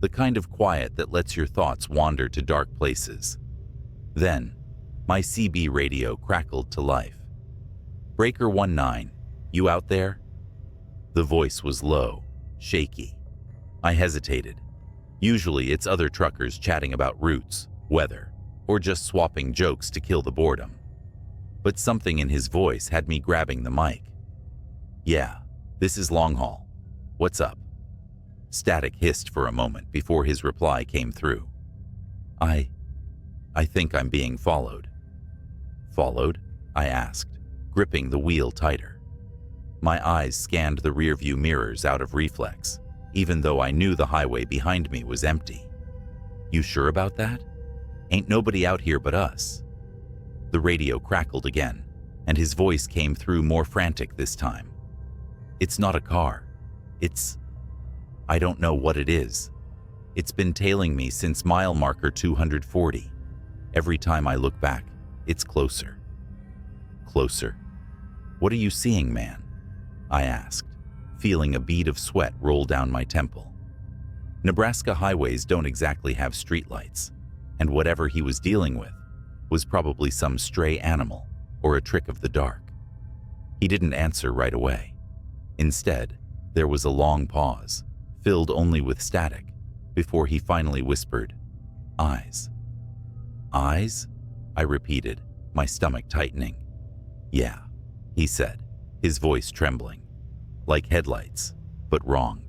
the kind of quiet that lets your thoughts wander to dark places. Then, my CB radio crackled to life. "Breaker 19, you out there?" The voice was low, shaky. I hesitated. Usually it's other truckers chatting about routes, weather, or just swapping jokes to kill the boredom. But something in his voice had me grabbing the mic. "Yeah, this is Long Haul. What's up?" Static hissed for a moment before his reply came through. I think I'm being followed." "Followed?" I asked, gripping the wheel tighter. My eyes scanned the rearview mirrors out of reflex, even though I knew the highway behind me was empty. "You sure about that? Ain't nobody out here but us." The radio crackled again, and his voice came through more frantic this time. "It's not a car. I don't know what it is. It's been tailing me since mile marker 240. Every time I look back, it's closer. Closer." "What are you seeing, man?" I asked, feeling a bead of sweat roll down my temple. Nebraska highways don't exactly have streetlights, and whatever he was dealing with was probably some stray animal or a trick of the dark. He didn't answer right away. Instead, there was a long pause, filled only with static, before he finally whispered, "Eyes." "Eyes?" I repeated, my stomach tightening. "Yeah," he said, his voice trembling. "Like headlights, but wrong.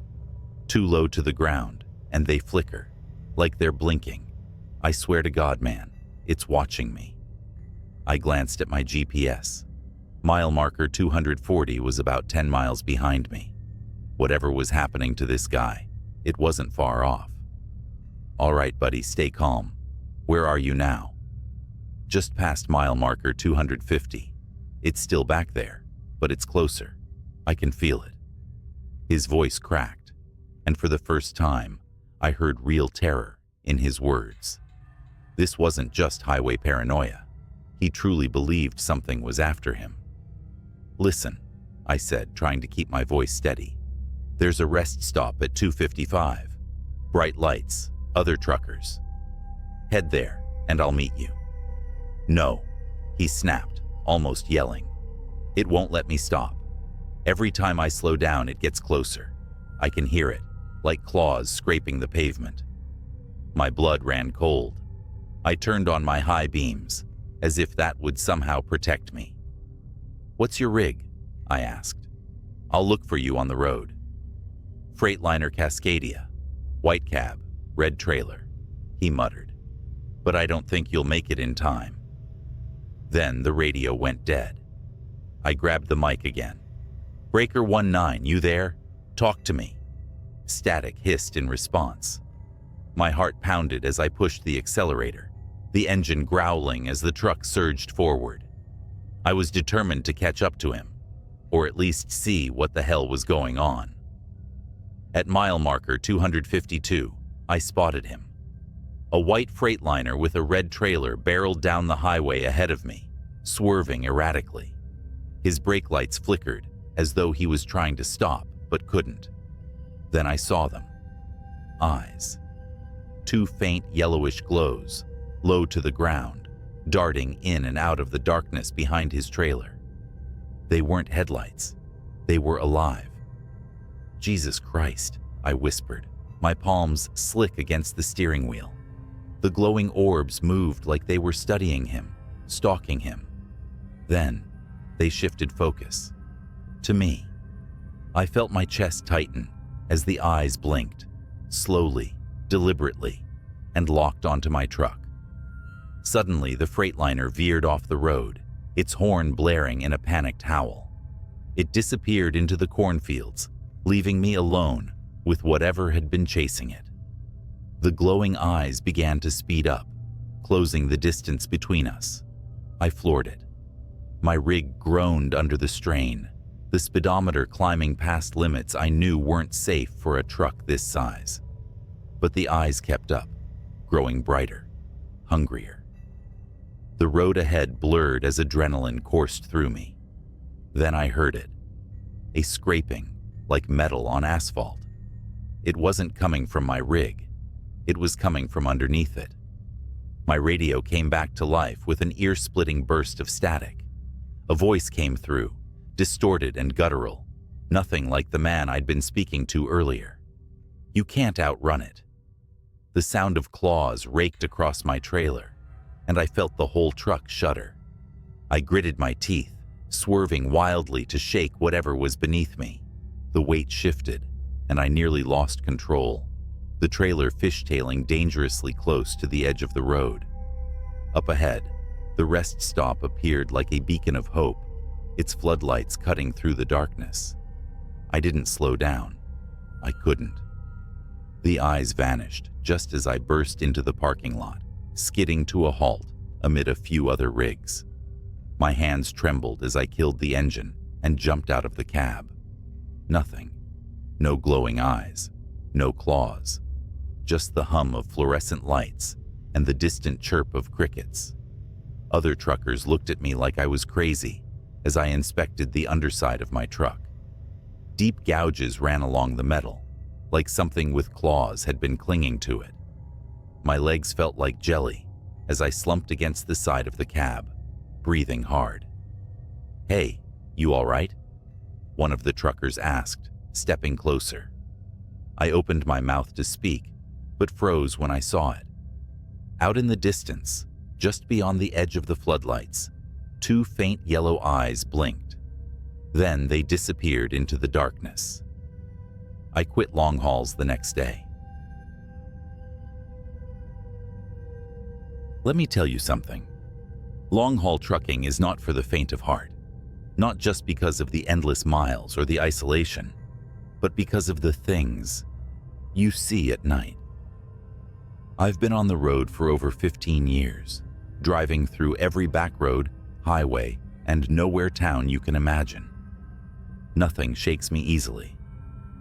Too low to the ground, and they flicker, like they're blinking. I swear to God, man, it's watching me." I glanced at my GPS. Mile marker 240 was about 10 miles behind me. Whatever was happening to this guy, it wasn't far off. "All right, buddy, stay calm. Where are you now?" "Just past mile marker 250. It's still back there, but it's closer. I can feel it." His voice cracked, and for the first time, I heard real terror in his words. This wasn't just highway paranoia. He truly believed something was after him. "Listen," I said, trying to keep my voice steady. "There's a rest stop at 255. Bright lights, other truckers. Head there, and I'll meet you." "No," he snapped, almost yelling. "It won't let me stop. Every time I slow down, it gets closer. I can hear it, like claws scraping the pavement." My blood ran cold. I turned on my high beams, as if that would somehow protect me. "What's your rig?" I asked. "I'll look for you on the road." "Freightliner Cascadia. White cab, red trailer," he muttered. "But I don't think you'll make it in time." Then the radio went dead. I grabbed the mic again. "Breaker 19, you there? Talk to me." Static hissed in response. My heart pounded as I pushed the accelerator, the engine growling as the truck surged forward. I was determined to catch up to him, or at least see what the hell was going on. At mile marker 252, I spotted him. A white Freightliner with a red trailer barreled down the highway ahead of me, swerving erratically. His brake lights flickered, as though he was trying to stop, but couldn't. Then I saw them. Eyes. Two faint yellowish glows, low to the ground, darting in and out of the darkness behind his trailer. They weren't headlights. They were alive. "Jesus Christ," I whispered, my palms slick against the steering wheel. The glowing orbs moved like they were studying him, stalking him. Then, they shifted focus. To me. I felt my chest tighten as the eyes blinked, slowly, deliberately, and locked onto my truck. Suddenly, the Freightliner veered off the road, its horn blaring in a panicked howl. It disappeared into the cornfields, leaving me alone with whatever had been chasing it. The glowing eyes began to speed up, closing the distance between us. I floored it. My rig groaned under the strain, the speedometer climbing past limits I knew weren't safe for a truck this size. But the eyes kept up, growing brighter, hungrier. The road ahead blurred as adrenaline coursed through me. Then I heard it. A scraping, like metal on asphalt. It wasn't coming from my rig. It was coming from underneath it. My radio came back to life with an ear-splitting burst of static. A voice came through, distorted and guttural, nothing like the man I'd been speaking to earlier. "You can't outrun it." The sound of claws raked across my trailer, and I felt the whole truck shudder. I gritted my teeth, swerving wildly to shake whatever was beneath me. The weight shifted, and I nearly lost control, the trailer fishtailing dangerously close to the edge of the road. Up ahead, the rest stop appeared like a beacon of hope, its floodlights cutting through the darkness. I didn't slow down. I couldn't. The eyes vanished just as I burst into the parking lot, skidding to a halt amid a few other rigs. My hands trembled as I killed the engine and jumped out of the cab. Nothing. No glowing eyes. No claws. Just the hum of fluorescent lights and the distant chirp of crickets. Other truckers looked at me like I was crazy, as I inspected the underside of my truck. Deep gouges ran along the metal, like something with claws had been clinging to it. My legs felt like jelly as I slumped against the side of the cab, breathing hard. "Hey, you all right?" one of the truckers asked, stepping closer. I opened my mouth to speak, but froze when I saw it. Out in the distance, just beyond the edge of the floodlights, two faint yellow eyes blinked. Then they disappeared into the darkness. I quit long hauls the next day. Let me tell you something. Long-haul trucking is not for the faint of heart, not just because of the endless miles or the isolation, but because of the things you see at night. I've been on the road for over 15 years, driving through every back road, highway, and nowhere town you can imagine. Nothing shakes me easily,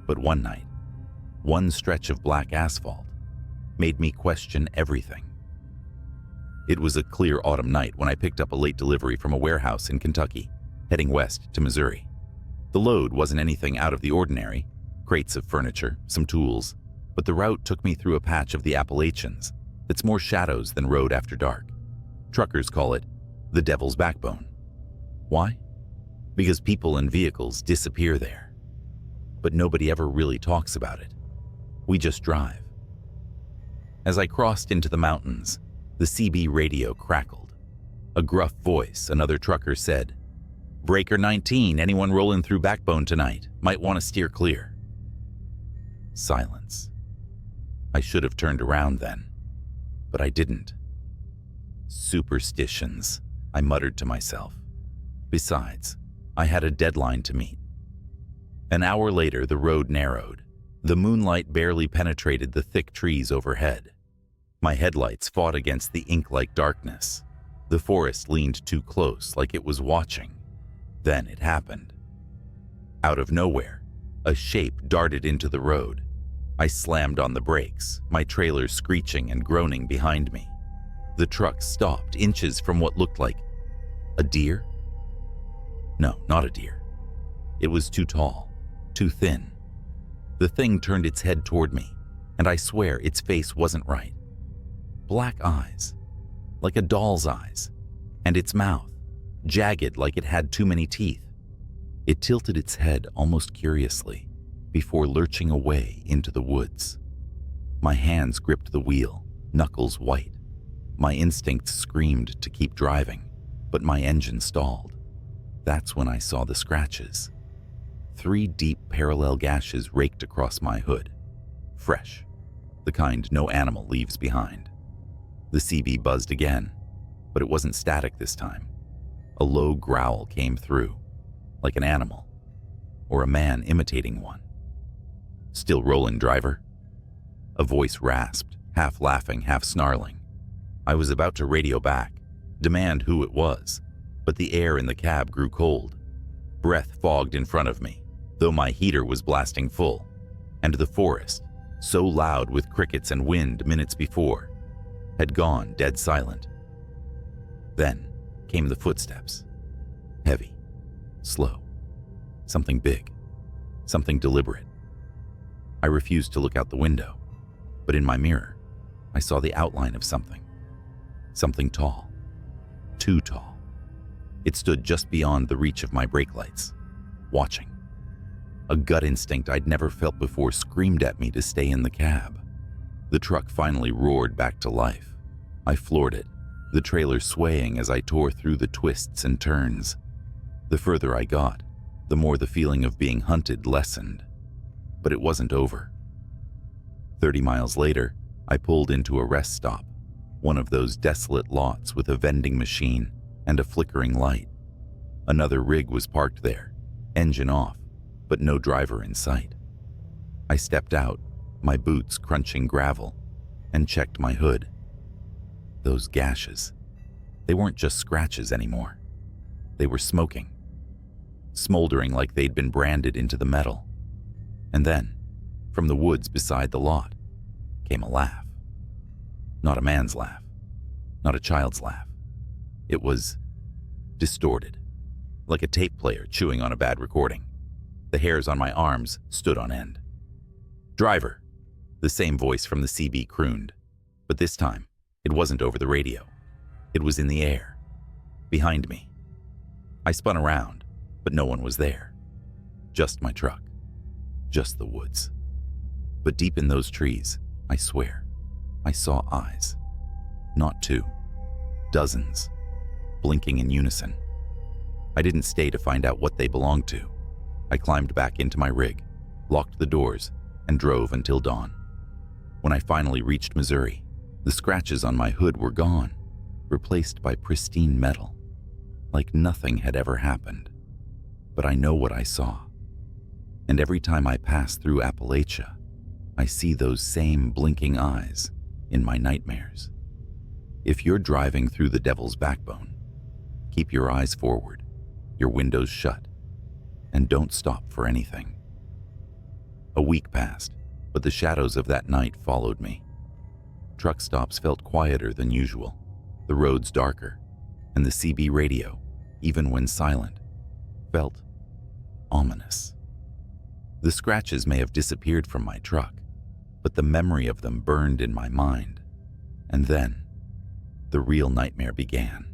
but one night, one stretch of black asphalt made me question everything. It was a clear autumn night when I picked up a late delivery from a warehouse in Kentucky, heading west to Missouri. The load wasn't anything out of the ordinary, crates of furniture, some tools, but the route took me through a patch of the Appalachians that's more shadows than road after dark. Truckers call it the Devil's Backbone. Why? Because people and vehicles disappear there. But nobody ever really talks about it. We just drive. As I crossed into the mountains, the CB radio crackled. A gruff voice, another trucker said, "Breaker 19, anyone rolling through Backbone tonight might want to steer clear." Silence. I should have turned around then, but I didn't. Superstitions, I muttered to myself. Besides, I had a deadline to meet. An hour later, the road narrowed. The moonlight barely penetrated the thick trees overhead. My headlights fought against the ink-like darkness. The forest leaned too close, like it was watching. Then it happened. Out of nowhere, a shape darted into the road. I slammed on the brakes, my trailer screeching and groaning behind me. The truck stopped inches from what looked like a deer? No, not a deer. It was too tall, too thin. The thing turned its head toward me, and I swear its face wasn't right. Black eyes, like a doll's eyes, and its mouth, jagged like it had too many teeth. It tilted its head almost curiously before lurching away into the woods. My hands gripped the wheel, knuckles white. My instincts screamed to keep driving, but my engine stalled. That's when I saw the scratches. 3 deep parallel gashes raked across my hood. Fresh, the kind no animal leaves behind. The CB buzzed again, but it wasn't static this time. A low growl came through, like an animal, or a man imitating one. "Still rolling, driver?" A voice rasped, half laughing, half snarling. I was about to radio back, demand who it was, but the air in the cab grew cold. Breath fogged in front of me, though my heater was blasting full, and the forest, so loud with crickets and wind minutes before, had gone dead silent. Then came the footsteps. Heavy, slow, something big, something deliberate. I refused to look out the window, but in my mirror, I saw the outline of something. Something tall, too tall. It stood just beyond the reach of my brake lights, watching. A gut instinct I'd never felt before screamed at me to stay in the cab. The truck finally roared back to life. I floored it, the trailer swaying as I tore through the twists and turns. The further I got, the more the feeling of being hunted lessened. But it wasn't over. 30 miles later, I pulled into a rest stop, one of those desolate lots with a vending machine and a flickering light. Another rig was parked there, engine off, but no driver in sight. I stepped out, my boots crunching gravel, and checked my hood. Those gashes, they weren't just scratches anymore. They were smoking, smoldering like they'd been branded into the metal. And then, from the woods beside the lot, came a laugh. Not a man's laugh, not a child's laugh. It was distorted, like a tape player chewing on a bad recording. The hairs on my arms stood on end. "Driver," the same voice from the CB crooned, but this time it wasn't over the radio. It was in the air, behind me. I spun around, but no one was there. Just my truck. Just the woods. But deep in those trees, I swear, I saw eyes. Not two. Dozens. Blinking in unison. I didn't stay to find out what they belonged to. I climbed back into my rig, locked the doors, and drove until dawn. When I finally reached Missouri, the scratches on my hood were gone, replaced by pristine metal, like nothing had ever happened. But I know what I saw. And every time I pass through Appalachia, I see those same blinking eyes in my nightmares. If you're driving through the Devil's Backbone, keep your eyes forward, your windows shut, and don't stop for anything. A week passed, but the shadows of that night followed me. Truck stops felt quieter than usual, the roads darker, and the CB radio, even when silent, felt ominous. The scratches may have disappeared from my truck, but the memory of them burned in my mind. And then, the real nightmare began.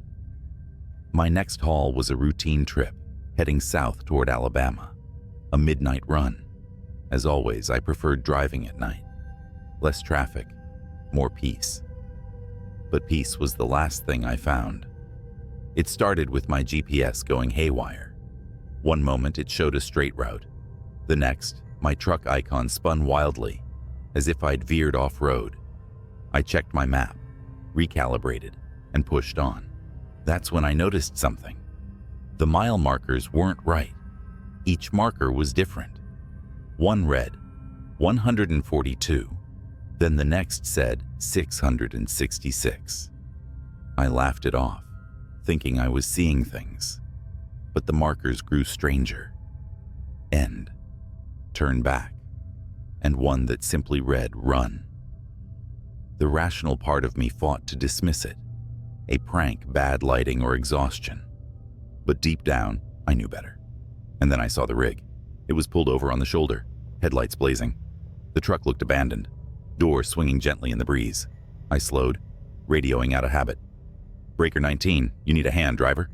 My next haul was a routine trip, heading south toward Alabama, a midnight run. As always, I preferred driving at night. Less traffic, more peace. But peace was the last thing I found. It started with my GPS going haywire. One moment it showed a straight route. The next, my truck icon spun wildly, as if I'd veered off-road. I checked my map, recalibrated, and pushed on. That's when I noticed something. The mile markers weren't right. Each marker was different. One read 142, then the next said 666. I laughed it off, thinking I was seeing things. But the markers grew stranger. End. Turn back. And one that simply read run. The rational part of me fought to dismiss it. A prank, bad lighting, or exhaustion. But deep down, I knew better. And then I saw the rig. It was pulled over on the shoulder, headlights blazing. The truck looked abandoned, doors swinging gently in the breeze. I slowed, radioing out of habit. "Breaker 19, you need a hand, driver."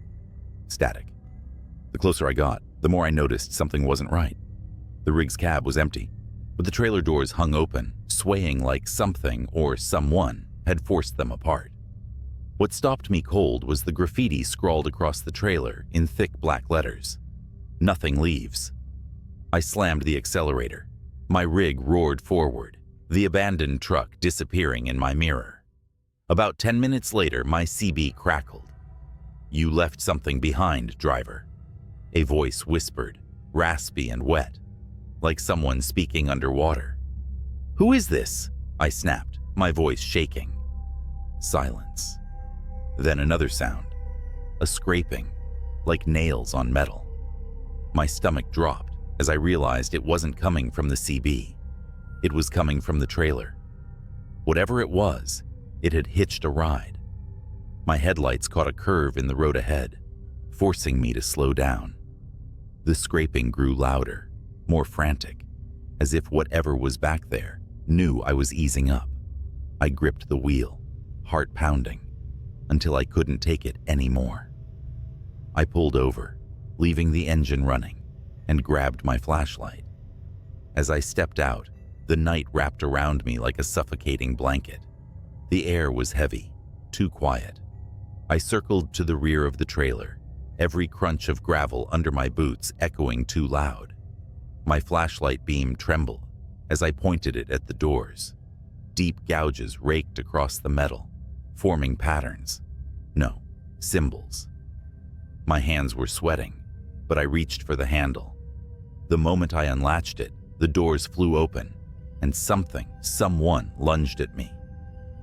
Static. The closer I got, the more I noticed something wasn't right. The rig's cab was empty, but the trailer doors hung open, swaying like something or someone had forced them apart. What stopped me cold was the graffiti scrawled across the trailer in thick black letters. "Nothing leaves." I slammed the accelerator. My rig roared forward, the abandoned truck disappearing in my mirror. About 10 minutes later, my CB crackled. "You left something behind, driver." A voice whispered, raspy and wet, like someone speaking underwater. "Who is this?" I snapped, my voice shaking. Silence. Then another sound, a scraping, like nails on metal. My stomach dropped as I realized it wasn't coming from the CB. It was coming from the trailer. Whatever it was, it had hitched a ride. My headlights caught a curve in the road ahead, forcing me to slow down. The scraping grew louder, more frantic, as if whatever was back there knew I was easing up. I gripped the wheel, heart pounding, until I couldn't take it anymore. I pulled over, leaving the engine running, and grabbed my flashlight. As I stepped out, the night wrapped around me like a suffocating blanket. The air was heavy, too quiet. I circled to the rear of the trailer, every crunch of gravel under my boots echoing too loud. My flashlight beam trembled as I pointed it at the doors. Deep gouges raked across the metal, forming patterns. No, symbols. My hands were sweating, but I reached for the handle. The moment I unlatched it, the doors flew open, and someone lunged at me.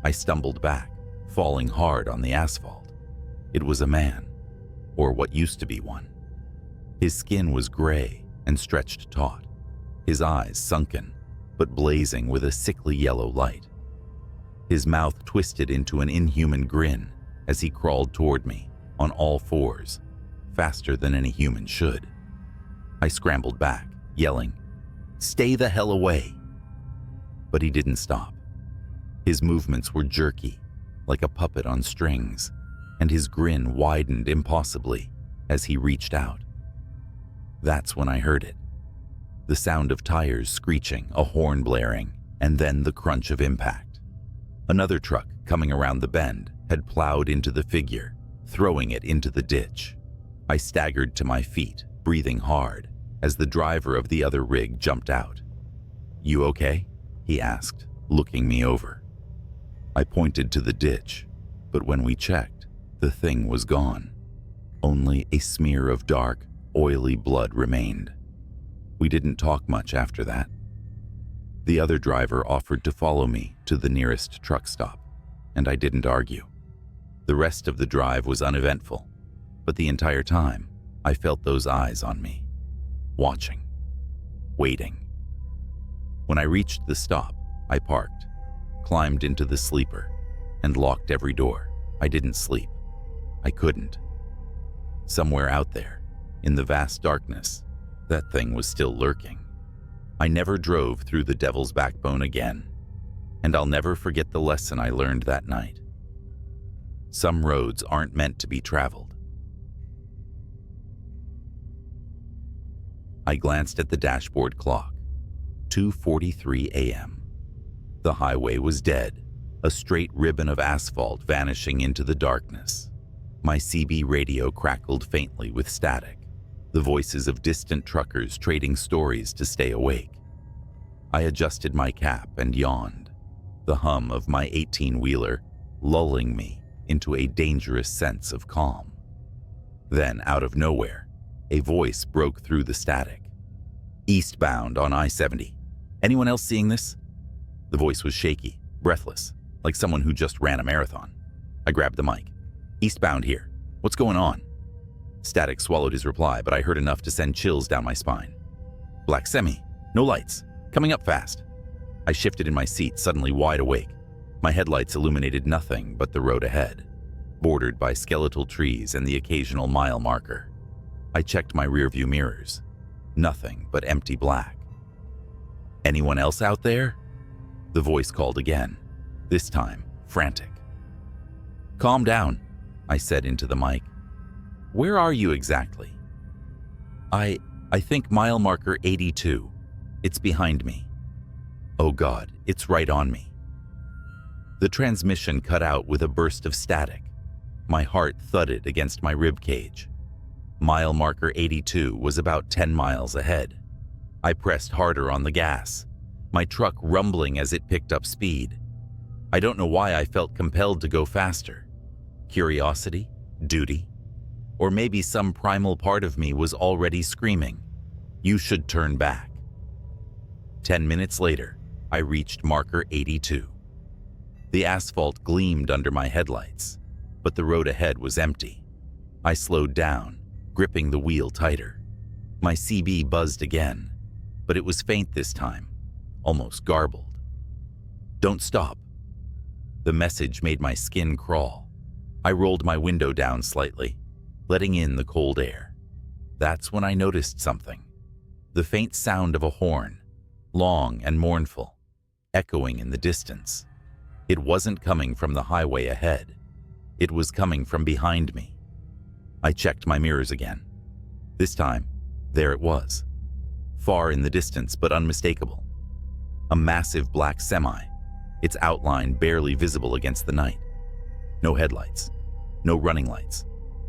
I stumbled back, falling hard on the asphalt. It was a man, or what used to be one. His skin was gray and stretched taut, his eyes sunken, but blazing with a sickly yellow light. His mouth twisted into an inhuman grin as he crawled toward me on all fours, faster than any human should. I scrambled back, yelling, "Stay the hell away!" But he didn't stop. His movements were jerky, like a puppet on strings, and his grin widened impossibly as he reached out. That's when I heard it. The sound of tires screeching, a horn blaring, and then the crunch of impact. Another truck coming around the bend had plowed into the figure, throwing it into the ditch. I staggered to my feet, breathing hard, as the driver of the other rig jumped out. "You okay?" he asked, looking me over. I pointed to the ditch, but when we checked, the thing was gone. Only a smear of dark, oily blood remained. We didn't talk much after that. The other driver offered to follow me to the nearest truck stop, and I didn't argue. The rest of the drive was uneventful, but the entire time, I felt those eyes on me, watching, waiting. When I reached the stop, I parked, climbed into the sleeper, and locked every door. I didn't sleep. I couldn't. Somewhere out there, in the vast darkness, that thing was still lurking. I never drove through the Devil's Backbone again, and I'll never forget the lesson I learned that night. Some roads aren't meant to be traveled. I glanced at the dashboard clock. 2:43 a.m. The highway was dead, a straight ribbon of asphalt vanishing into the darkness. My CB radio crackled faintly with static, the voices of distant truckers trading stories to stay awake. I adjusted my cap and yawned, the hum of my 18-wheeler lulling me into a dangerous sense of calm. Then, out of nowhere, a voice broke through the static. "Eastbound on I-70. Anyone else seeing this?" The voice was shaky, breathless, like someone who just ran a marathon. I grabbed the mic. "Eastbound here. What's going on?" Static swallowed his reply, but I heard enough to send chills down my spine. "Black semi. No lights. Coming up fast." I shifted in my seat, suddenly wide awake. My headlights illuminated nothing but the road ahead, bordered by skeletal trees and the occasional mile marker. I checked my rearview mirrors. Nothing but empty black. "Anyone else out there?" The voice called again, this time frantic. "Calm down," I said into the mic. "Where are you exactly?" I think mile marker 82. It's behind me." "Oh God, it's right on me." The transmission cut out with a burst of static. My heart thudded against my rib cage. Mile marker 82 was about 10 miles ahead. I pressed harder on the gas, my truck rumbling as it picked up speed. I don't know why I felt compelled to go faster. Curiosity? Duty? Or maybe some primal part of me was already screaming, "You should turn back." 10 minutes later, I reached marker 82. The asphalt gleamed under my headlights, but the road ahead was empty. I slowed down, gripping the wheel tighter. My CB buzzed again, but it was faint this time, almost garbled. "Don't stop." The message made my skin crawl. I rolled my window down slightly, letting in the cold air. That's when I noticed something. The faint sound of a horn, long and mournful, echoing in the distance. It wasn't coming from the highway ahead. It was coming from behind me. I checked my mirrors again. This time, there it was. Far in the distance, but unmistakable. A massive black semi, its outline barely visible against the night. No headlights, no running lights,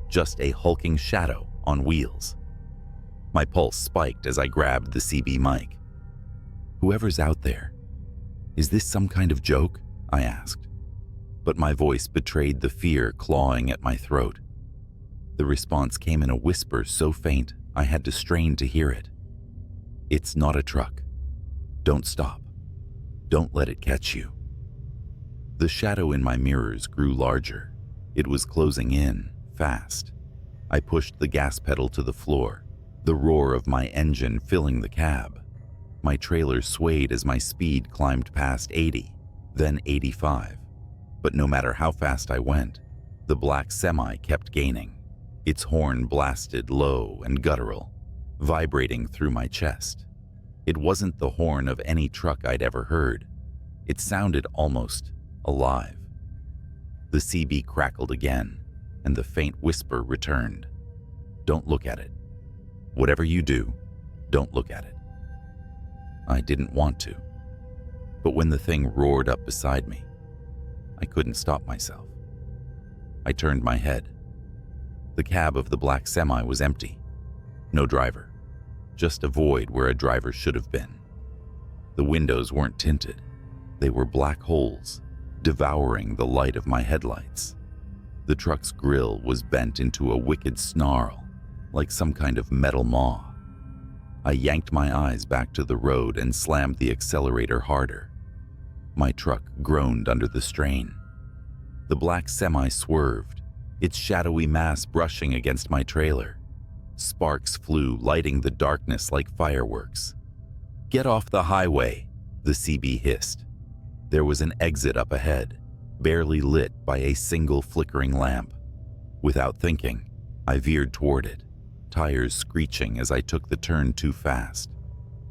just a hulking shadow on wheels. My pulse spiked as I grabbed the CB mic. "Whoever's out there, is this some kind of joke?" I asked. But my voice betrayed the fear clawing at my throat. The response came in a whisper so faint I had to strain to hear it. "It's not a truck. Don't stop. Don't let it catch you." The shadow in my mirrors grew larger. It was closing in, fast. I pushed the gas pedal to the floor, the roar of my engine filling the cab. My trailer swayed as my speed climbed past 80, then 85. But no matter how fast I went, the black semi kept gaining. Its horn blasted low and guttural, vibrating through my chest. It wasn't the horn of any truck I'd ever heard. It sounded almost alive. The CB crackled again, and the faint whisper returned. Don't look at it. Whatever you do, don't look at it. I didn't want to, but when the thing roared up beside me, I couldn't stop myself. I turned my head. The cab of the black semi was empty. No driver, just a void where a driver should have been. The windows weren't tinted. They were black holes, devouring the light of my headlights. The truck's grill was bent into a wicked snarl, like some kind of metal maw. I yanked my eyes back to the road and slammed the accelerator harder. My truck groaned under the strain. The black semi swerved, its shadowy mass brushing against my trailer. Sparks flew, lighting the darkness like fireworks. "Get off the highway," the CB hissed. There was an exit up ahead, barely lit by a single flickering lamp. Without thinking, I veered toward it, tires screeching as I took the turn too fast.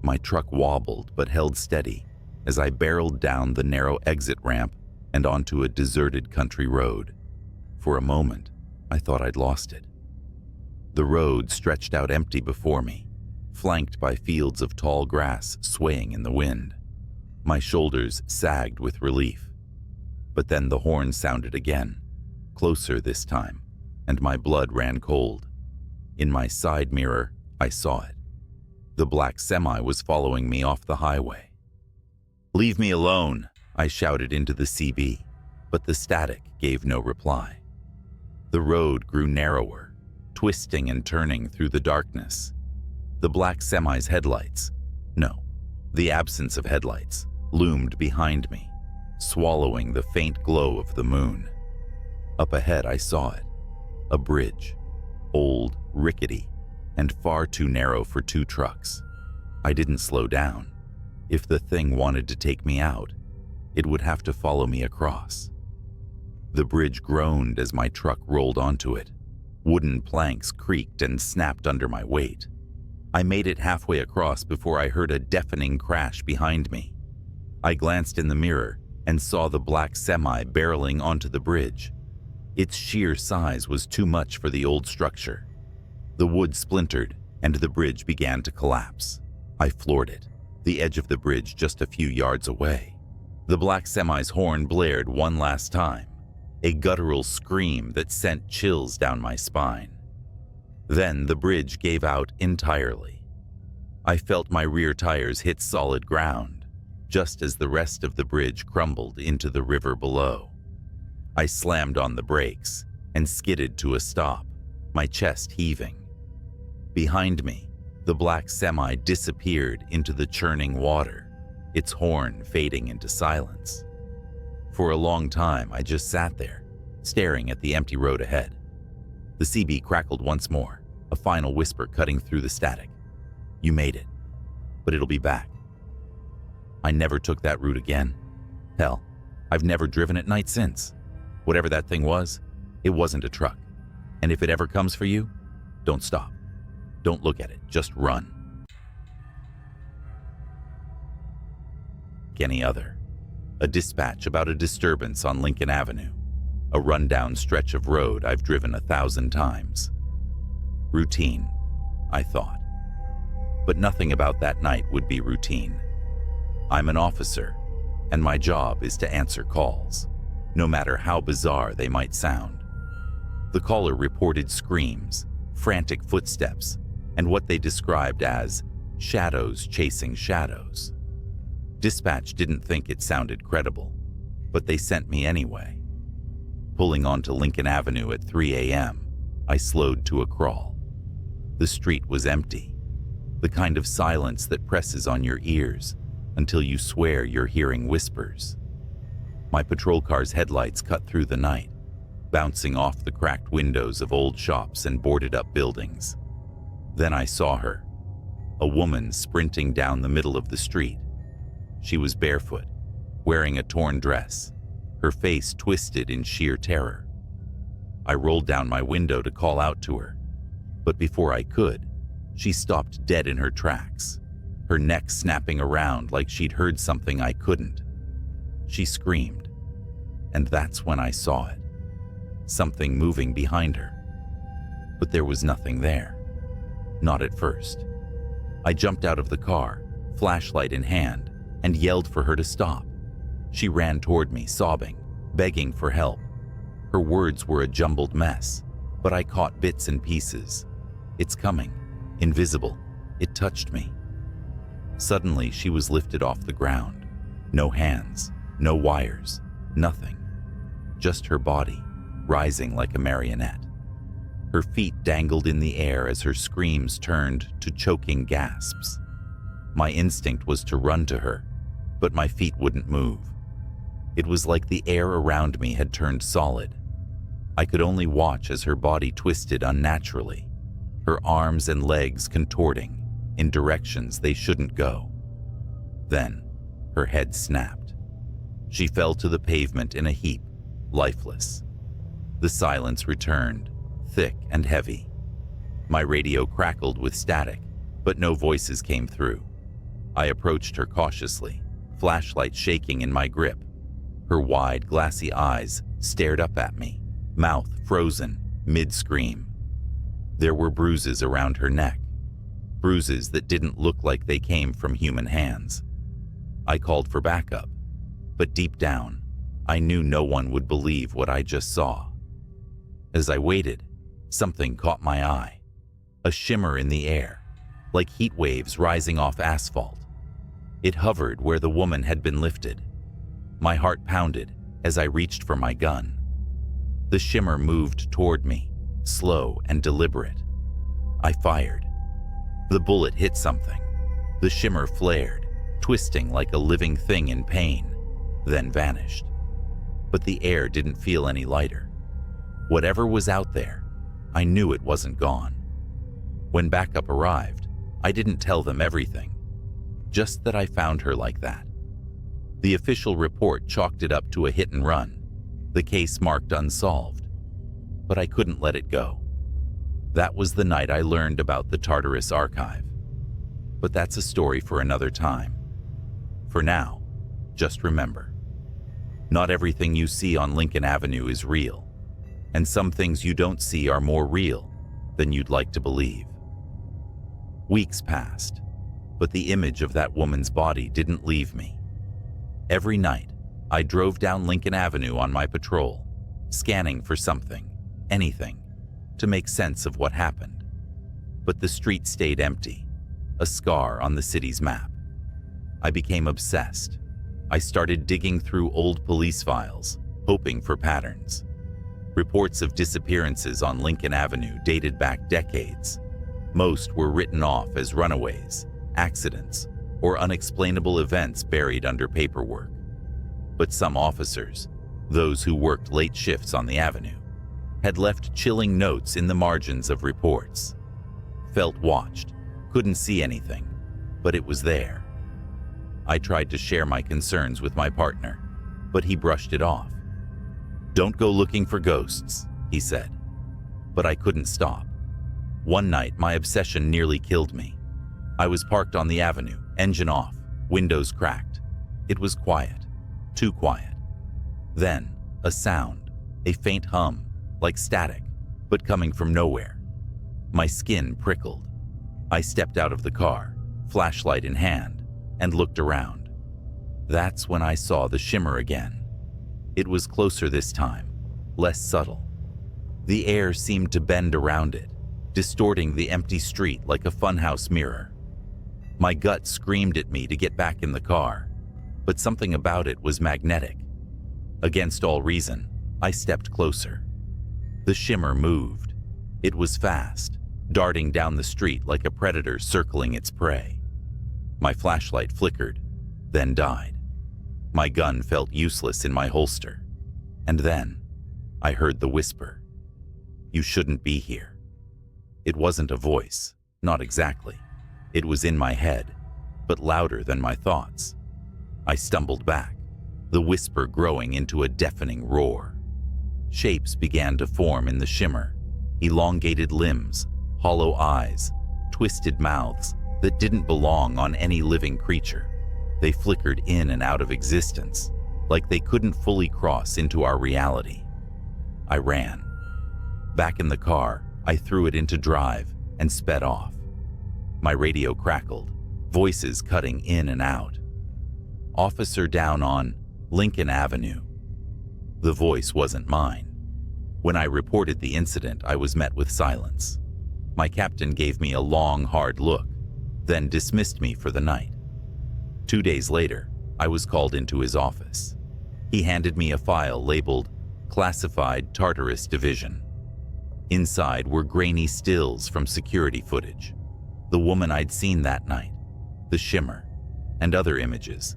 My truck wobbled but held steady as I barreled down the narrow exit ramp and onto a deserted country road. For a moment, I thought I'd lost it. The road stretched out empty before me, flanked by fields of tall grass swaying in the wind. My shoulders sagged with relief. But then the horn sounded again, closer this time, and my blood ran cold. In my side mirror, I saw it. The black semi was following me off the highway. "Leave me alone," I shouted into the CB, but the static gave no reply. The road grew narrower, twisting and turning through the darkness. The black semi's headlights, no, the absence of headlights, loomed behind me, swallowing the faint glow of the moon. Up ahead I saw it, a bridge, old, rickety, and far too narrow for two trucks. I didn't slow down. If the thing wanted to take me out, it would have to follow me across. The bridge groaned as my truck rolled onto it. Wooden planks creaked and snapped under my weight. I made it halfway across before I heard a deafening crash behind me. I glanced in the mirror and saw the black semi barreling onto the bridge. Its sheer size was too much for the old structure. The wood splintered and the bridge began to collapse. I floored it, the edge of the bridge just a few yards away. The black semi's horn blared one last time, a guttural scream that sent chills down my spine. Then the bridge gave out entirely. I felt my rear tires hit solid ground, just as the rest of the bridge crumbled into the river below. I slammed on the brakes and skidded to a stop, my chest heaving. Behind me, the black semi disappeared into the churning water, its horn fading into silence. For a long time, I just sat there, staring at the empty road ahead. The CB crackled once more, a final whisper cutting through the static. "You made it, but it'll be back." I never took that route again. Hell, I've never driven at night since. Whatever that thing was, it wasn't a truck. And if it ever comes for you, don't stop. Don't look at it, just run. Any other. A dispatch about a disturbance on Lincoln Avenue. A rundown stretch of road I've driven 1,000 times. Routine, I thought. But nothing about that night would be routine. I'm an officer, and my job is to answer calls, no matter how bizarre they might sound. The caller reported screams, frantic footsteps, and what they described as shadows chasing shadows. Dispatch didn't think it sounded credible, but they sent me anyway. Pulling onto Lincoln Avenue at 3 a.m., I slowed to a crawl. The street was empty, the kind of silence that presses on your ears until you swear you're hearing whispers. My patrol car's headlights cut through the night, bouncing off the cracked windows of old shops and boarded-up buildings. Then I saw her, a woman sprinting down the middle of the street. She was barefoot, wearing a torn dress, her face twisted in sheer terror. I rolled down my window to call out to her, but before I could, she stopped dead in her tracks, her neck snapping around like she'd heard something I couldn't. She screamed, and that's when I saw it. Something moving behind her. But there was nothing there. Not at first. I jumped out of the car, flashlight in hand, and yelled for her to stop. She ran toward me, sobbing, begging for help. Her words were a jumbled mess, but I caught bits and pieces. It's coming. Invisible. It touched me. Suddenly, she was lifted off the ground. No hands, no wires, nothing. Just her body, rising like a marionette. Her feet dangled in the air as her screams turned to choking gasps. My instinct was to run to her, but my feet wouldn't move. It was like the air around me had turned solid. I could only watch as her body twisted unnaturally, her arms and legs contorting in directions they shouldn't go. Then, her head snapped. She fell to the pavement in a heap, lifeless. The silence returned, thick and heavy. My radio crackled with static, but no voices came through. I approached her cautiously, flashlight shaking in my grip. Her wide, glassy eyes stared up at me, mouth frozen, mid-scream. There were bruises around her neck, bruises that didn't look like they came from human hands. I called for backup, but deep down, I knew no one would believe what I just saw. As I waited, something caught my eye, a shimmer in the air, like heat waves rising off asphalt. It hovered where the woman had been lifted. My heart pounded as I reached for my gun. The shimmer moved toward me, slow and deliberate. I fired. The bullet hit something. The shimmer flared, twisting like a living thing in pain, then vanished. But the air didn't feel any lighter. Whatever was out there, I knew it wasn't gone. When backup arrived, I didn't tell them everything, just that I found her like that. The official report chalked it up to a hit and run, the case marked unsolved. But I couldn't let it go. That was the night I learned about the Tartarus Archive. But that's a story for another time. For now, just remember, not everything you see on Lincoln Avenue is real, and some things you don't see are more real than you'd like to believe. Weeks passed, but the image of that woman's body didn't leave me. Every night, I drove down Lincoln Avenue on my patrol, scanning for something, anything, to make sense of what happened. But the street stayed empty, a scar on the city's map. I became obsessed. I started digging through old police files, hoping for patterns. Reports of disappearances on Lincoln Avenue dated back decades. Most were written off as runaways, accidents, or unexplainable events buried under paperwork. But some officers, those who worked late shifts on the avenue, had left chilling notes in the margins of reports. Felt watched, couldn't see anything, but it was there. I tried to share my concerns with my partner, but he brushed it off. "Don't go looking for ghosts," he said. But I couldn't stop. One night, my obsession nearly killed me. I was parked on the avenue, engine off, windows cracked. It was quiet, too quiet. Then, a sound, a faint hum, like static, but coming from nowhere. My skin prickled. I stepped out of the car, flashlight in hand, and looked around. That's when I saw the shimmer again. It was closer this time, less subtle. The air seemed to bend around it, distorting the empty street like a funhouse mirror. My gut screamed at me to get back in the car, but something about it was magnetic. Against all reason, I stepped closer. The shimmer moved. It was fast, darting down the street like a predator circling its prey. My flashlight flickered, then died. My gun felt useless in my holster. And then, I heard the whisper, "You shouldn't be here." It wasn't a voice, not exactly. It was in my head, but louder than my thoughts. I stumbled back, the whisper growing into a deafening roar. Shapes began to form in the shimmer. Elongated limbs, hollow eyes, twisted mouths that didn't belong on any living creature. They flickered in and out of existence, like they couldn't fully cross into our reality. I ran. Back in the car, I threw it into drive and sped off. My radio crackled, voices cutting in and out. Officer down on Lincoln Avenue. The voice wasn't mine. When I reported the incident, I was met with silence. My captain gave me a long, hard look, then dismissed me for the night. 2 days later, I was called into his office. He handed me a file labeled Classified Tartarus Division. Inside were grainy stills from security footage, the woman I'd seen that night, the shimmer, and other images,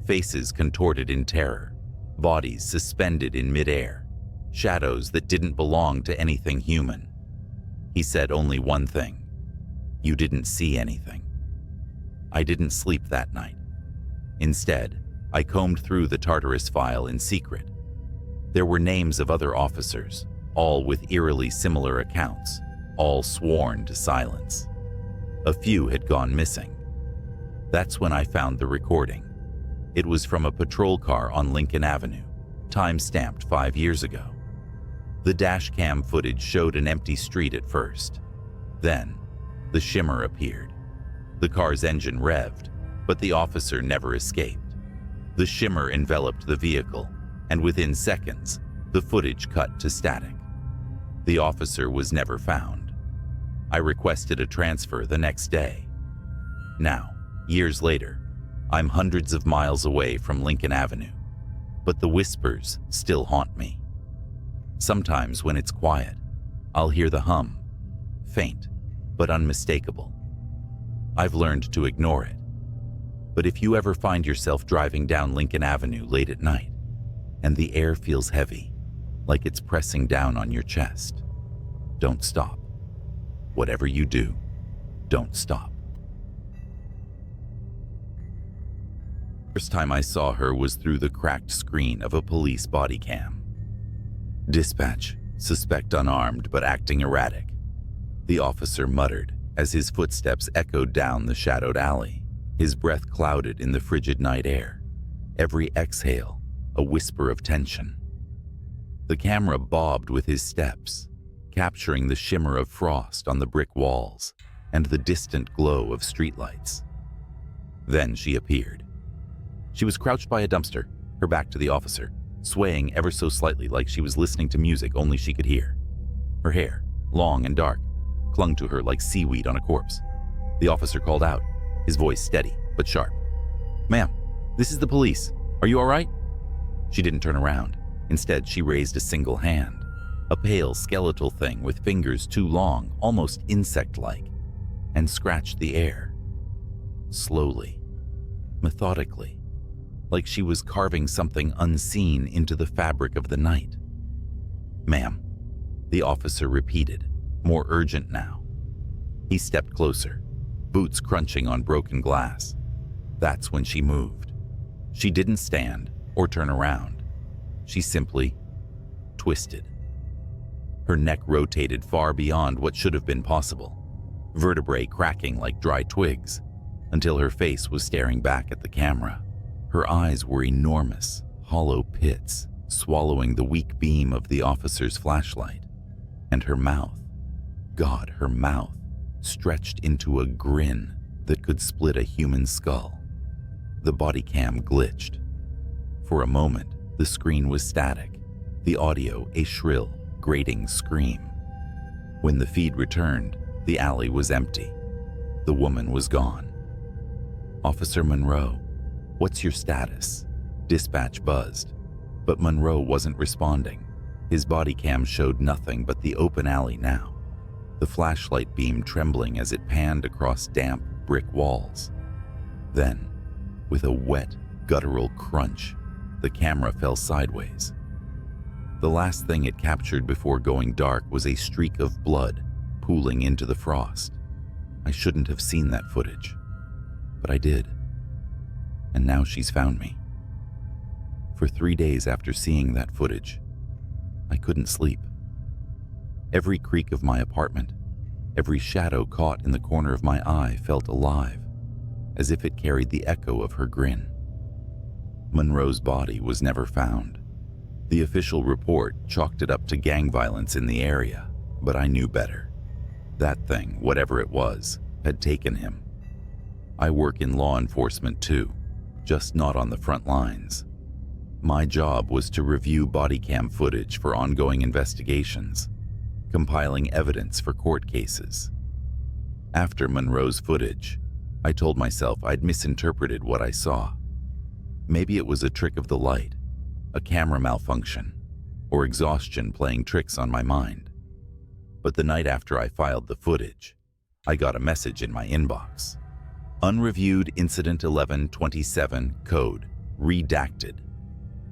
faces contorted in terror, bodies suspended in midair, shadows that didn't belong to anything human. He said only one thing: "You didn't see anything." I didn't sleep that night. Instead, I combed through the Tartarus file in secret. There were names of other officers, all with eerily similar accounts, all sworn to silence. A few had gone missing. That's when I found the recording. It was from a patrol car on Lincoln Avenue, time-stamped 5 years ago. The dash cam footage showed an empty street at first. Then, the shimmer appeared. The car's engine revved, but the officer never escaped. The shimmer enveloped the vehicle, and within seconds, the footage cut to static. The officer was never found. I requested a transfer the next day. Now, years later, I'm hundreds of miles away from Lincoln Avenue, but the whispers still haunt me. Sometimes when it's quiet, I'll hear the hum, faint but unmistakable. I've learned to ignore it. But if you ever find yourself driving down Lincoln Avenue late at night, and the air feels heavy, like it's pressing down on your chest, don't stop. Whatever you do, don't stop. First time I saw her was through the cracked screen of a police body cam. Dispatch, suspect unarmed but acting erratic. The officer muttered as his footsteps echoed down the shadowed alley, his breath clouded in the frigid night air. Every exhale, a whisper of tension. The camera bobbed with his steps, capturing the shimmer of frost on the brick walls and the distant glow of streetlights. Then she appeared. She was crouched by a dumpster, her back to the officer, swaying ever so slightly like she was listening to music only she could hear. Her hair, long and dark, clung to her like seaweed on a corpse. The officer called out, his voice steady but sharp. "Ma'am, this is the police. Are you all right?" She didn't turn around. Instead, she raised a single hand, a pale skeletal thing with fingers too long, almost insect-like, and scratched the air. Slowly, methodically, like she was carving something unseen into the fabric of the night. "Ma'am," the officer repeated, more urgent now. He stepped closer, boots crunching on broken glass. That's when she moved. She didn't stand or turn around. She simply twisted. Her neck rotated far beyond what should have been possible, vertebrae cracking like dry twigs, until her face was staring back at the camera. Her eyes were enormous, hollow pits, swallowing the weak beam of the officer's flashlight. And her mouth, God, her mouth, stretched into a grin that could split a human skull. The body cam glitched. For a moment, the screen was static, the audio a shrill, grating scream. When the feed returned, the alley was empty. The woman was gone. "Officer Monroe, what's your status?" Dispatch buzzed, but Monroe wasn't responding. His body cam showed nothing but the open alley now, the flashlight beam trembling as it panned across damp brick walls. Then, with a wet, guttural crunch, the camera fell sideways. The last thing it captured before going dark was a streak of blood pooling into the frost. I shouldn't have seen that footage, but I did. And now she's found me. For 3 days after seeing that footage, I couldn't sleep. Every creak of my apartment, every shadow caught in the corner of my eye felt alive, as if it carried the echo of her grin. Monroe's body was never found. The official report chalked it up to gang violence in the area, but I knew better. That thing, whatever it was, had taken him. I work in law enforcement too, just not on the front lines. My job was to review body cam footage for ongoing investigations, compiling evidence for court cases. After Monroe's footage, I told myself I'd misinterpreted what I saw. Maybe it was a trick of the light, a camera malfunction, or exhaustion playing tricks on my mind. But the night after I filed the footage, I got a message in my inbox. Unreviewed Incident 1127 code, redacted.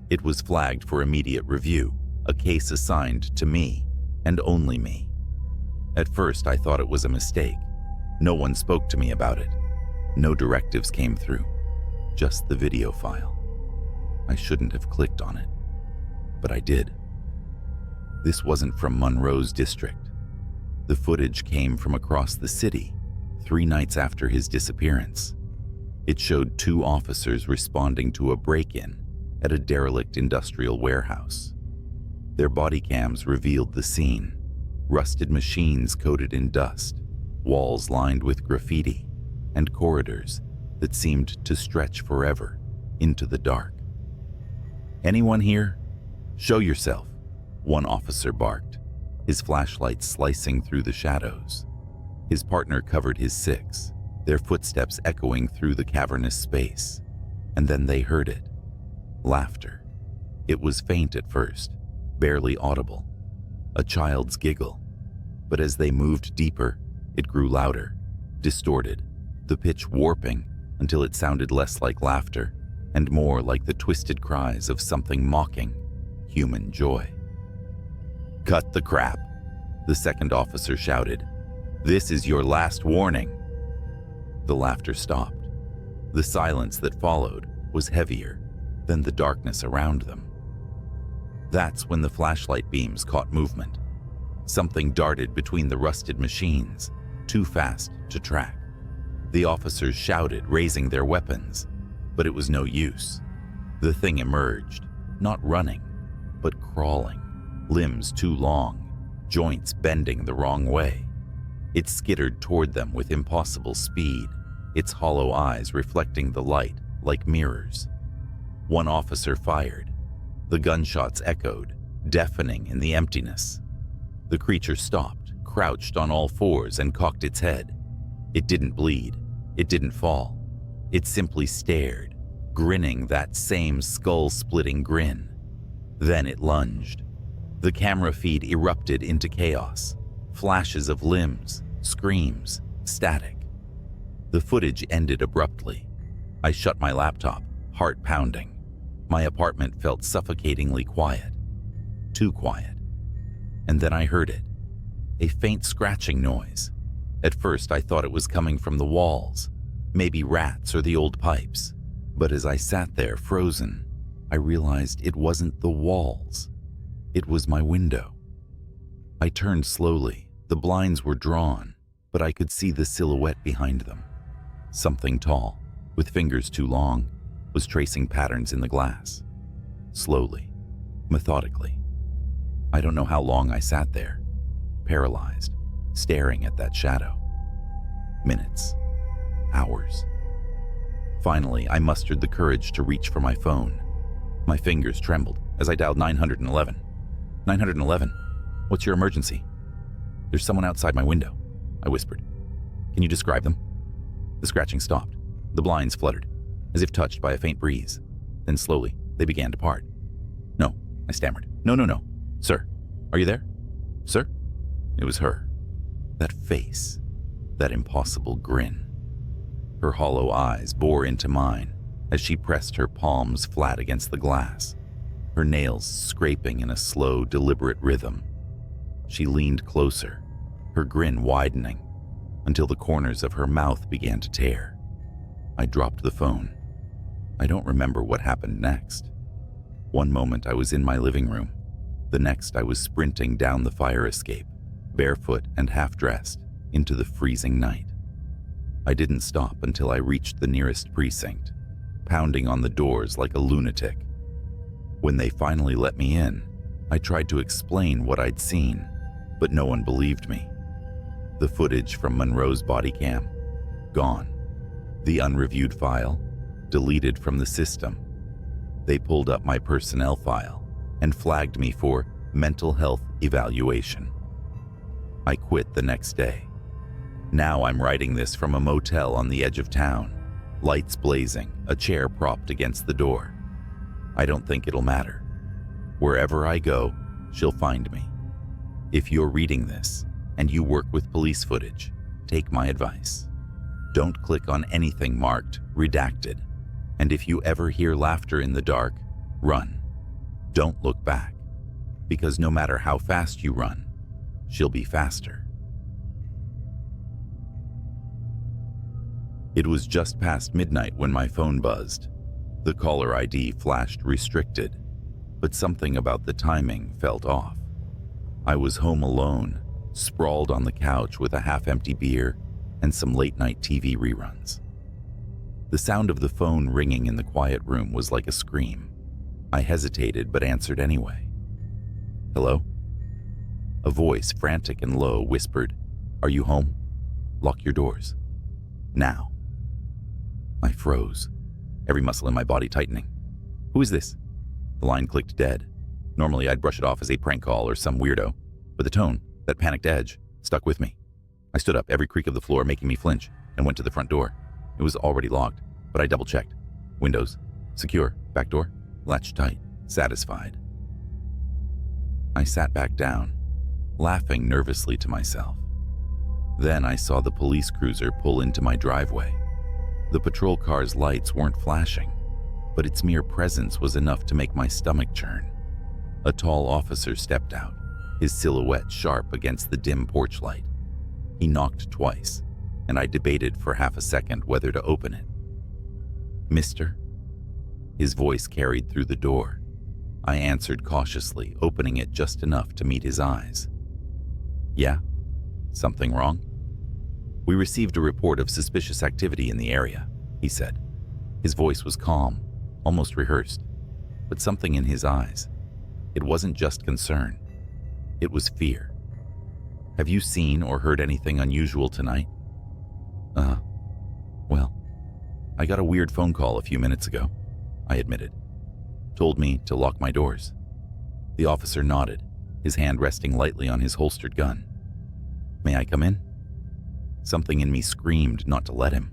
It was flagged for immediate review, a case assigned to me, and only me. At first, I thought it was a mistake. No one spoke to me about it. No directives came through, just the video file. I shouldn't have clicked on it, but I did. This wasn't from Monroe's district. The footage came from across the city, 3 nights after his disappearance. It showed 2 officers responding to a break-in at a derelict industrial warehouse. Their body cams revealed the scene: rusted machines coated in dust, walls lined with graffiti, and corridors that seemed to stretch forever into the dark. "Anyone here? Show yourself," one officer barked, his flashlight slicing through the shadows. His partner covered his 6, their footsteps echoing through the cavernous space. And then they heard it. Laughter. It was faint at first, barely audible. A child's giggle. But as they moved deeper, it grew louder, distorted, the pitch warping until it sounded less like laughter and more like the twisted cries of something mocking human joy. "Cut the crap," the second officer shouted. "This is your last warning." The laughter stopped. The silence that followed was heavier than the darkness around them. That's when the flashlight beams caught movement. Something darted between the rusted machines, too fast to track. The officers shouted, raising their weapons, but it was no use. The thing emerged, not running, but crawling, limbs too long, joints bending the wrong way. It skittered toward them with impossible speed, its hollow eyes reflecting the light like mirrors. One officer fired. The gunshots echoed, deafening in the emptiness. The creature stopped, crouched on all 4s, and cocked its head. It didn't bleed. It didn't fall. It simply stared, grinning that same skull-splitting grin. Then it lunged. The camera feed erupted into chaos. Flashes of limbs, screams, static. The footage ended abruptly. I shut my laptop, heart pounding. My apartment felt suffocatingly quiet. Too quiet. And then I heard it. A faint scratching noise. At first I thought it was coming from the walls, maybe rats or the old pipes. But as I sat there frozen, I realized it wasn't the walls. It was my window. I turned slowly. The blinds were drawn, but I could see the silhouette behind them. Something tall, with fingers too long, was tracing patterns in the glass. Slowly, methodically. I don't know how long I sat there, paralyzed, staring at that shadow. Minutes. Hours. Finally, I mustered the courage to reach for my phone. My fingers trembled as I dialed 911. 911, what's your emergency? "There's someone outside my window," I whispered. "Can you describe them?" The scratching stopped. The blinds fluttered, as if touched by a faint breeze. Then slowly, they began to part. "No," I stammered. No. Sir, are you there? Sir?" It was her. That face. That impossible grin. Her hollow eyes bore into mine as she pressed her palms flat against the glass, her nails scraping in a slow, deliberate rhythm. She leaned closer, her grin widening, until the corners of her mouth began to tear. I dropped the phone. I don't remember what happened next. One moment I was in my living room. The next, I was sprinting down the fire escape, barefoot and half-dressed, into the freezing night. I didn't stop until I reached the nearest precinct, pounding on the doors like a lunatic. When they finally let me in, I tried to explain what I'd seen, but no one believed me. The footage from Monroe's body cam, gone. The unreviewed file, deleted from the system. They pulled up my personnel file and flagged me for mental health evaluation. I quit the next day. Now I'm writing this from a motel on the edge of town, lights blazing, a chair propped against the door. I don't think it'll matter. Wherever I go, she'll find me. If you're reading this and you work with police footage, take my advice. Don't click on anything marked redacted. And if you ever hear laughter in the dark, run. Don't look back, because no matter how fast you run, she'll be faster. It was just past midnight when my phone buzzed. The caller ID flashed restricted, but something about the timing felt off. I was home alone, sprawled on the couch with a half-empty beer and some late-night TV reruns. The sound of the phone ringing in the quiet room was like a scream. I hesitated but answered anyway. Hello? A voice, frantic and low, whispered, "Are you home? Lock your doors. Now." I froze, every muscle in my body tightening. "Who is this?" The line clicked dead. Normally I'd brush it off as a prank call or some weirdo, but the tone, that panicked edge, stuck with me. I stood up, every creak of the floor making me flinch, and went to the front door. It was already locked, but I double-checked. Windows, secure, back door, latched tight, satisfied. I sat back down, laughing nervously to myself. Then I saw the police cruiser pull into my driveway. The patrol car's lights weren't flashing, but its mere presence was enough to make my stomach churn. A tall officer stepped out, his silhouette sharp against the dim porch light. He knocked twice, and I debated for half a second whether to open it. "Mister?" His voice carried through the door. I answered cautiously, opening it just enough to meet his eyes. "Yeah? Something wrong?" "We received a report of suspicious activity in the area," he said. His voice was calm, almost rehearsed, but something in his eyes. It wasn't just concern. It was fear. "Have you seen or heard anything unusual tonight?" Well, I got a weird phone call a few minutes ago," I admitted. "Told me to lock my doors." The officer nodded, his hand resting lightly on his holstered gun. "May I come in?" Something in me screamed not to let him,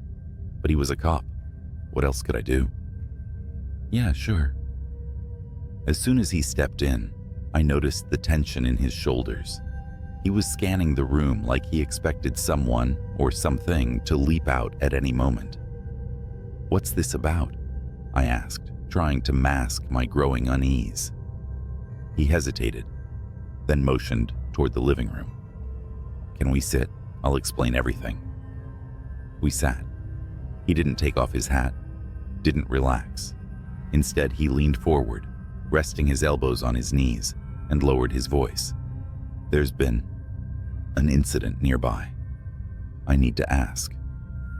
but he was a cop. What else could I do? "Yeah, sure." As soon as he stepped in, I noticed the tension in his shoulders. He was scanning the room like he expected someone or something to leap out at any moment. "What's this about?" I asked, trying to mask my growing unease. He hesitated, then motioned toward the living room. "Can we sit? I'll explain everything." We sat. He didn't take off his hat, didn't relax. Instead, he leaned forward, resting his elbows on his knees, and lowered his voice. "There's been an incident nearby. I need to ask.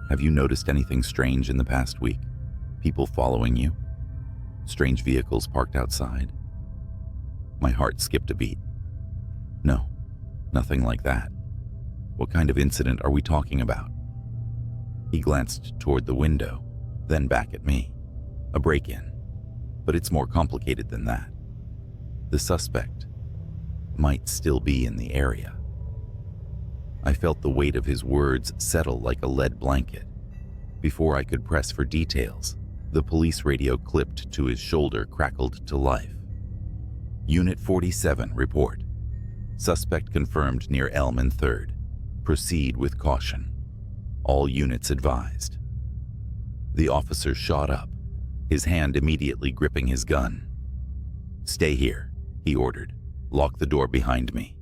Have you noticed anything strange in the past week? People following you? Strange vehicles parked outside?" My heart skipped a beat. "No, nothing like that. What kind of incident are we talking about?" He glanced toward the window, then back at me. "A break-in. But it's more complicated than that. The suspect might still be in the area." I felt the weight of his words settle like a lead blanket. Before I could press for details, the police radio clipped to his shoulder crackled to life. "Unit 47, report. Suspect confirmed near Elm and 3rd. Proceed with caution. All units advised." The officer shot up, his hand immediately gripping his gun. "Stay here," he ordered. "Lock the door behind me.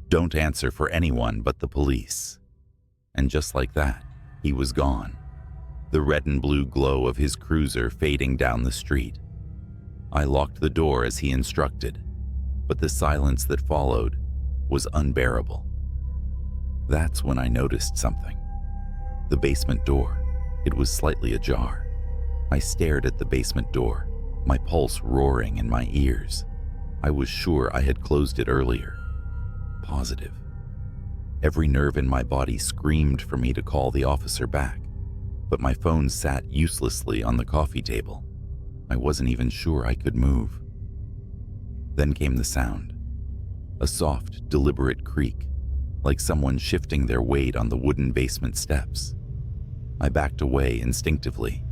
Don't answer for anyone but the police." And just like that, he was gone, the red and blue glow of his cruiser fading down the street. I locked the door as he instructed. but the silence that followed was unbearable. That's when I noticed something. The basement door. It was slightly ajar. I stared at the basement door, my pulse roaring in my ears. I was sure I had closed it earlier. Positive. Every nerve in my body screamed for me to call the officer back, but my phone sat uselessly on the coffee table. I wasn't even sure I could move. Then came the sound. A soft, deliberate creak, like someone shifting their weight on the wooden basement steps. I backed away instinctively,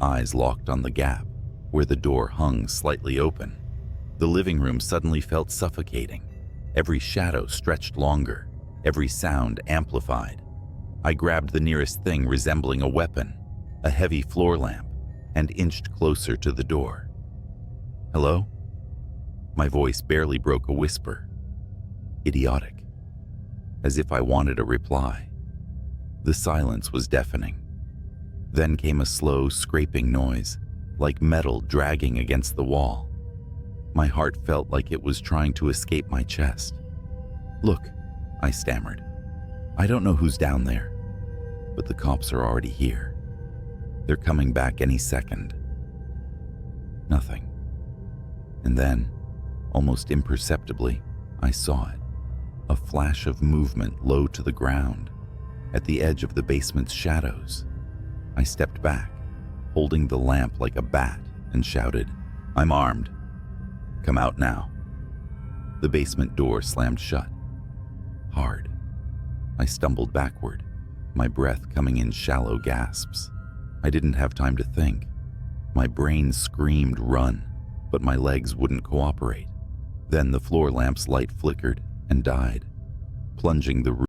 eyes locked on the gap where the door hung slightly open. The living room suddenly felt suffocating. Every shadow stretched longer, every sound amplified. I grabbed the nearest thing resembling a weapon, a heavy floor lamp, and inched closer to the door. "Hello?" My voice barely broke a whisper. Idiotic. As if I wanted a reply. The silence was deafening. Then came a slow, scraping noise, like metal dragging against the wall. My heart felt like it was trying to escape my chest. "Look," I stammered. "I don't know who's down there, but the cops are already here. They're coming back any second." Nothing. And then, almost imperceptibly, I saw it. A flash of movement low to the ground, at the edge of the basement's shadows. I stepped back, holding the lamp like a bat, and shouted, "I'm armed. Come out now." The basement door slammed shut. Hard. I stumbled backward, my breath coming in shallow gasps. I didn't have time to think. My brain screamed run, but my legs wouldn't cooperate. Then the floor lamp's light flickered and died, plunging the room